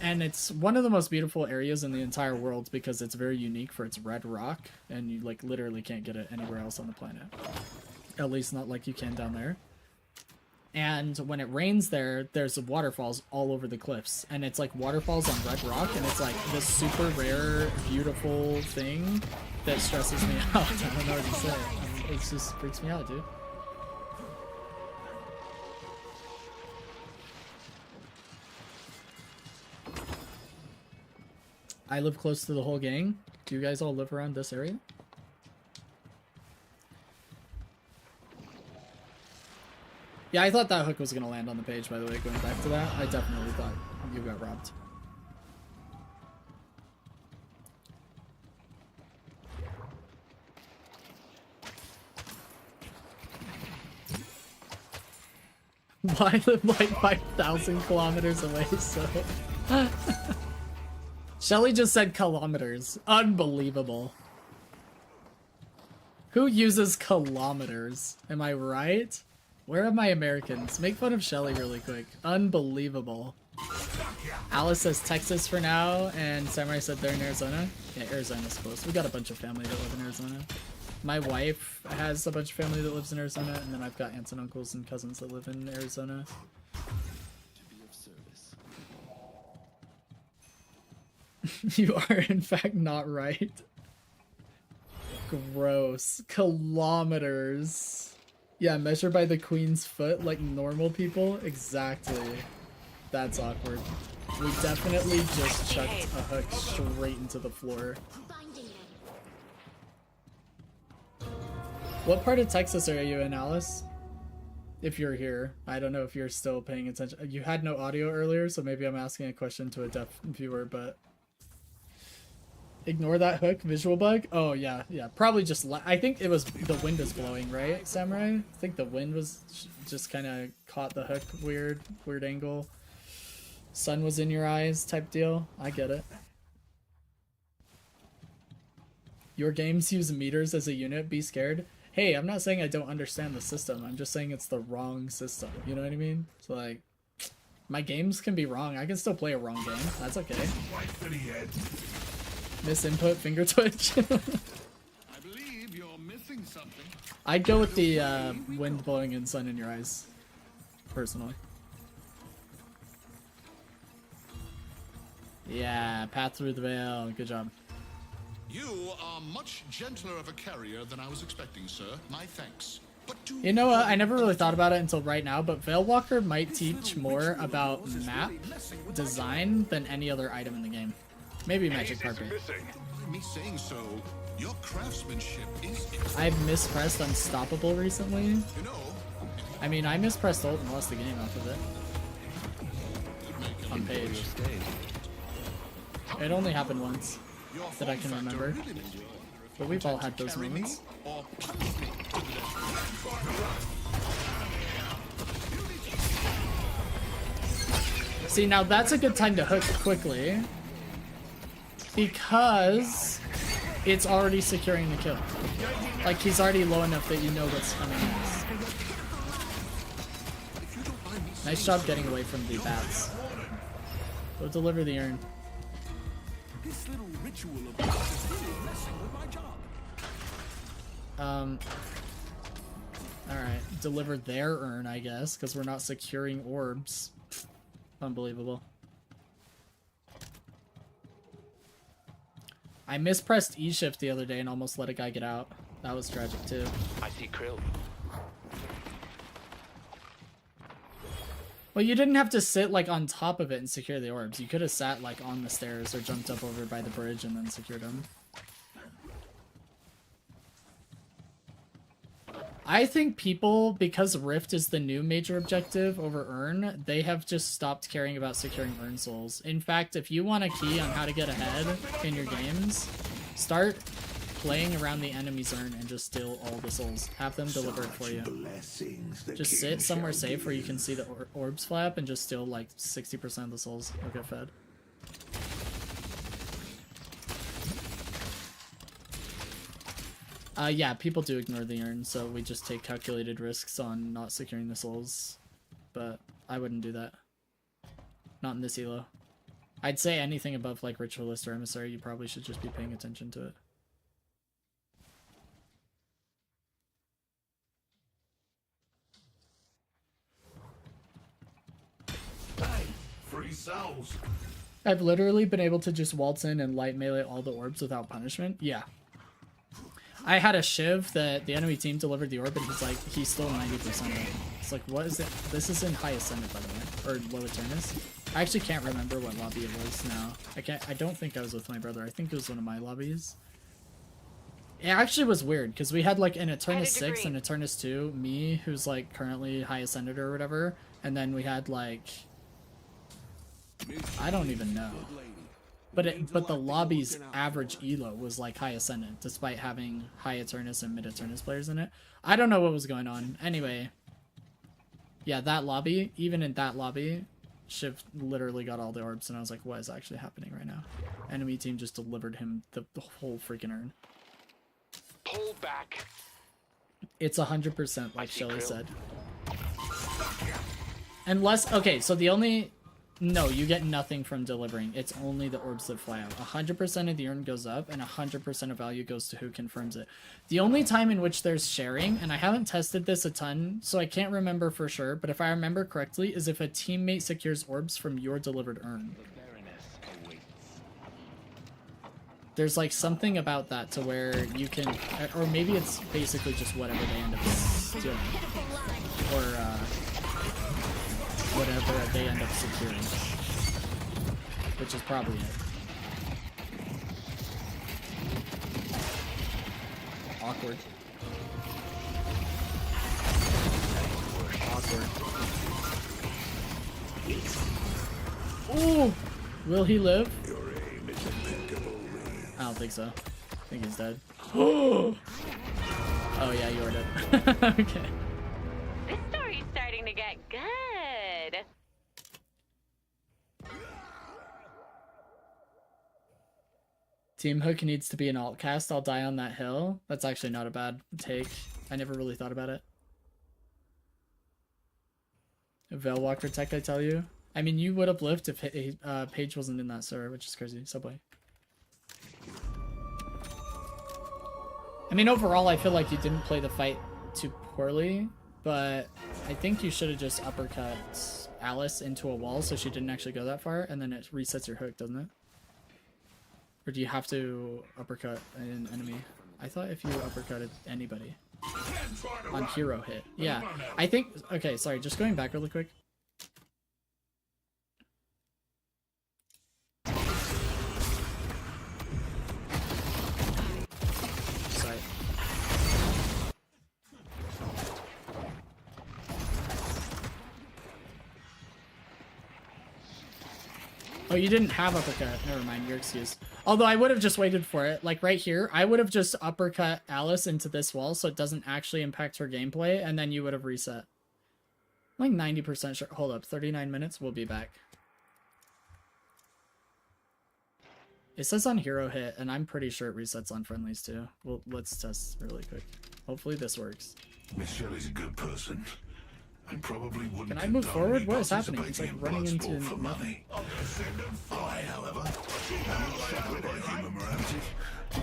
And it's one of the most beautiful areas in the entire world because it's very unique for its red rock. And you like literally can't get it anywhere else on the planet. At least not like you can down there. And when it rains there, there's waterfalls all over the cliffs. And it's like waterfalls on red rock. And it's like this super rare, beautiful thing that stresses me out. I don't know what to say. It just freaks me out, dude. I live close to the whole gang. Do you guys all live around this area? Yeah, I thought that hook was going to land on the page, by the way, going back to that. I definitely thought you got robbed. I live like 5,000 kilometers away, so... Shelly just said kilometers. Unbelievable. Who uses kilometers? Am I right? Where are my Americans? Make fun of Shelly really quick. Unbelievable. Alice says Texas for now, and Samurai said they're in Arizona. Yeah, Arizona's close. We got a bunch of family that live in Arizona. My wife has a bunch of family that lives in Arizona, and then I've got aunts and uncles and cousins that live in Arizona. You are in fact not right. Gross. Kilometers. Yeah, measured by the queen's foot like normal people? Exactly. That's awkward. We definitely just chucked a hook straight into the floor. What part of Texas are you in, Alice? If you're here. I don't know if you're still paying attention. You had no audio earlier, so maybe I'm asking a question to a deaf viewer, but... Ignore that hook, visual bug? Oh, yeah, yeah. Probably just... I think it was... The wind is blowing, right, Samurai? I think the wind was... Just kind of caught the hook weird angle. Sun was in your eyes type deal. I get it. Your games use meters as a unit. Be scared. Hey, I'm not saying I don't understand the system. I'm just saying it's the wrong system. You know what I mean? It's like... My games can be wrong. I can still play a wrong game. That's okay. Miss input, finger twitch. I believe you're missing something. I'd go with the wind blowing and sun in your eyes, personally. Yeah, path through the veil. Good job. You are much gentler of a carrier than I was expecting, sir. My thanks. But you know what? I never really thought about it until right now, but Veilwalker might teach more about map design than any other item in the game. Maybe Magic Carpet. me saying so, your craftsmanship is... I've mispressed Unstoppable recently. You know, I mean, I mispressed ult and lost the game off of it. On page. It only happened once that I can remember. But we've all had those moments. See, now that's a good time to hook quickly. Because it's already securing the kill. Like, he's already low enough that you know what's coming next. Nice job getting away from the bats. Go deliver the urn. This little ritual of yours is really messing with my job. Alright. Deliver their urn, I guess, because we're not securing orbs. Unbelievable. I mispressed E-shift the other day and almost let a guy get out. That was tragic too. I see krill. Well, you didn't have to sit like on top of it and secure the orbs. You could have sat like on the stairs or jumped up over by the bridge and then secured them. I think people, because Rift is the new major objective over Urn, they have just stopped caring about securing Urn souls. In fact, if you want a key on how to get ahead in your games, start playing around the enemy's Urn and just steal all the souls. Have them deliver it for you. Just sit somewhere safe where you can see the orbs flap and just steal like 60% of the souls. You'll get fed. Yeah, people do ignore the urn, so we just take calculated risks on not securing the souls. But I wouldn't do that. Not in this elo. I'd say anything above like Ritualist or Emissary, you probably should just be paying attention to it. Hey, free souls. I've literally been able to just waltz in and light melee all the orbs without punishment. Yeah. I had a Shiv that the enemy team delivered the orb, and he's like, he stole 90% of it. It's like, what is it? This is in High Ascendant, by the way. Or Low Eternus. I actually can't remember what lobby it was now. I don't think I was with my brother. I think it was one of my lobbies. It actually was weird, because we had like an Eternus 6 and Eternus 2, me, who's like currently High Ascendant or whatever, and then we had like... I don't even know. But the lobby's average elo was like High Ascendant, despite having High Eternus and Mid Eternus players in it. I don't know what was going on. Anyway, yeah, that lobby, even in that lobby, Shiv literally got all the orbs, and I was like, what is actually happening right now? Enemy team just delivered him the whole freaking urn. Pull back. It's 100% like Shelly said. Unless, okay, so the only... No, you get nothing from delivering. It's only the orbs that fly out. 100% of the urn goes up, and 100% of value goes to who confirms it. The only time in which there's sharing, and I haven't tested this a ton, so I can't remember for sure, but if I remember correctly, is if a teammate secures orbs from your delivered urn. There's like something about that to where you can, or maybe it's basically just whatever they end up doing. Or, whatever they end up securing, which is probably it. Awkward. Awkward. Ooh! Will he live? I don't think so. I think he's dead. Oh yeah, you are dead. Okay. This story's starting to get good. Team Hook needs to be an alt cast. I'll die on that hill. That's actually not a bad take. I never really thought about it. Veilwalker tech, I tell you. I mean, you would have lived if Paige wasn't in that server, which is crazy. Subway. I mean, overall, I feel like you didn't play the fight too poorly, but I think you should have just uppercut Alice into a wall so she didn't actually go that far, and then it resets your hook, doesn't it? Or do you have to uppercut an enemy? I thought if you uppercutted anybody on hero hit. Yeah, I think... Okay, sorry, just going back really quick. Sorry. Oh, you didn't have uppercut. Never mind, your excuse. Although I would have just waited for it. Like right here, I would have just uppercut Alice into this wall so it doesn't actually impact her gameplay, and then you would have reset. I'm like 90% sure. Hold up, 39 minutes, we'll be back. It says on hero hit, and I'm pretty sure it resets on friendlies too. Well, let's test really quick. Hopefully this works. Miss Shelley's a good person. And probably wouldn't. Can I move forward? What is happening? It's like running into money. I, however, human morality.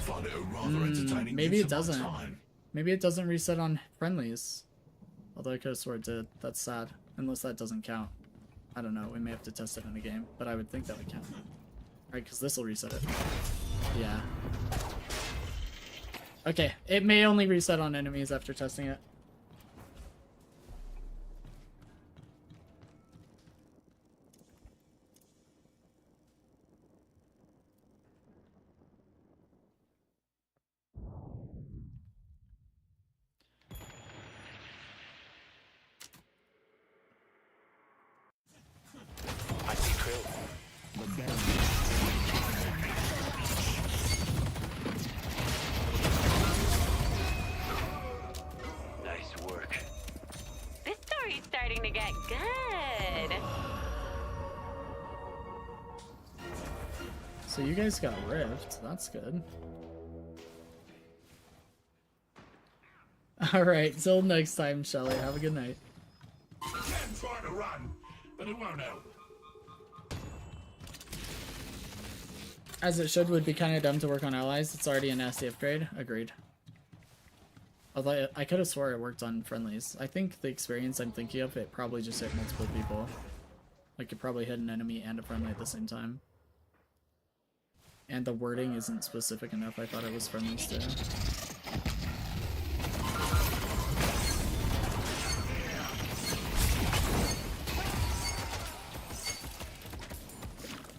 Find it a rather entertaining maybe it doesn't. Maybe it doesn't reset on friendlies. Although I could have swore it did. That's sad. Unless that doesn't count. I don't know. We may have to test it in a game, but I would think that would count. Right, because this will reset it. Yeah. Okay, it may only reset on enemies after testing it. Nice work. This story's starting to get good. So you guys got ripped. That's good. Alright, till next time, Shelly. Have a good night. You can try to run, but it won't help. As it should, would be kind of dumb to work on allies. It's already a nasty upgrade. Agreed. Although I could have swore it worked on friendlies. I think the experience I'm thinking of, it probably just hit multiple people. Like it probably hit an enemy and a friendly at the same time. And the wording isn't specific enough. I thought it was friendlies too.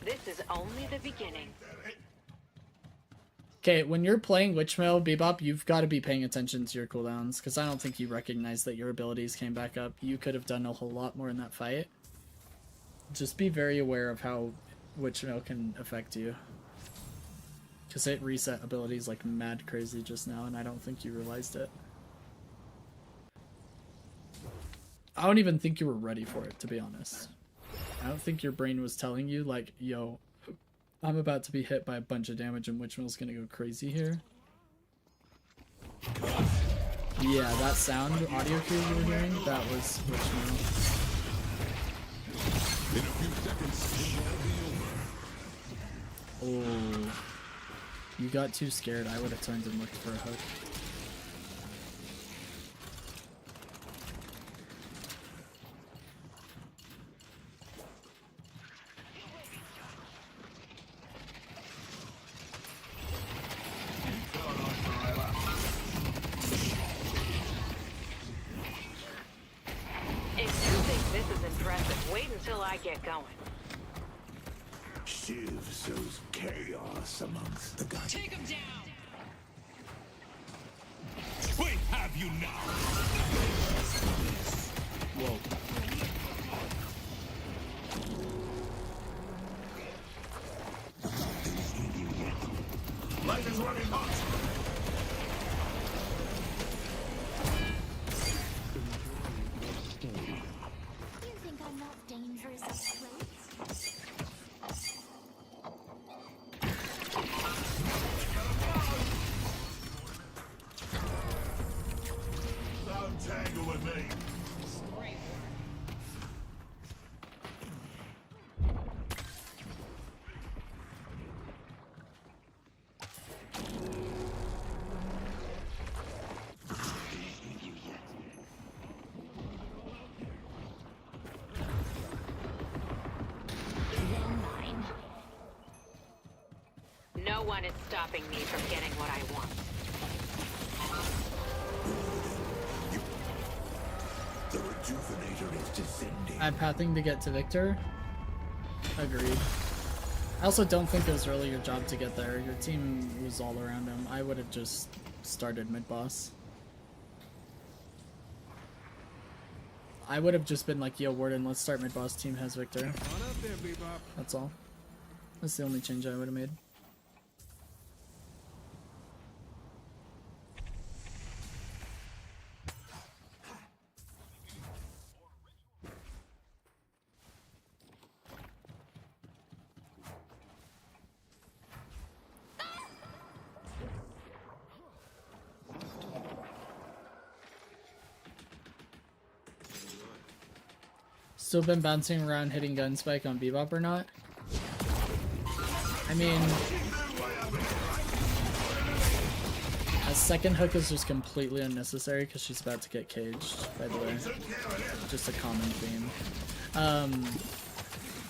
This is only the beginning. Okay, when you're playing Witchmail Bebop, you've got to be paying attention to your cooldowns, because I don't think you recognize that your abilities came back up. You could have done a whole lot more in that fight. Just be very aware of how Witchmail can affect you. Because it reset abilities like mad crazy just now, and I don't think you realized it. I don't even think you were ready for it, to be honest. I don't think your brain was telling you, like, yo, I'm about to be hit by a bunch of damage and Witchmail's gonna go crazy here. Yeah, that sound audio cue you were hearing, that was Witchmail. In a few seconds, it will be over. Oh. You got too scared. I would have turned and looked for a hook. If you think this is impressive, wait until I get going. Shiv sows chaos amongst the gods. Take him down! Wait, have you now? Whoa. Light is running hot. You think I'm not dangerous up close? Don't tangle with me. Then mine. No one is stopping me from getting what I want. The rejuvenator is descending. I'm pathing to get to Victor. Agreed. I also don't think it was really your job to get there. Your team was all around him. I would have just started mid-boss. I would have just been like, yo, Warden, let's start mid-boss. Team has Victor. On up there, Bebop. That's all. That's the only change I would have made. Still been bouncing around hitting Gunspike on Bebop or not? I mean, a second hook is just completely unnecessary because she's about to get caged, by the way. Just a common theme.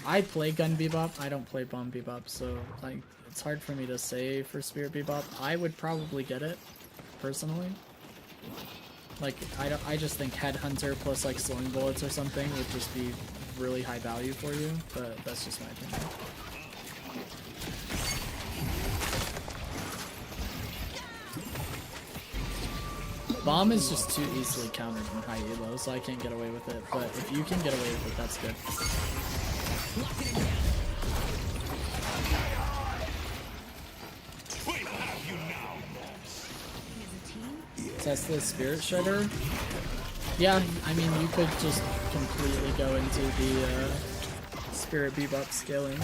I play Gun Bebop, I don't play Bomb Bebop, so like it's hard for me to say for Spirit Bebop. I would probably get it, personally. Like, I just think Headhunter plus like slowing bullets or something would just be really high value for you, but that's just my opinion. Bomb is just too easily countered in high elo, so I can't get away with it, but if you can get away with it, that's good. test the Spirit Shredder. Yeah, I mean, you could just completely go into the Spirit Bebop scaling.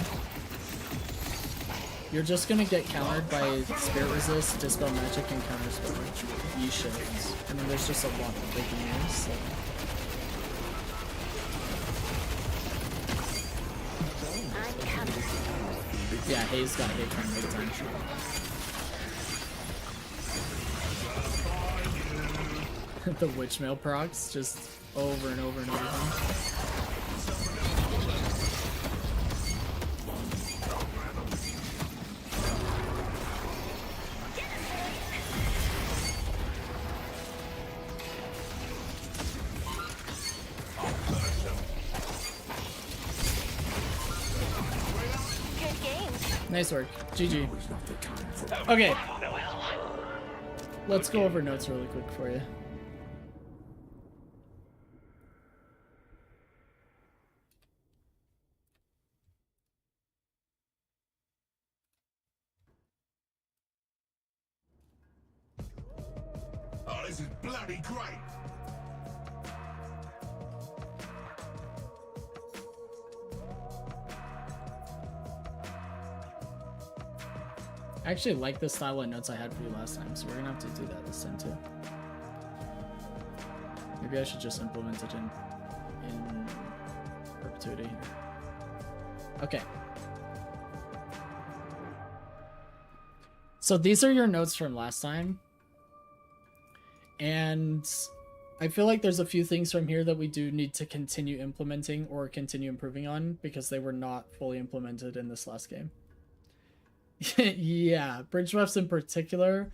You're just gonna get countered by Spirit Resist, Dispel Magic, and Counterspell. E-Shift. I mean, there's just a lot that they can use, so. Yeah, Hayes got hit from big time. The Witchmail procs just over and over and over again. Good game. Nice work. GG. Okay. Let's go over notes really quick for you. Oh, this is bloody great. I actually like the style of notes I had for you last time, so we're gonna have to do that this time too. Maybe I should just implement it in perpetuity here. Okay. So these are your notes from last time. And I feel like there's a few things from here that we do need to continue implementing or continue improving on because they were not fully implemented in this last game. Yeah, bridge buffs in particular.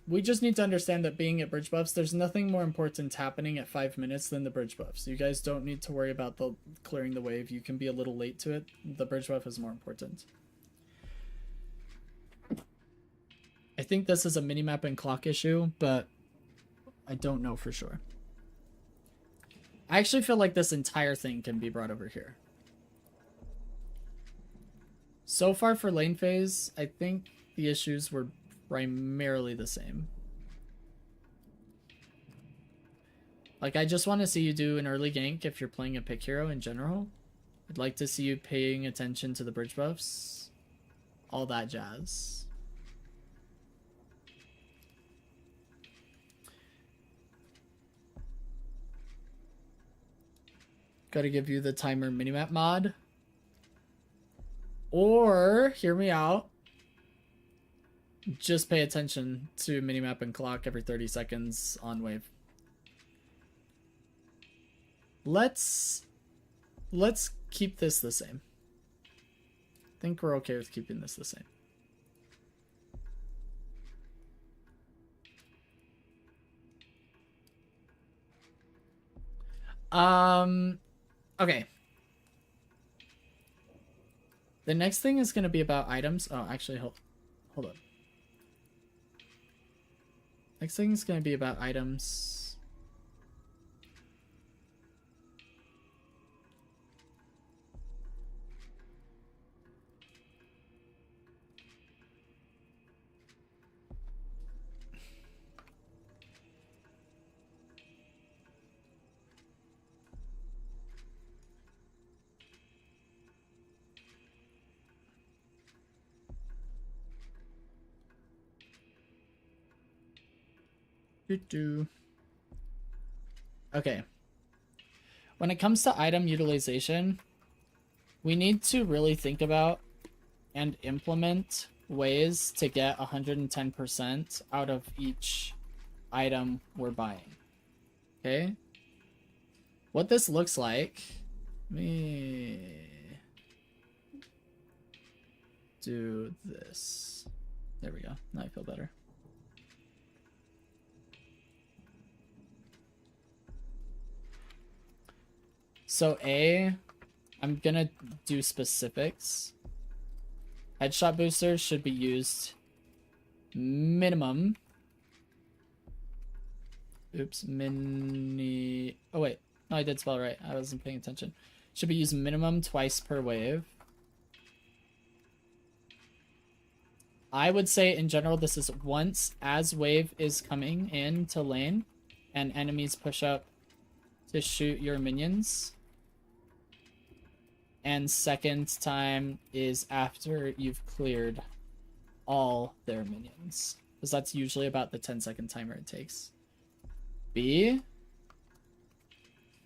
We just need to understand that being at bridge buffs, there's nothing more important happening at 5 minutes than the bridge buffs. You guys don't need to worry about the clearing the wave. You can be a little late to it. The bridge buff is more important. I think this is a minimap and clock issue, but I don't know for sure. I actually feel like this entire thing can be brought over here. So far for lane phase, I think the issues were primarily the same. Like, I just want to see you do an early gank if you're playing a pick hero in general. I'd like to see you paying attention to the bridge buffs. All that jazz. Gotta give you the timer minimap mod. Or, hear me out, just pay attention to minimap and clock every 30 seconds on wave. Let's keep this the same. I think we're okay with keeping this the same. Okay. The next thing is going to be about items. Oh, actually, hold up. Next thing is going to be about items. Okay. When it comes to item utilization, we need to really think about and implement ways to get 110% out of each item we're buying. Okay? What this looks like, let me do this. There we go. Now I feel better. So I'm gonna do specifics. Headshot boosters should be used minimum. Oops, oh wait, no, I did spell right. I wasn't paying attention. Should be used minimum twice per wave. I would say in general, this is once as wave is coming into lane and enemies push up to shoot your minions. And second time is after you've cleared all their minions. Because that's usually about the 10-second timer it takes. B,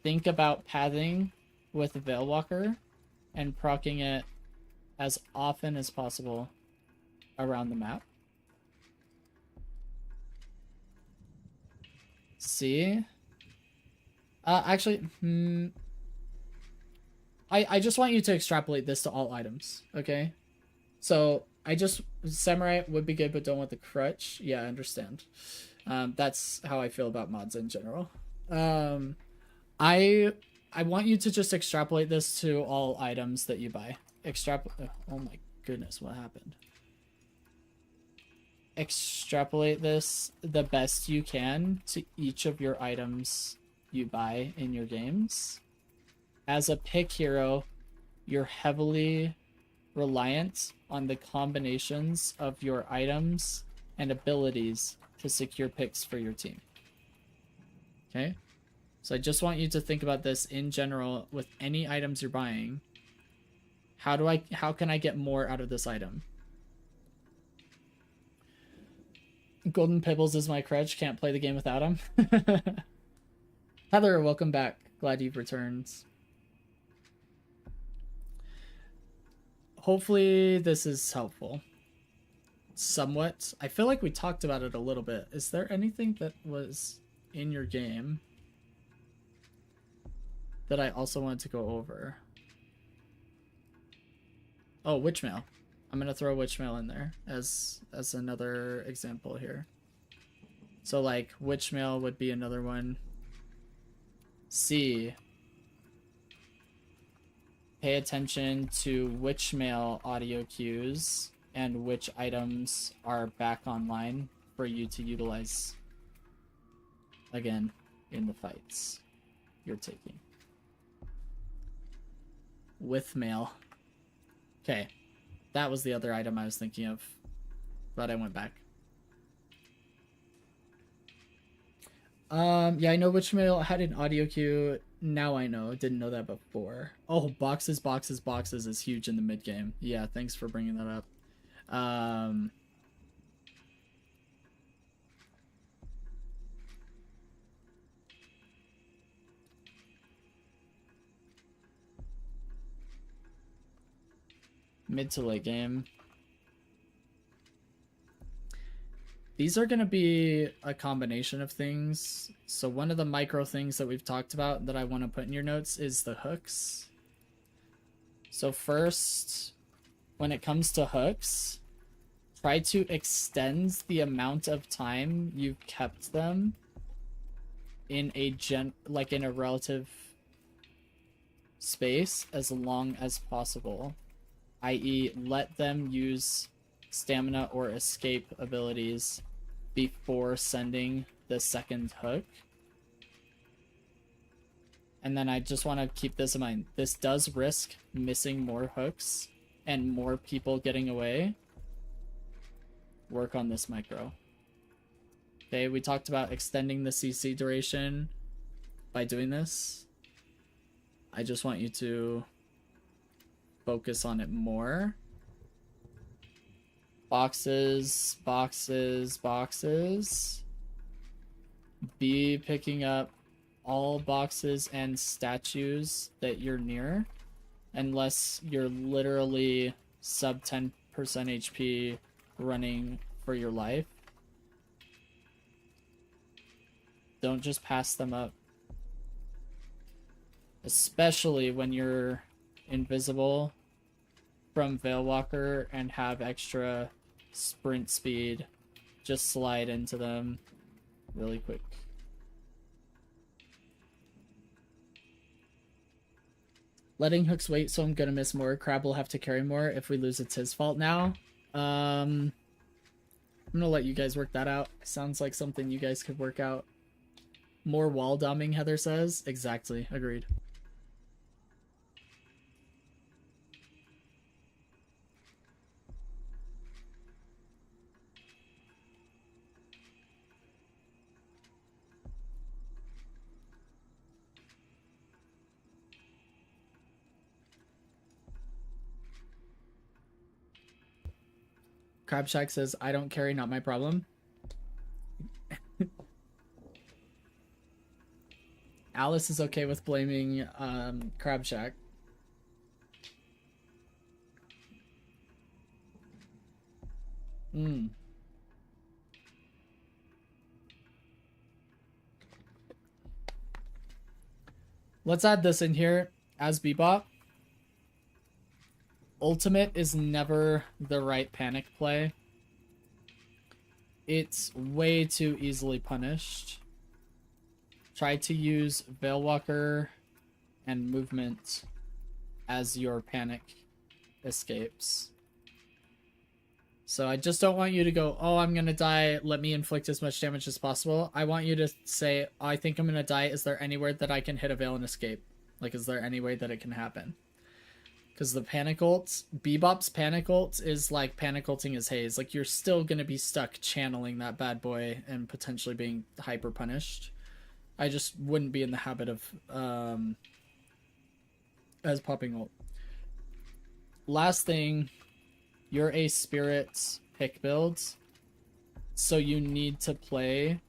think about pathing with Veilwalker and proccing it as often as possible around the map. C, actually, I just want you to extrapolate this to all items, okay? So Samurai would be good, but don't want the crutch. Yeah, I understand. That's how I feel about mods in general. I want you to just extrapolate this to all items that you buy. Oh my goodness, what happened? Extrapolate this the best you can to each of your items you buy in your games. As a pick hero, you're heavily reliant on the combinations of your items and abilities to secure picks for your team. Okay? So I just want you to think about this in general with any items you're buying. How can I get more out of this item? Golden Pibbles is my crutch. Can't play the game without him. Heather, welcome back. Glad you've returned. Hopefully this is helpful. Somewhat. I feel like we talked about it a little bit. Is there anything that was in your game that I also wanted to go over? Oh, Witchmail. I'm gonna throw Witchmail in there as another example here. So like Witchmail would be another one. C. Pay attention to Witchmail audio cues and which items are back online for you to utilize again in the fights you're taking. With mail. Okay. That was the other item I was thinking of, but I went back. Yeah, I know which mail had an audio cue. Now I know. Didn't know that before. Oh, boxes is huge in the mid game. Yeah, thanks for bringing that up. Mid to late game. These are going to be a combination of things. So one of the micro things that we've talked about that I want to put in your notes is the hooks. So first, when it comes to hooks, try to extend the amount of time you've kept them in a in a relative space as long as possible. I.e., let them use stamina or escape abilities before sending the second hook. And then I just want to keep this in mind. This does risk missing more hooks and more people getting away. Work on this micro. Okay, we talked about extending the CC duration by doing this. I just want you to focus on it more. Boxes. Be picking up all boxes and statues that you're near, unless you're literally sub 10% HP running for your life. Don't just pass them up. Especially when you're invisible from Veilwalker and have extra sprint speed. Just slide into them really quick. Letting hooks wait, so I'm gonna miss more. Crab will have to carry more. If we lose, it's his fault now. I'm gonna let you guys work that out. Sounds like something you guys could work out. More wall dumbing, Heather says. Exactly. Agreed. Crab Shack says, I don't carry, not my problem. Alice is okay with blaming Crab Shack. Let's add this in here as Bebop. Ultimate is never the right panic play. It's way too easily punished. Try to use Veilwalker and movement as your panic escapes. So I just don't want you to go, oh, I'm gonna die, let me inflict as much damage as possible. I want you to say, oh, I think I'm gonna die, is there anywhere that I can hit a veil and escape? Like, is there any way that it can happen? Because the panic ult, Bebop's panic ult is like panic ulting his haze. Like, you're still gonna be stuck channeling that bad boy and potentially being hyper punished. I just wouldn't be in the habit of as popping ult. Last thing, you're a spirit pick build, so you need to play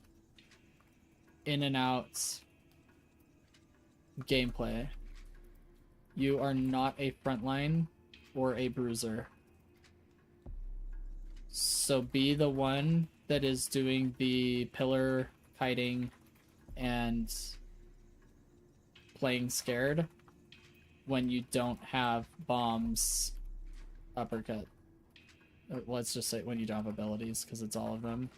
in and out gameplay. You are not a frontline or a bruiser. So be the one that is doing the pillar kiting and playing scared when you don't have bombs uppercut. Let's just say when you don't have abilities, because it's all of them.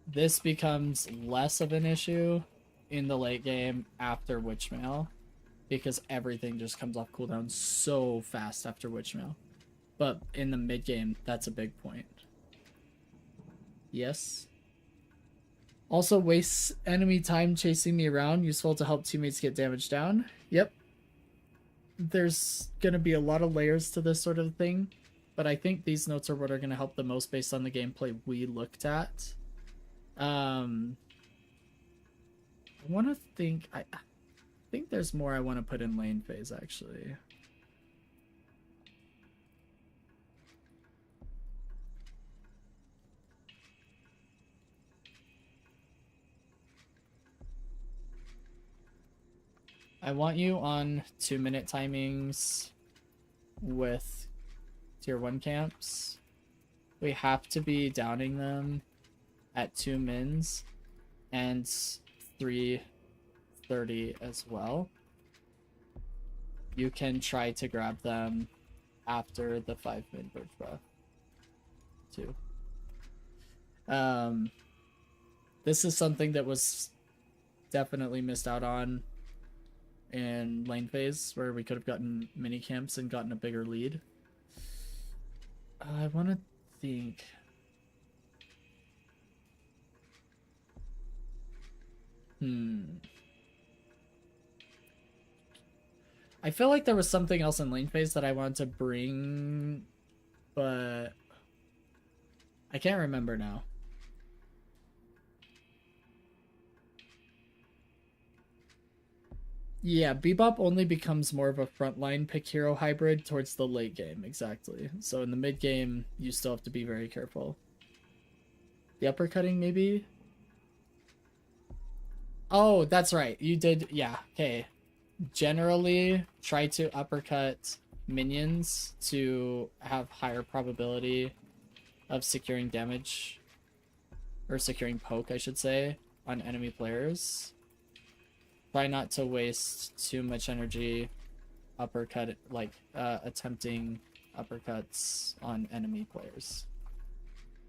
This becomes less of an issue in the late game after Witchmail, because everything just comes off cooldown so fast after Witchmail. But in the mid game, that's a big point. Yes. Also wastes enemy time chasing me around, useful to help teammates get damage down. Yep. There's gonna be a lot of layers to this sort of thing, but I think these notes are what are gonna help the most based on the gameplay we looked at. I think there's more I want to put in lane phase, actually. I want you on 2-minute timings with tier 1 camps. We have to be downing them at 2 mins and 3:30 as well. You can try to grab them after the 5-min bridge buff too. This is something that was definitely missed out on in lane phase, where we could have gotten mini camps and gotten a bigger lead. I want to think. I feel like there was something else in lane phase that I wanted to bring, but I can't remember now. Yeah, Bebop only becomes more of a frontline pick hero hybrid towards the late game, exactly. So in the mid game, you still have to be very careful. The uppercutting, maybe? Oh, that's right. You did, yeah, okay. Generally, try to uppercut minions to have higher probability of securing damage, or securing poke, I should say, on enemy players. Try not to waste too much energy attempting uppercuts on enemy players.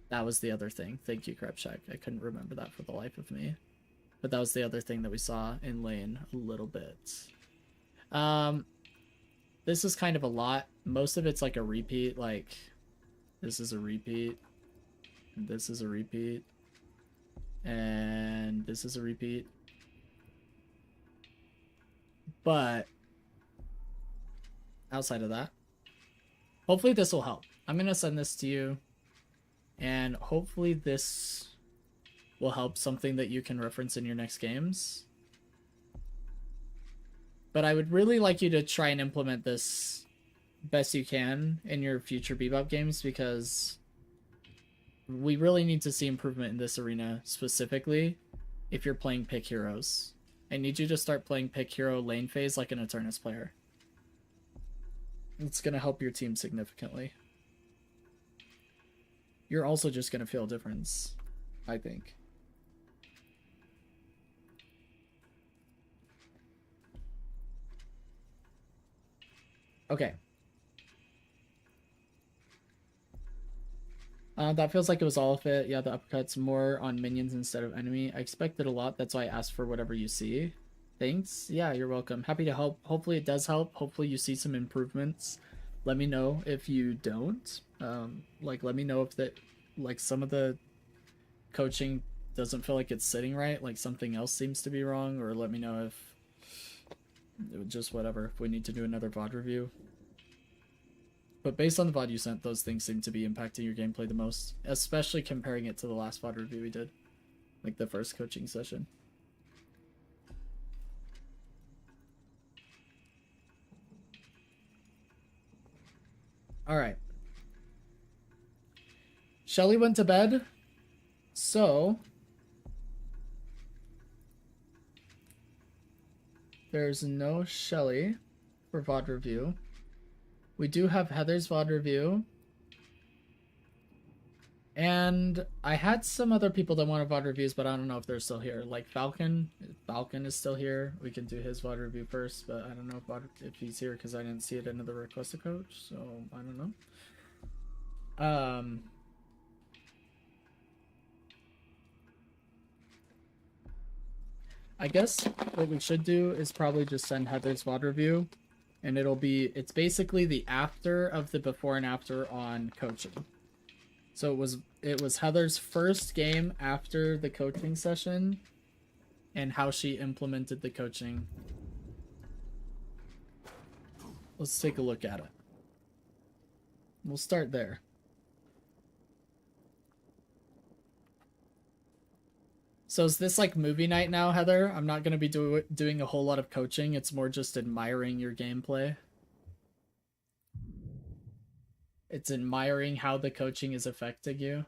That was the other thing. Thank you, Crabshack. I couldn't remember that for the life of me. But that was the other thing that we saw in lane a little bit. This is kind of a lot. Most of it's like a repeat. Like, this is a repeat. And this is a repeat. And this is a repeat. But outside of that, hopefully this will help. I'm going to send this to you, and hopefully this will help something that you can reference in your next games. But I would really like you to try and implement this best you can in your future Bebop games, because we really need to see improvement in this arena specifically if you're playing pick heroes. I need you to start playing pick hero lane phase like an Eternus player. It's going to help your team significantly. You're also just going to feel a difference, I think. Okay. That feels like it was all of it. Yeah, the uppercut's more on minions instead of enemy. I expected a lot. That's why I asked for whatever you see. Thanks. Yeah, you're welcome. Happy to help. Hopefully it does help. Hopefully you see some improvements. Let me know if you don't. Like, let me know if that, like, some of the coaching doesn't feel like it's sitting right. Like, something else seems to be wrong. Or let me know if, just whatever, if we need to do another VOD review. But based on the VOD you sent, those things seem to be impacting your gameplay the most. Especially comparing it to the last VOD review we did. Like the first coaching session. Alright. Shelly went to bed. So there's no Shelly for VOD review. We do have Heather's VOD review. And I had some other people that wanted VOD reviews, but I don't know if they're still here. Like Falcon. Falcon is still here. We can do his VOD review first, but I don't know if he's here because I didn't see it in the requested coach, so I don't know. I guess what we should do is probably just send Heather's VOD review. And it's basically the after of the before and after on coaching. So it was Heather's first game after the coaching session and how she implemented the coaching. Let's take a look at it. We'll start there. So is this like movie night now, Heather? I'm not going to be doing a whole lot of coaching. It's more just admiring your gameplay. It's admiring how the coaching is affecting you.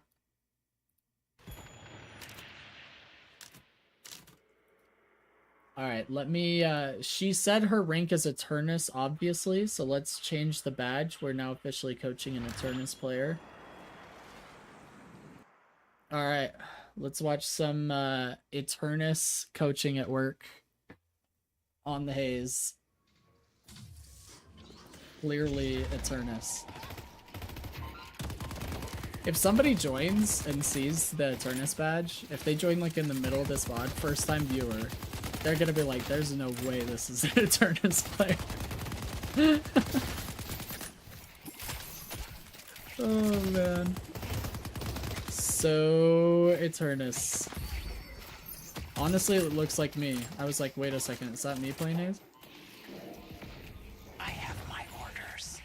Alright, let me... she said her rank is Eternus, obviously, so let's change the badge. We're now officially coaching an Eternus player. Alright. Let's watch some Eternus coaching at work on the haze. Clearly Eternus. If somebody joins and sees the Eternus badge, if they join like in the middle of this VOD, first time viewer, they're gonna be like, there's no way this is an Eternus player. Oh man. So Eternus. Honestly, it looks like me. I was like, wait a second, is that me playing Haze? I have my orders.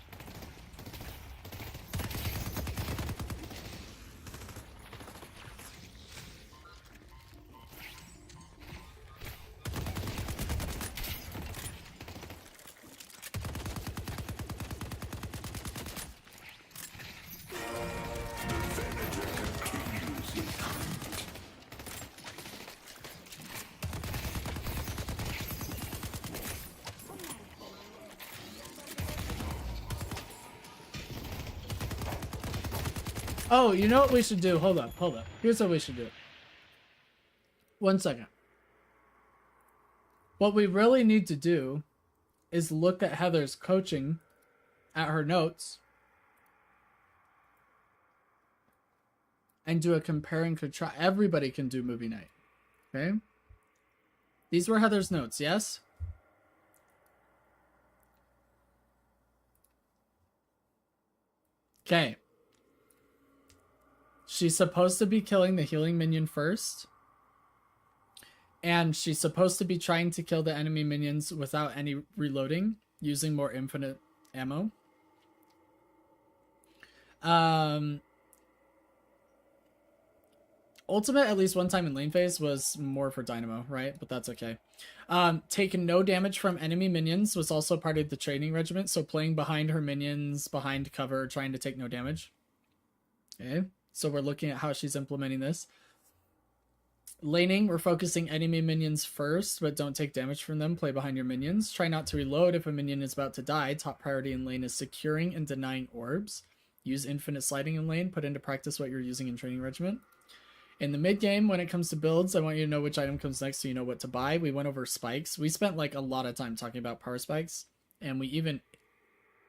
Oh, you know what we should do? Hold up. Here's what we should do. 1 second. What we really need to do is look at Heather's coaching at her notes and do a compare and contrast. Everybody can do movie night. Okay? These were Heather's notes, yes? Okay. She's supposed to be killing the healing minion first. And she's supposed to be trying to kill the enemy minions without any reloading, using more infinite ammo. ultimate at least one time in lane phase was more for Dynamo, right? But that's okay. Take no damage from enemy minions was also part of the training regiment. So playing behind her minions, behind cover, trying to take no damage. Okay, so we're looking at how she's implementing this. Laning, we're focusing enemy minions first, but don't take damage from them. Play behind your minions. Try not to reload if a minion is about to die. Top priority in lane is securing and denying orbs. Use infinite sliding in lane. Put into practice what you're using in training regiment. In the mid game, when it comes to builds, I want you to know which item comes next so you know what to buy. We went over spikes. We spent like a lot of time talking about power spikes, and we even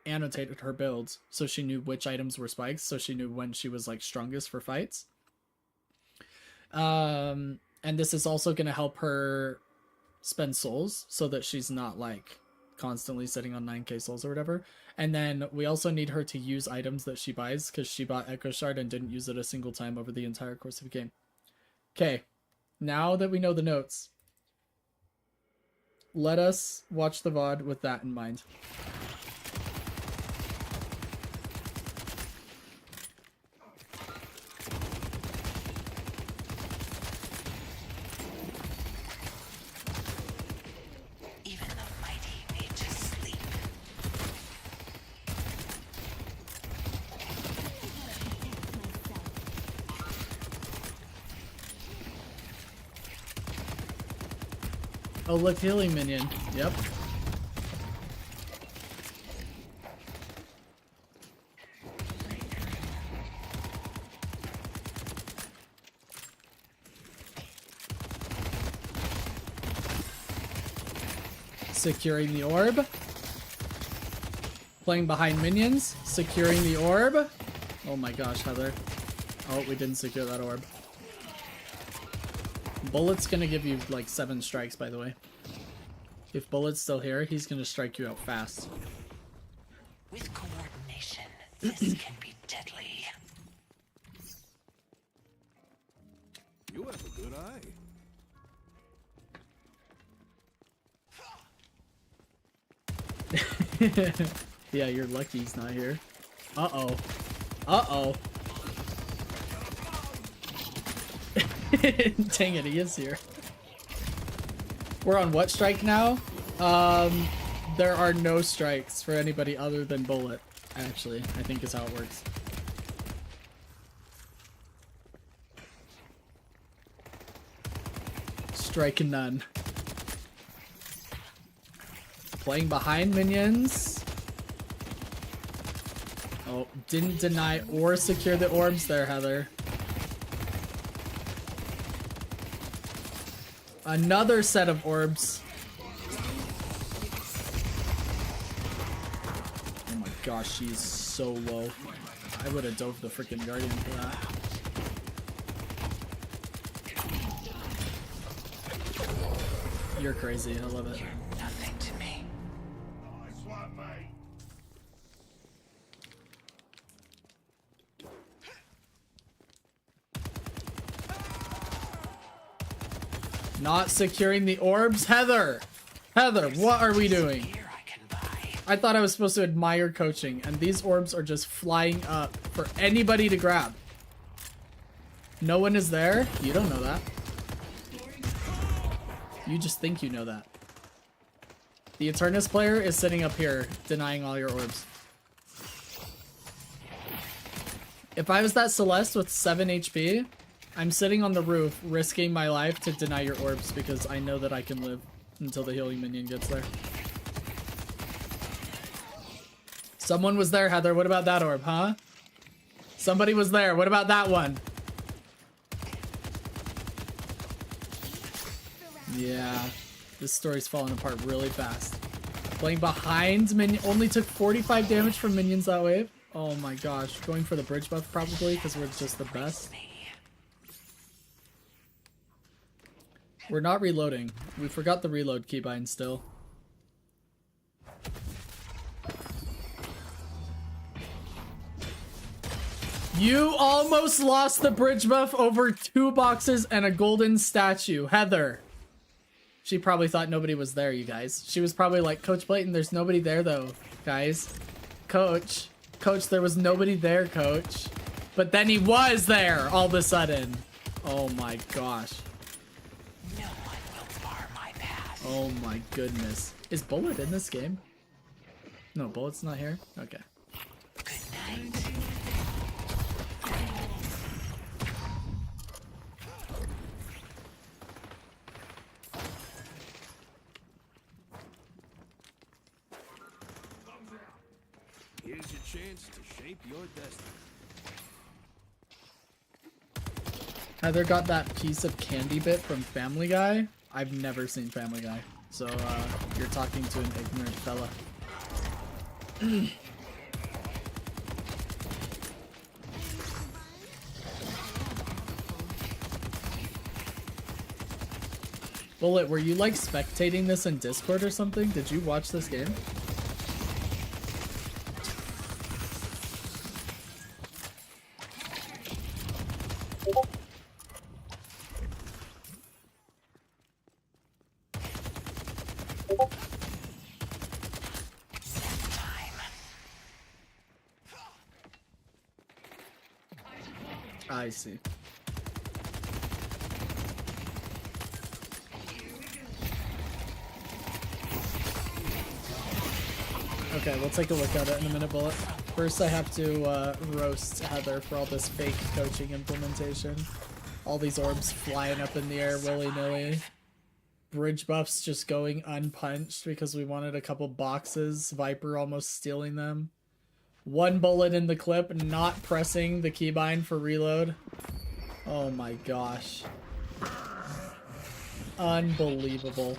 annotated her builds so she knew which items were spikes, so she knew when she was like strongest for fights. And this is also going to help her spend souls so that she's not like constantly sitting on 9k souls or whatever. And then we also need her to use items that she buys because she bought Echo Shard and didn't use it a single time over the entire course of the game. Okay, now that we know the notes, let us watch the VOD with that in mind. Even the mighty need to sleep. Oh, look, healing minion. Yep. Securing the orb. Playing behind minions. Securing the orb. Oh my gosh, Heather. Oh, we didn't secure that orb. Bullet's gonna give you like 7 strikes, by the way. If Bullet's still here, he's gonna strike you out fast. With coordination, this can be deadly. You have a good eye. Yeah, you're lucky he's not here. Uh-oh. Uh-oh. Dang it, he is here. We're on what strike now? There are no strikes for anybody other than Bullet, actually, I think is how it works. Strike none. Playing behind minions. Oh, didn't deny or secure the orbs there, Heather. Another set of orbs. Oh my gosh, she's so low. I would have dove the freaking Guardian for that. You're crazy, I love it. Nothing to me. Not securing the orbs? Heather! Heather, what are we doing? Here I can buy. I thought I was supposed to admire coaching, and these orbs are just flying up for anybody to grab. No one is there? You don't know that. You just think you know that. The Eternus player is sitting up here, denying all your orbs. If I was that Celeste with 7 HP, I'm sitting on the roof, risking my life to deny your orbs because I know that I can live until the healing minion gets there. Someone was there, Heather. What about that orb, huh? Somebody was there. What about that one? Yeah, this story's falling apart really fast. Playing behind minion only took 45 damage from minions that wave. Oh my gosh, going for the bridge buff probably because we're just the best. We're not reloading. We forgot the reload keybind still. You almost lost the bridge buff over 2 boxes and a golden statue. Heather. She probably thought nobody was there, you guys. She was probably like, Coach Blayton, there's nobody there though, guys. Coach, there was nobody there, Coach. But then he was there all of a sudden. Oh my gosh. No one will bar my path. Oh my goodness. Is Bullet in this game? No, Bullet's not here? Okay. Good night. Here's your chance to shape your destiny. Heather got that piece of candy bit from Family Guy. I've never seen Family Guy. So, you're talking to an ignorant fella. Bullet, were you like spectating this in Discord or something? Did you watch this game? I see. Okay, we'll take a look at it in a minute, Bullet. First, I have to roast Heather for all this fake coaching implementation. All these orbs flying up in the air willy-nilly. Bridge buffs just going unpunched because we wanted a couple boxes. Viper almost stealing them. One bullet in the clip, not pressing the keybind for reload. Oh my gosh. Unbelievable.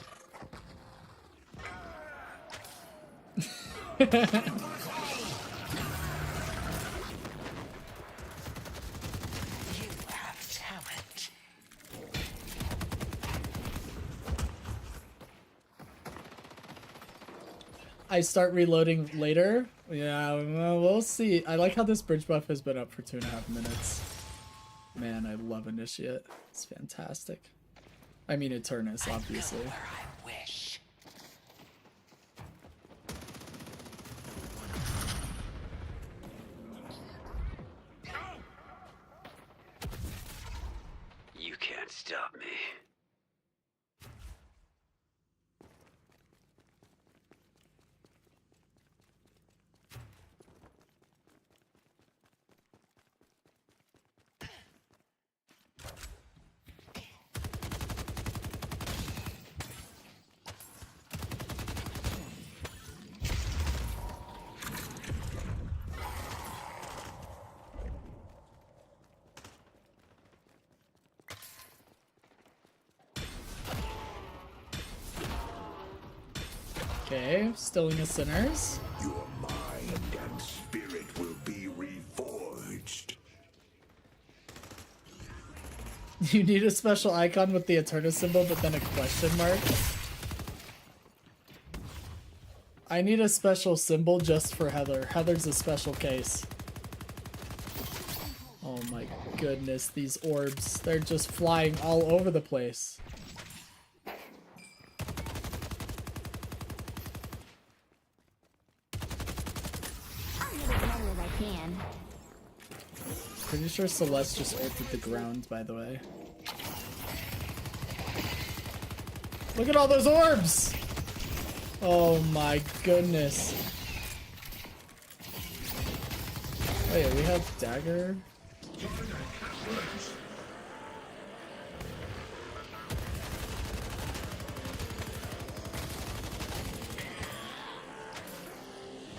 You have talent. I start reloading later. Yeah, well, we'll see. I like how this bridge buff has been up for 2.5 minutes. Man, I love Initiate. It's fantastic. I mean, Eternus, obviously. Where I wish. You can't stop me. Okay, stilling the sinners. Your mind and spirit will be reforged. You need a special icon with the Eternus symbol, but then a question mark. I need a special symbol just for Heather. Heather's a special case. Oh my goodness, these orbs. They're just flying all over the place. I'll hit as many as I can. Pretty sure Celeste just ulted the ground, by the way. Look at all those orbs! Oh my goodness. Wait, we have dagger?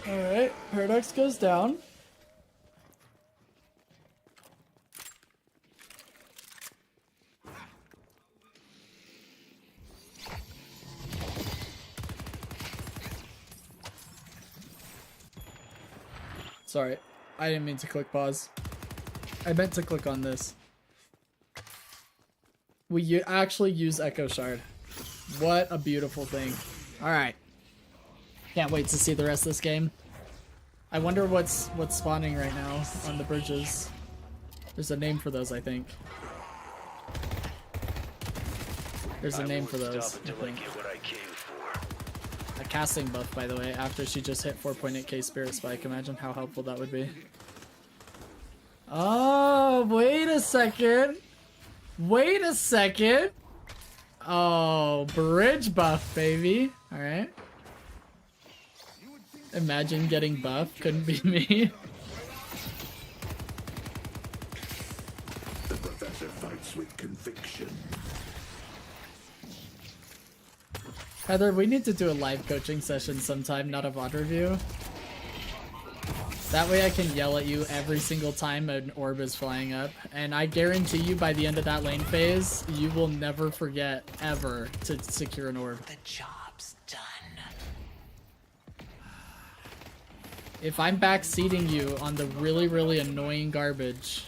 Alright, Paradox goes down. Sorry, I didn't mean to click pause. I meant to click on this. We actually use Echo Shard. What a beautiful thing. Alright. Can't wait to see the rest of this game. I wonder what's spawning right now on the bridges. There's a name for those, I think. There's a name for those, I think. A casting buff, by the way, after she just hit 4.8k Spirit Spike. Imagine how helpful that would be. Oh, wait a second. Wait a second. Oh, bridge buff, baby. Alright. Imagine getting buff. Couldn't be me. The professor fights with conviction. Heather, we need to do a live coaching session sometime, not a VOD review. That way I can yell at you every single time an orb is flying up. And I guarantee you by the end of that lane phase, you will never forget, ever, to secure an orb. The job's done. If I'm backseating you on the really, really annoying garbage,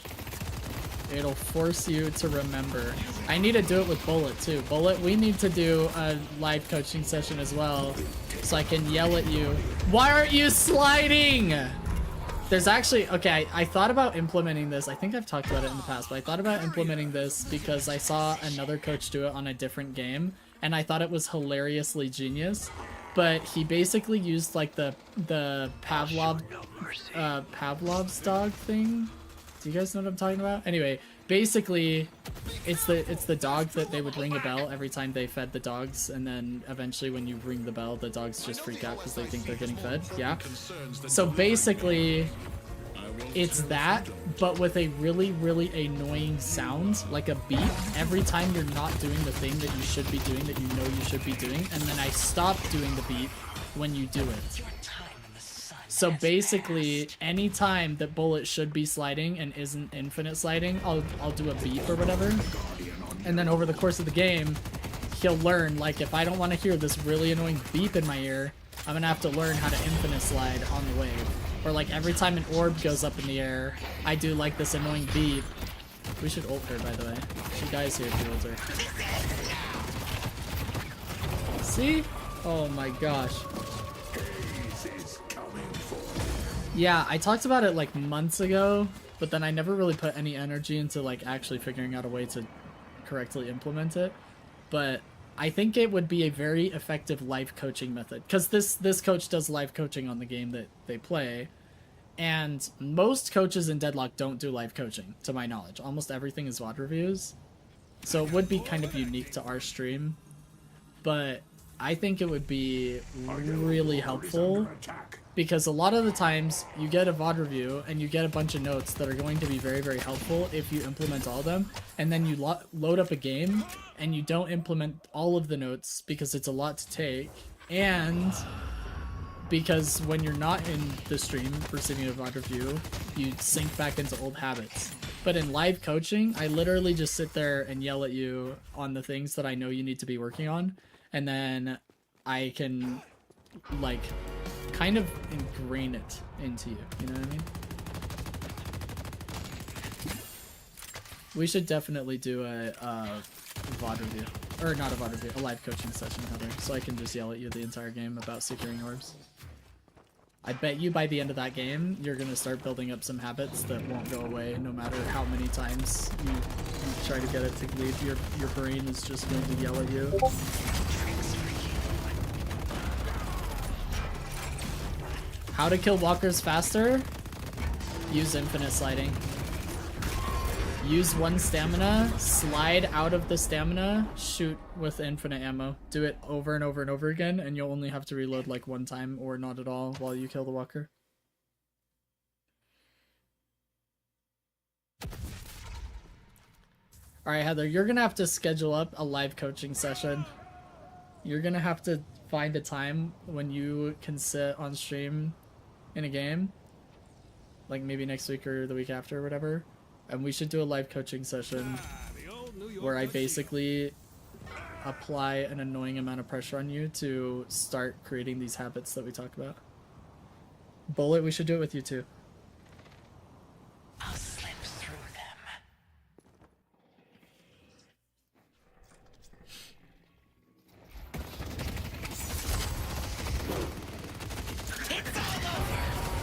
it'll force you to remember. I need to do it with Bullet too. Bullet, we need to do a live coaching session as well, so I can yell at you. Why aren't you sliding? There's actually, okay, I thought about implementing this. I think I've talked about it in the past, but I thought about implementing this because I saw another coach do it on a different game, and I thought it was hilariously genius. But he basically used like the Pavlov's dog thing. Do you guys know what I'm talking about? Anyway, basically, it's the dog that they would ring a bell every time they fed the dogs, and then eventually when you ring the bell, the dogs just freak out because they think they're getting fed. Yeah. So basically, it's that, but with a really, really annoying sound, like a beep, every time you're not doing the thing that you should be doing, that you know you should be doing, and then I stop doing the beep when you do it. So basically, any time that Bullet should be sliding and isn't infinite sliding, I'll do a beep or whatever. And then over the course of the game, he'll learn, like, if I don't want to hear this really annoying beep in my ear, I'm gonna have to learn how to infinite slide on the wave. Or like every time an orb goes up in the air, I do like this annoying beep. We should ult her, by the way. She dies here if you ult her. See? Oh my gosh. Yeah, I talked about it like months ago, but then I never really put any energy into like actually figuring out a way to correctly implement it. But I think it would be a very effective live coaching method, because this coach does live coaching on the game that they play, and most coaches in Deadlock don't do live coaching, to my knowledge. Almost everything is VOD reviews, so it would be kind of unique to our stream, but I think it would be really helpful, because a lot of the times you get a VOD review and you get a bunch of notes that are going to be very, very helpful if you implement all of them, and then you load up a game and you don't implement all of the notes because it's a lot to take, and because when you're not in the stream receiving a VOD review, you sink back into old habits. But in live coaching, I literally just sit there and yell at you on the things that I know you need to be working on, and then I can, like, kind of ingrain it into you, you know what I mean? We should definitely do a VOD review, or not a VOD review, a live coaching session, Heather, so I can just yell at you the entire game about securing orbs. I bet you by the end of that game, you're gonna start building up some habits that won't go away no matter how many times you try to get it to leave. Your brain is just going to yell at you. How to kill walkers faster? Use infinite sliding. Use one stamina, slide out of the stamina, shoot with infinite ammo. Do it over and over and over again, and you'll only have to reload like one time or not at all while you kill the walker. Alright, Heather, you're gonna have to schedule up a live coaching session. You're gonna have to find a time when you can sit on stream in a game, like maybe next week or the week after or whatever, and we should do a live coaching session where I basically apply an annoying amount of pressure on you to start creating these habits that we talk about. Bullet, we should do it with you too. I'll slip through them.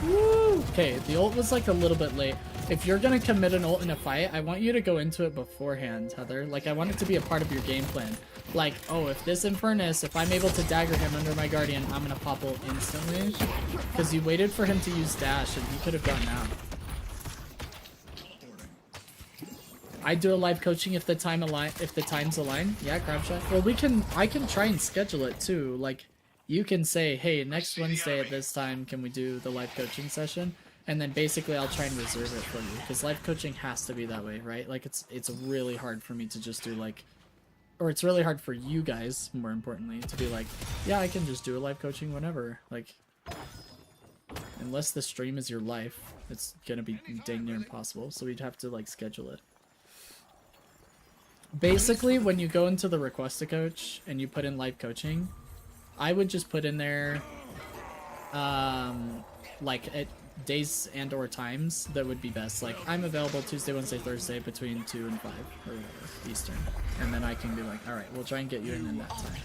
Woo! Okay, the ult was like a little bit late. If you're gonna commit an ult in a fight, I want you to go into it beforehand, Heather. Like, I want it to be a part of your game plan. Like, oh, if this Eternus, if I'm able to dagger him under my Guardian, I'm gonna pop ult instantly. Because you waited for him to use dash and he could have gotten out. I do a live coaching if the times align. Yeah, Crabshot. Well, I can try and schedule it too. Like, you can say, hey, next Wednesday at this time, can we do the live coaching session? And then basically I'll try and reserve it for you, because live coaching has to be that way, right? Like, it's really hard for me to just do like, or it's really hard for you guys, more importantly, to be like, yeah, I can just do a live coaching whenever. Like, unless the stream is your life, it's gonna be dang near impossible. So we'd have to like schedule it. Basically, when you go into the request a coach and you put in live coaching, I would just put in there, like at days and or times that would be best. Like, I'm available Tuesday, Wednesday, Thursday between 2 and 5 or whatever Eastern, and then I can be like, all right, we'll try and get you in that time.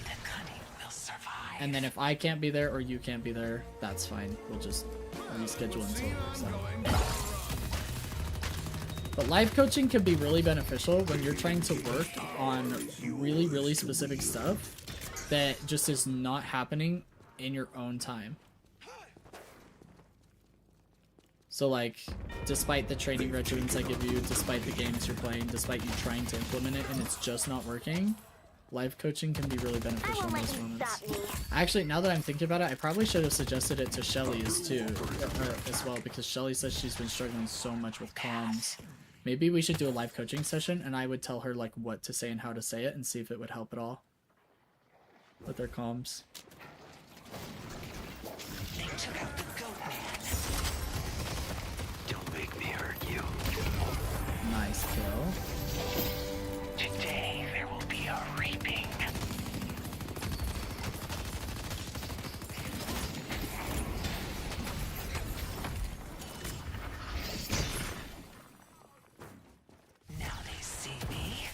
And then if I can't be there or you can't be there, that's fine. We'll just reschedule until it works out. But live coaching can be really beneficial when you're trying to work on really, really specific stuff that just is not happening in your own time. So like, despite the training regimens I give you, despite the games you're playing, despite you trying to implement it and it's just not working, live coaching can be really beneficial in those moments. Actually, now that I'm thinking about it, I probably should have suggested it to Shelly as well, because Shelly says she's been struggling so much with comms. Maybe we should do a live coaching session and I would tell her like what to say and how to say it and see if it would help at all with their comms. Don't make me hurt you. Nice kill. Today there will be a reaping. Now they see me.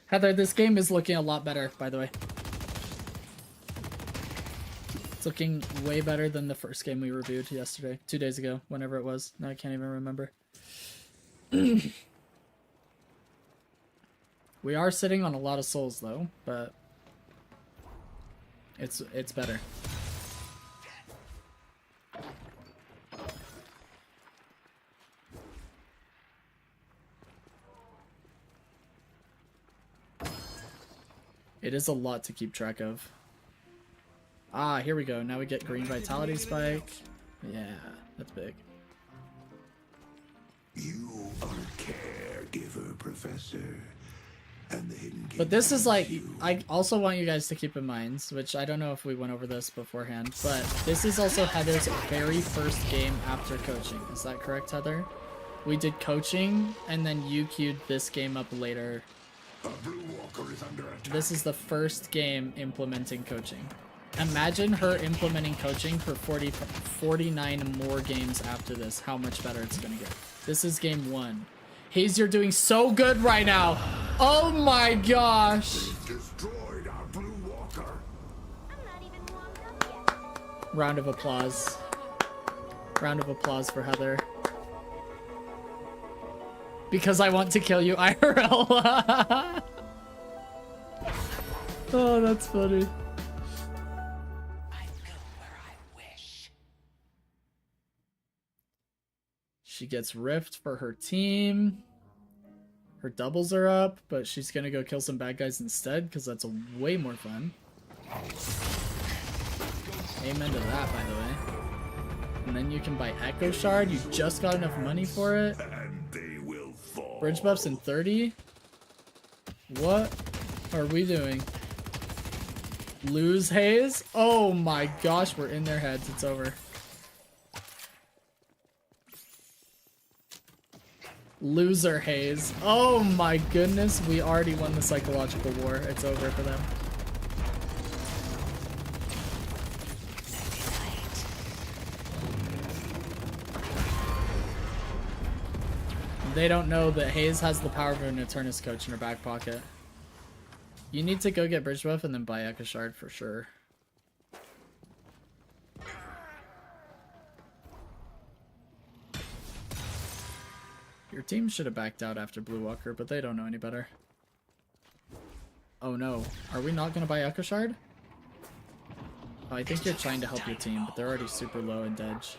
Heather, this game is looking a lot better, by the way. It's looking way better than the first game we reviewed yesterday, 2 days ago, whenever it was. Now I can't even remember. We are sitting on a lot of souls though, but it's better. It is a lot to keep track of. Ah, here we go. Now we get green vitality spike. Yeah, that's big. You are a caregiver, Professor. And the hidden But this is like, you. I also want you guys to keep in mind, which I don't know if we went over this beforehand, but this is also Heather's very first game after coaching. Is that correct, Heather? We did coaching, and then you queued this game up later. A blue walker is under attack. This is the first game implementing coaching. Imagine her implementing coaching for 49 more games after this, how much better it's gonna get. This is game 1. Hayes, you're doing so good right now. Oh my gosh. They've destroyed our blue walker. I'm not even warmed up yet. Round of applause. Round of applause for Heather. Because I want to kill you, IRL. Oh, that's funny. I go where I wish. She gets rift for her team. Her doubles are up, but she's gonna go kill some bad guys instead, because that's way more fun. Amen to that, by the way. And then you can buy Echo Shard. You just got enough money for it. And they will fall. Bridge buffs in 30? What are we doing? Lose Haze? Oh my gosh, we're in their heads. It's over. Loser Haze. Oh my goodness, we already won the psychological war. It's over for them. They don't know that Haze has the power of an Eternus coach in her back pocket. You need to go get Bridge Buff and then buy Echo Shard for sure. Your team should have backed out after Blue Walker, but they don't know any better. Oh no. Are we not gonna buy Echo Shard? Oh, I think you're trying to help your team, but they're already super low in Dedge.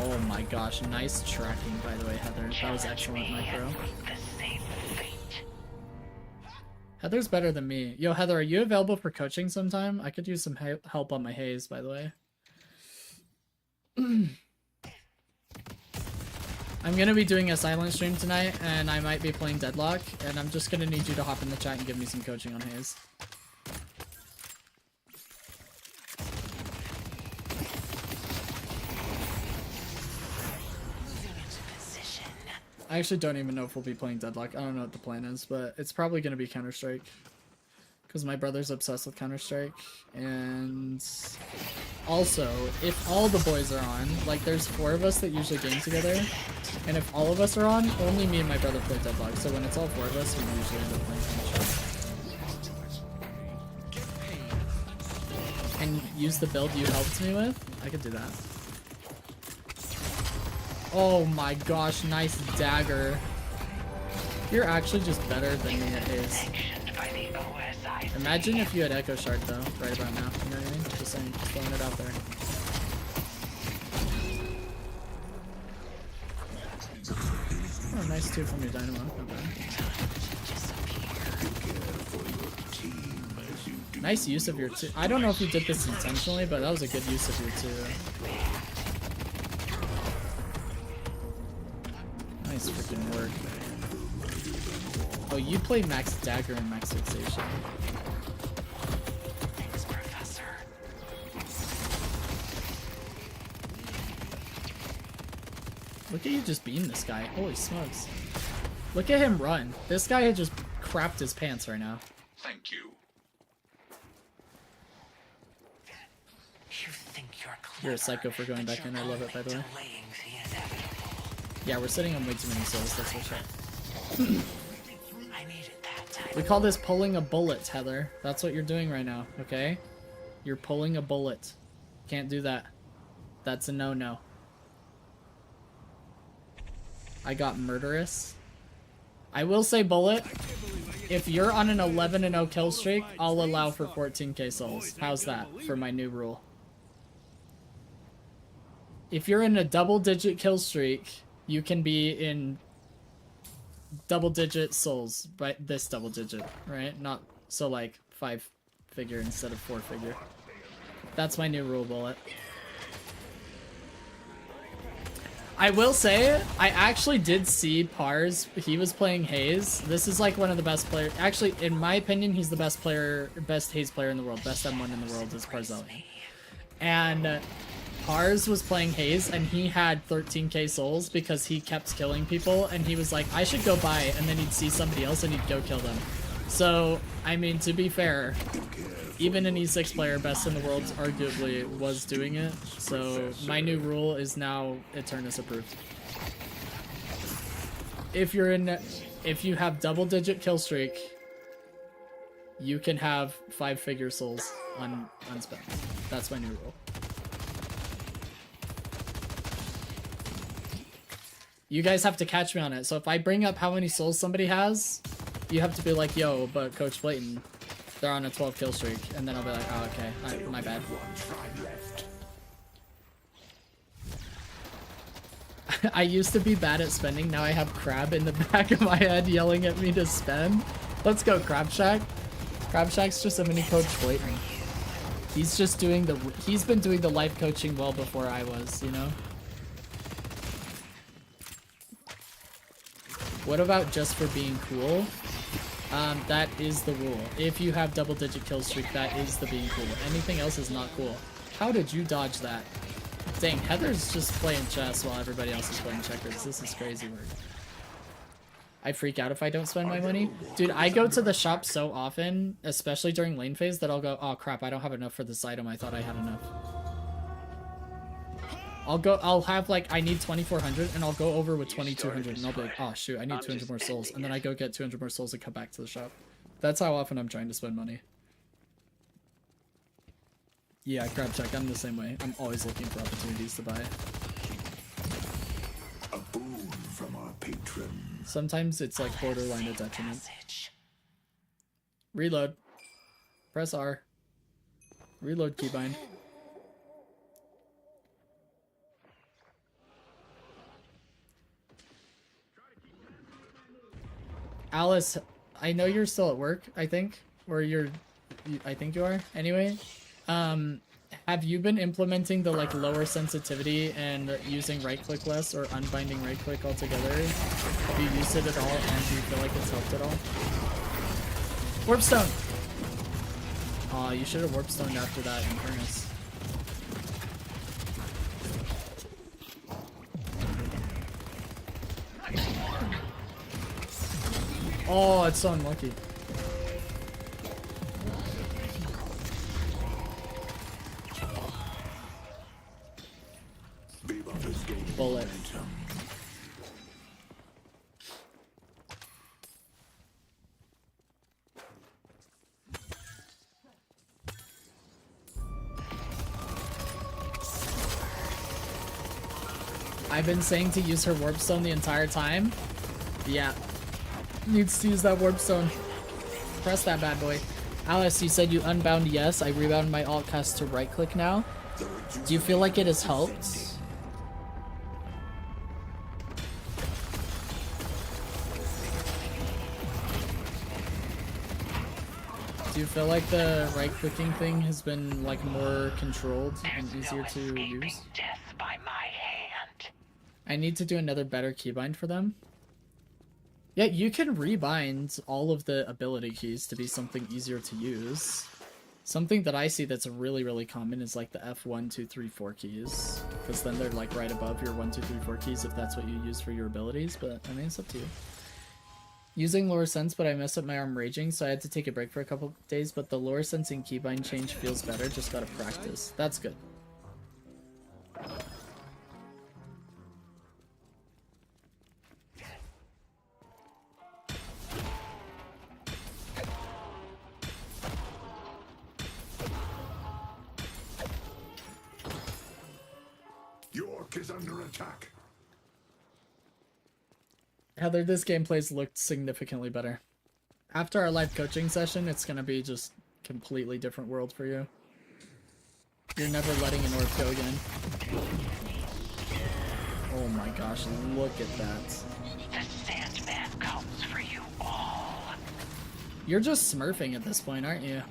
Oh my gosh, nice tracking by the way, Heather. That was excellent, micro. Heather's better than me. Yo, Heather, are you available for coaching sometime? I could use some help on my haze, by the way. I'm gonna be doing a silent stream tonight, and I might be playing Deadlock, and I'm just gonna need you to hop in the chat and give me some coaching on haze. I actually don't even know if we'll be playing Deadlock. I don't know what the plan is, but it's probably going to be Counter-Strike. Because my brother's obsessed with Counter-Strike. And also, if all the boys are on, like there's 4 of us that usually game together. And if all of us are on, only me and my brother play Deadlock. So when it's all 4 of us, we usually end up playing Counter-Strike. And use the build you helped me with? I could do that. Oh my gosh, nice dagger. You're actually just better than me at haze. Imagine if you had Echo Shard though, right about now. You know what I mean? Just saying, just throwing it out there. Oh, nice too from your Dynamo. Not bad. Nice use of your 2. I don't know if you did this intentionally, but that was a good use of your 2. Nice freaking work. Oh, you play max dagger and max fixation. Thanks, Professor. Look at you just beam this guy. Holy smokes. Look at him run. This guy had just crapped his pants right now. Thank you. You think you're clever, You're a psycho for going back in. I love it, by the way. delaying the inevitable. Yeah, we're sitting on way too many souls. That's for sure. I needed that time. We call this pulling a bullet, Heather. That's what you're doing right now, okay? You're pulling a bullet. Can't do that. That's a no-no. I got murderous. I will say, Bullet, if you're on an 11-0 kill streak, I'll allow for 14k souls. How's that for my new rule? If you're in a double-digit kill streak, you can be in double-digit souls, right? This double-digit, right? Not so like 5-figure instead of 4-figure. That's my new rule, Bullet. I will say, I actually did see Pars. He was playing Haze. This is like one of the best players. Actually, in my opinion, he's the best player, best Haze player in the world. Best M1 in the world is Parzelian. And Pars was playing Haze, and he had 13k souls because he kept killing people, and he was like, I should go buy, and then he'd see somebody else and he'd go kill them. So, I mean, to be fair, even an E6 player, best in the world, arguably was doing it. So my new rule is now Eternus approved. If you have double-digit kill streak, you can have 5-figure souls unspent. That's my new rule. You guys have to catch me on it. So if I bring up how many souls somebody has, you have to be like, yo, but Coach Blayton, they're on a 12 kill streak, and then I'll be like, oh, okay, my bad. I used to be bad at spending, now I have Crab in the back of my head yelling at me to spend. Let's go, Crab Shack. Crab Shack's just a mini Coach Blayton. He's just doing he's been doing the life coaching well before I was, you know? What about just for being cool? That is the rule. If you have double-digit kill streak, that is the being cool. Anything else is not cool. How did you dodge that? Dang, Heather's just playing chess while everybody else is playing checkers. This is crazy work. I freak out if I don't spend my money. Dude, I go to the shop so often, especially during lane phase, that I'll go, oh crap, I don't have enough for this item. I thought I had enough. I'll have like, I need 2,400 and I'll go over with 2,200 and I'll be like, oh shoot, I need 200 more souls. And then I go get 200 more souls and come back to the shop. That's how often I'm trying to spend money. Yeah, Crab Check, I'm the same way. I'm always looking for opportunities to buy. A boon from our patron. Sometimes it's like borderline a detriment. Passage. Reload. Press R. Reload keybind. Alice, I know you're still at work, I think. Or I think you are. Anyway, have you been implementing the like lower sensitivity and using right click less or unbinding right click altogether? Have you used it at all and do you feel like it's helped at all? Warp stone! Aw, you should have warp stoned after that in Eternus. Oh, it's so unlucky. Bullet. I've been saying to use her warp stone the entire time. Yeah. Needs to use that warp stone. Press that bad boy. Alice, you said you unbound yes. I rebound my alt cast to right click now. Do you feel like it has helped? Do you feel like the right clicking thing has been like more controlled and easier to use? Death by my hand. I need to do another better keybind for them. Yeah, you can rebind all of the ability keys to be something easier to use. Something that I see that's really, really common is like the F1, 2, 3, 4 keys. Because then they're like right above your 1, 2, 3, 4 keys if that's what you use for your abilities. But I mean, it's up to you. Using lower sense, but I messed up my arm raging, so I had to take a break for a couple days. But the lower sensing keybind change feels better. Just gotta practice. That's good. York is under attack. Heather, this gameplay's looked significantly better. After our live coaching session, it's gonna be just completely different world for you. You're never letting an orc go again. Oh my gosh, look at that. The Sandman comes for you all. You're just smurfing at this point, aren't you?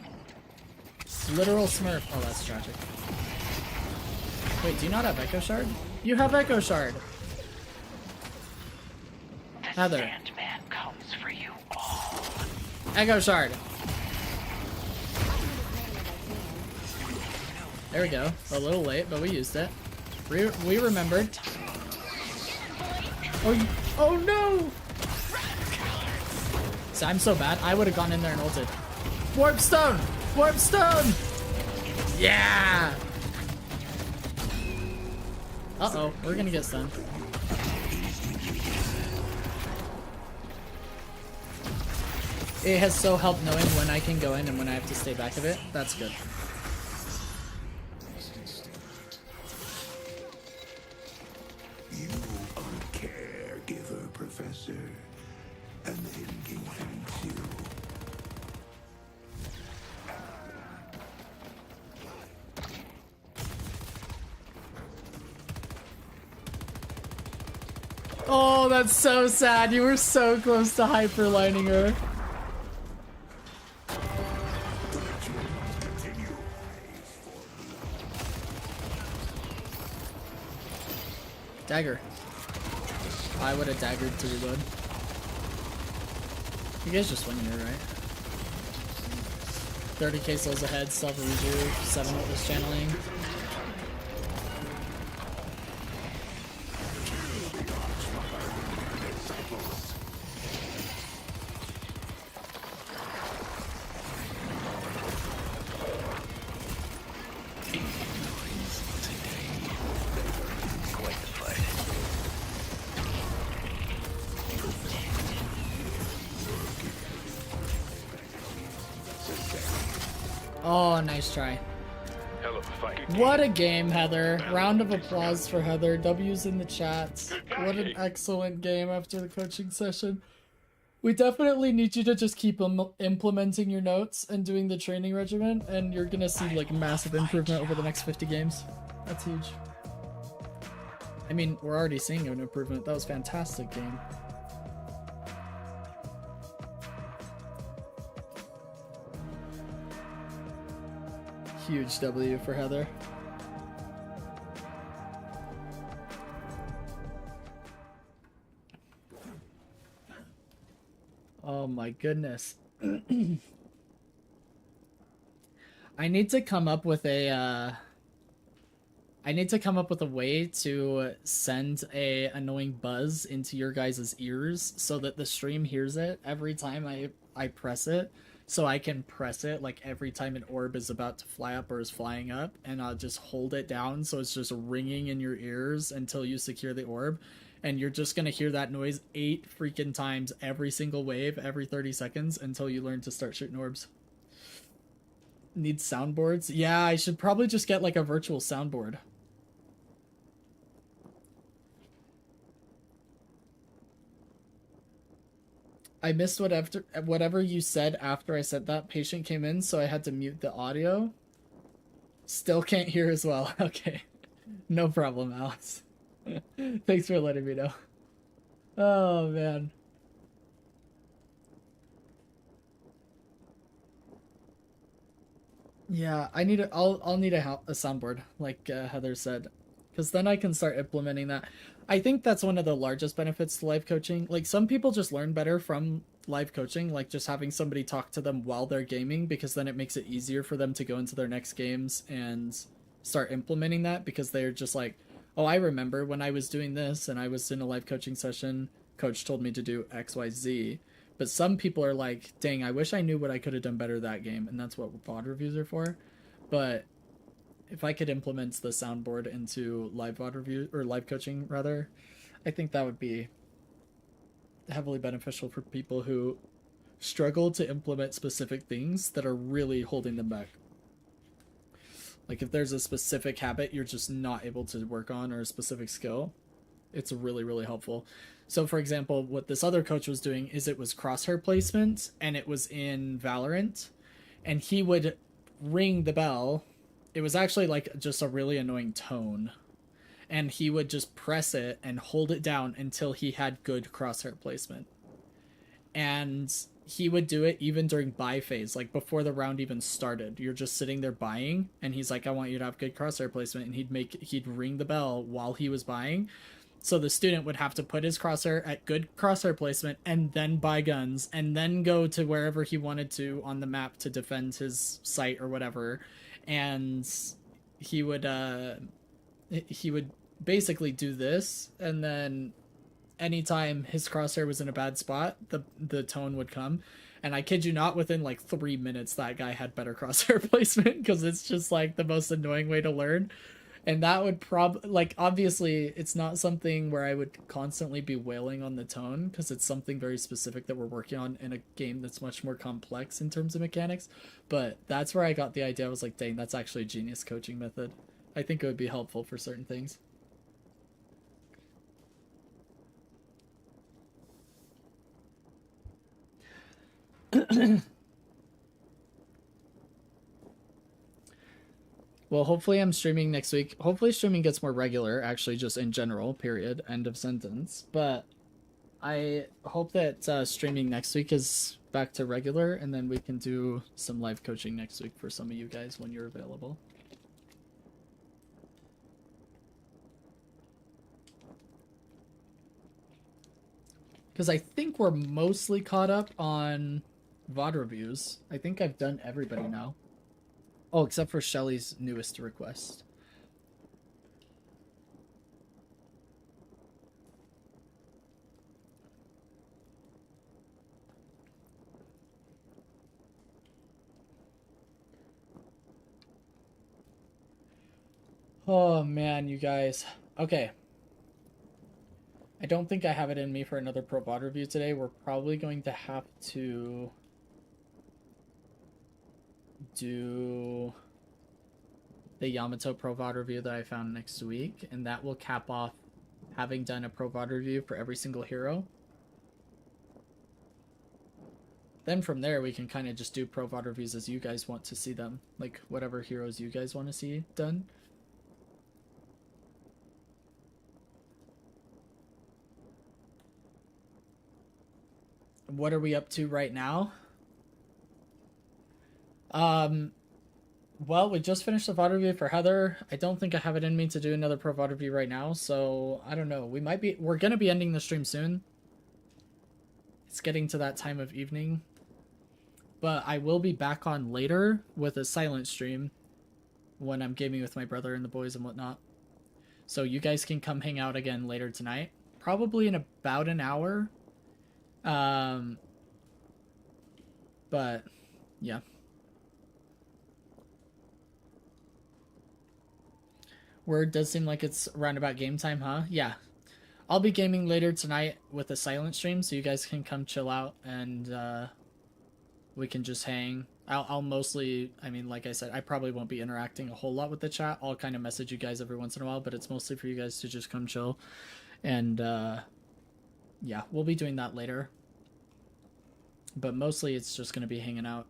Literal smurf. Oh, that's tragic. Wait, do you not have Echo Shard? You have Echo Shard! The Heather. Sandman comes for you all. Echo Shard! There we go. A little late, but we used it. We remembered. Oh no! So I'm so bad. I would have gone in there and ulted. Warp Stone! Warp Stone! Yeah! Uh-oh, we're gonna get stunned. It has so helped knowing when I can go in and when I have to stay back of it. That's good. You are a caregiver, Professor. And the Hidden King thanks you. Oh, that's so sad. You were so close to hyperlining her. Dagger. I would have daggered to reload. You guys just win here, right? 30k souls ahead, self-rejuve, 7 was channeling. Oh, nice try. hell of a fight. What a game, Heather. Round of applause for Heather. W's in the chats. What an excellent game after the coaching session. We definitely need you to just keep implementing your notes and doing the training regimen, and you're gonna see like massive improvement over the next 50 games. That's huge. I mean, we're already seeing an improvement. That was a fantastic game. Huge W for Heather. Oh my goodness. I need to come up with a way to send a annoying buzz into your guys' ears so that the stream hears it every time I press it, so I can press it like every time an orb is about to fly up or is flying up, and I'll just hold it down so it's just ringing in your ears until you secure the orb. And you're just gonna hear that noise 8 freaking times every single wave, every 30 seconds, until you learn to start shooting orbs. Need soundboards? Yeah, I should probably just get like a virtual soundboard. I missed whatever you said after I said that. Patient came in, so I had to mute the audio. Still can't hear as well. Okay. No problem, Alex. Thanks for letting me know. Oh man. Yeah, I'll need a soundboard, like Heather said, because then I can start implementing that. I think that's one of the largest benefits to live coaching. Like, some people just learn better from live coaching, like just having somebody talk to them while they're gaming, because then it makes it easier for them to go into their next games and start implementing that, because they're just like, oh, I remember when I was doing this and I was in a live coaching session, coach told me to do XYZ. But some people are like, dang, I wish I knew what I could have done better that game. And that's what VOD reviews are for. But if I could implement the soundboard into live VOD review, or live coaching rather, I think that would be heavily beneficial for people who struggle to implement specific things that are really holding them back. Like if there's a specific habit you're just not able to work on, or a specific skill, it's really, really helpful. So for example, what this other coach was doing is it was crosshair placement, and it was in Valorant, and he would ring the bell. It was actually like just a really annoying tone, and he would just press it and hold it down until he had good crosshair placement. And he would do it even during buy phase, like before the round even started. You're just sitting there buying, and he's like, I want you to have good crosshair placement, and he'd ring the bell while he was buying. So the student would have to put his crosshair at good crosshair placement and then buy guns and then go to wherever he wanted to on the map to defend his site or whatever. And he would basically do this, and then anytime his crosshair was in a bad spot, the tone would come. And I kid you not, within like 3 minutes that guy had better crosshair placement, because it's just like the most annoying way to learn. And that would like, obviously it's not something where I would constantly be wailing on the tone, because it's something very specific that we're working on in a game that's much more complex in terms of mechanics. But that's where I got the idea. I was like, dang, that's actually a genius coaching method. I think it would be helpful for certain things. Well, hopefully I'm streaming next week. Hopefully streaming gets more regular, actually, just in general, period, end of sentence. But I hope that streaming next week is back to regular, and then we can do some live coaching next week for some of you guys when you're available. Because I think we're mostly caught up on VOD reviews. I think I've done everybody now. Oh, except for Shelly's newest request. Oh man, you guys. Okay. I don't think I have it in me for another Pro VOD review today. We're probably going to have to do the Yamato Pro VOD review that I found next week, and that will cap off having done a Pro VOD review for every single hero. Then from there, we can kind of just do Pro VOD reviews as you guys want to see them, like whatever heroes you guys want to see done. What are we up to right now? Well, we just finished the VOD review for Heather. I don't think I have it in me to do another Pro VOD review right now, so I don't know. We're gonna be ending the stream soon. It's getting to that time of evening. But I will be back on later with a silent stream when I'm gaming with my brother and the boys and whatnot. So you guys can come hang out again later tonight. Probably in about an hour. But yeah. Word does seem like it's around about game time, huh? Yeah. I'll be gaming later tonight with a silent stream, so you guys can come chill out and we can just hang. I'll mostly, I mean, like I said, I probably won't be interacting a whole lot with the chat. I'll kind of message you guys every once in a while, but it's mostly for you guys to just come chill. And yeah, we'll be doing that later. But mostly it's just going to be hanging out.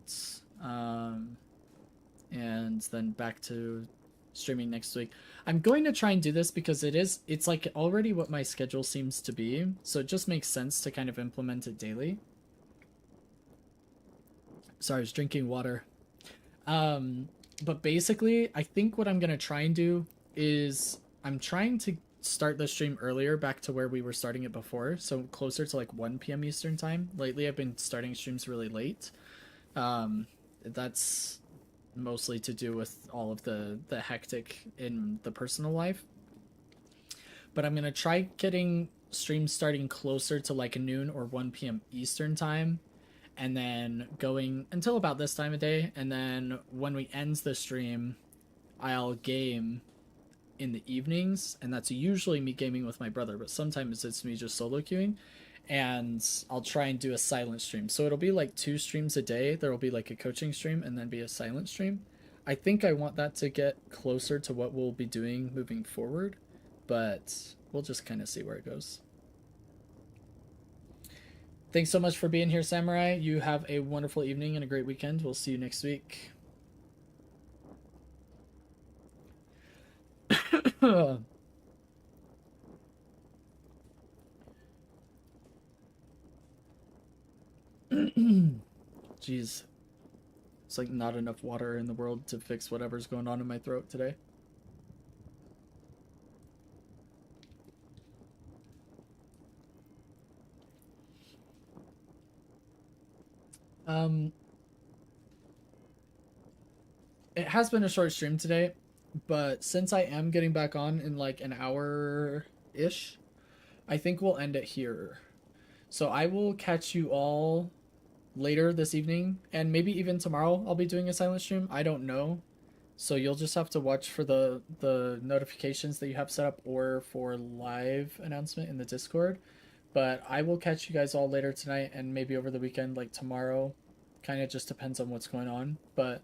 And then back to streaming next week. I'm going to try and do this because it's like already what my schedule seems to be. So it just makes sense to kind of implement it daily. Sorry, I was drinking water. But basically, I think what I'm going to try and do is I'm trying to start the stream earlier back to where we were starting it before. So closer to like 1 p.m. Eastern time. Lately, I've been starting streams really late. That's mostly to do with all of the hectic in the personal life. But I'm going to try getting streams starting closer to like noon or 1 p.m. Eastern time. And then going until about this time of day. And then when we end the stream, I'll game in the evenings. And that's usually me gaming with my brother. But sometimes it's me just solo queuing. And I'll try and do a silent stream. So it'll be like 2 streams a day. There will be like a coaching stream and then be a silent stream. I think I want that to get closer to what we'll be doing moving forward. But we'll just kind of see where it goes. Thanks so much for being here, Samurai. You have a wonderful evening and a great weekend. We'll see you next week. Jeez. It's like not enough water in the world to fix whatever's going on in my throat today. It has been a short stream today, but since I am getting back on in like an hour-ish, I think we'll end it here. So I will catch you all later this evening, and maybe even tomorrow I'll be doing a silent stream. I don't know. So you'll just have to watch for the notifications that you have set up or for live announcement in the Discord. But I will catch you guys all later tonight and maybe over the weekend, like tomorrow. Kind of just depends on what's going on. But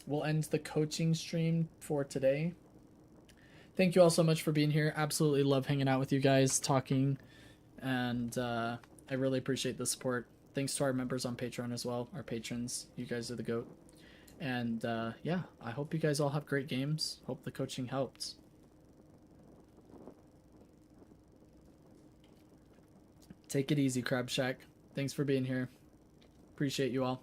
we'll end the coaching stream for today. Thank you all so much for being here. Absolutely love hanging out with you guys, talking. And I really appreciate the support. Thanks to our members on Patreon as well, our patrons. You guys are the GOAT. And yeah, I hope you guys all have great games. Hope the coaching helped. Take it easy, Crab Shack. Thanks for being here. Appreciate you all.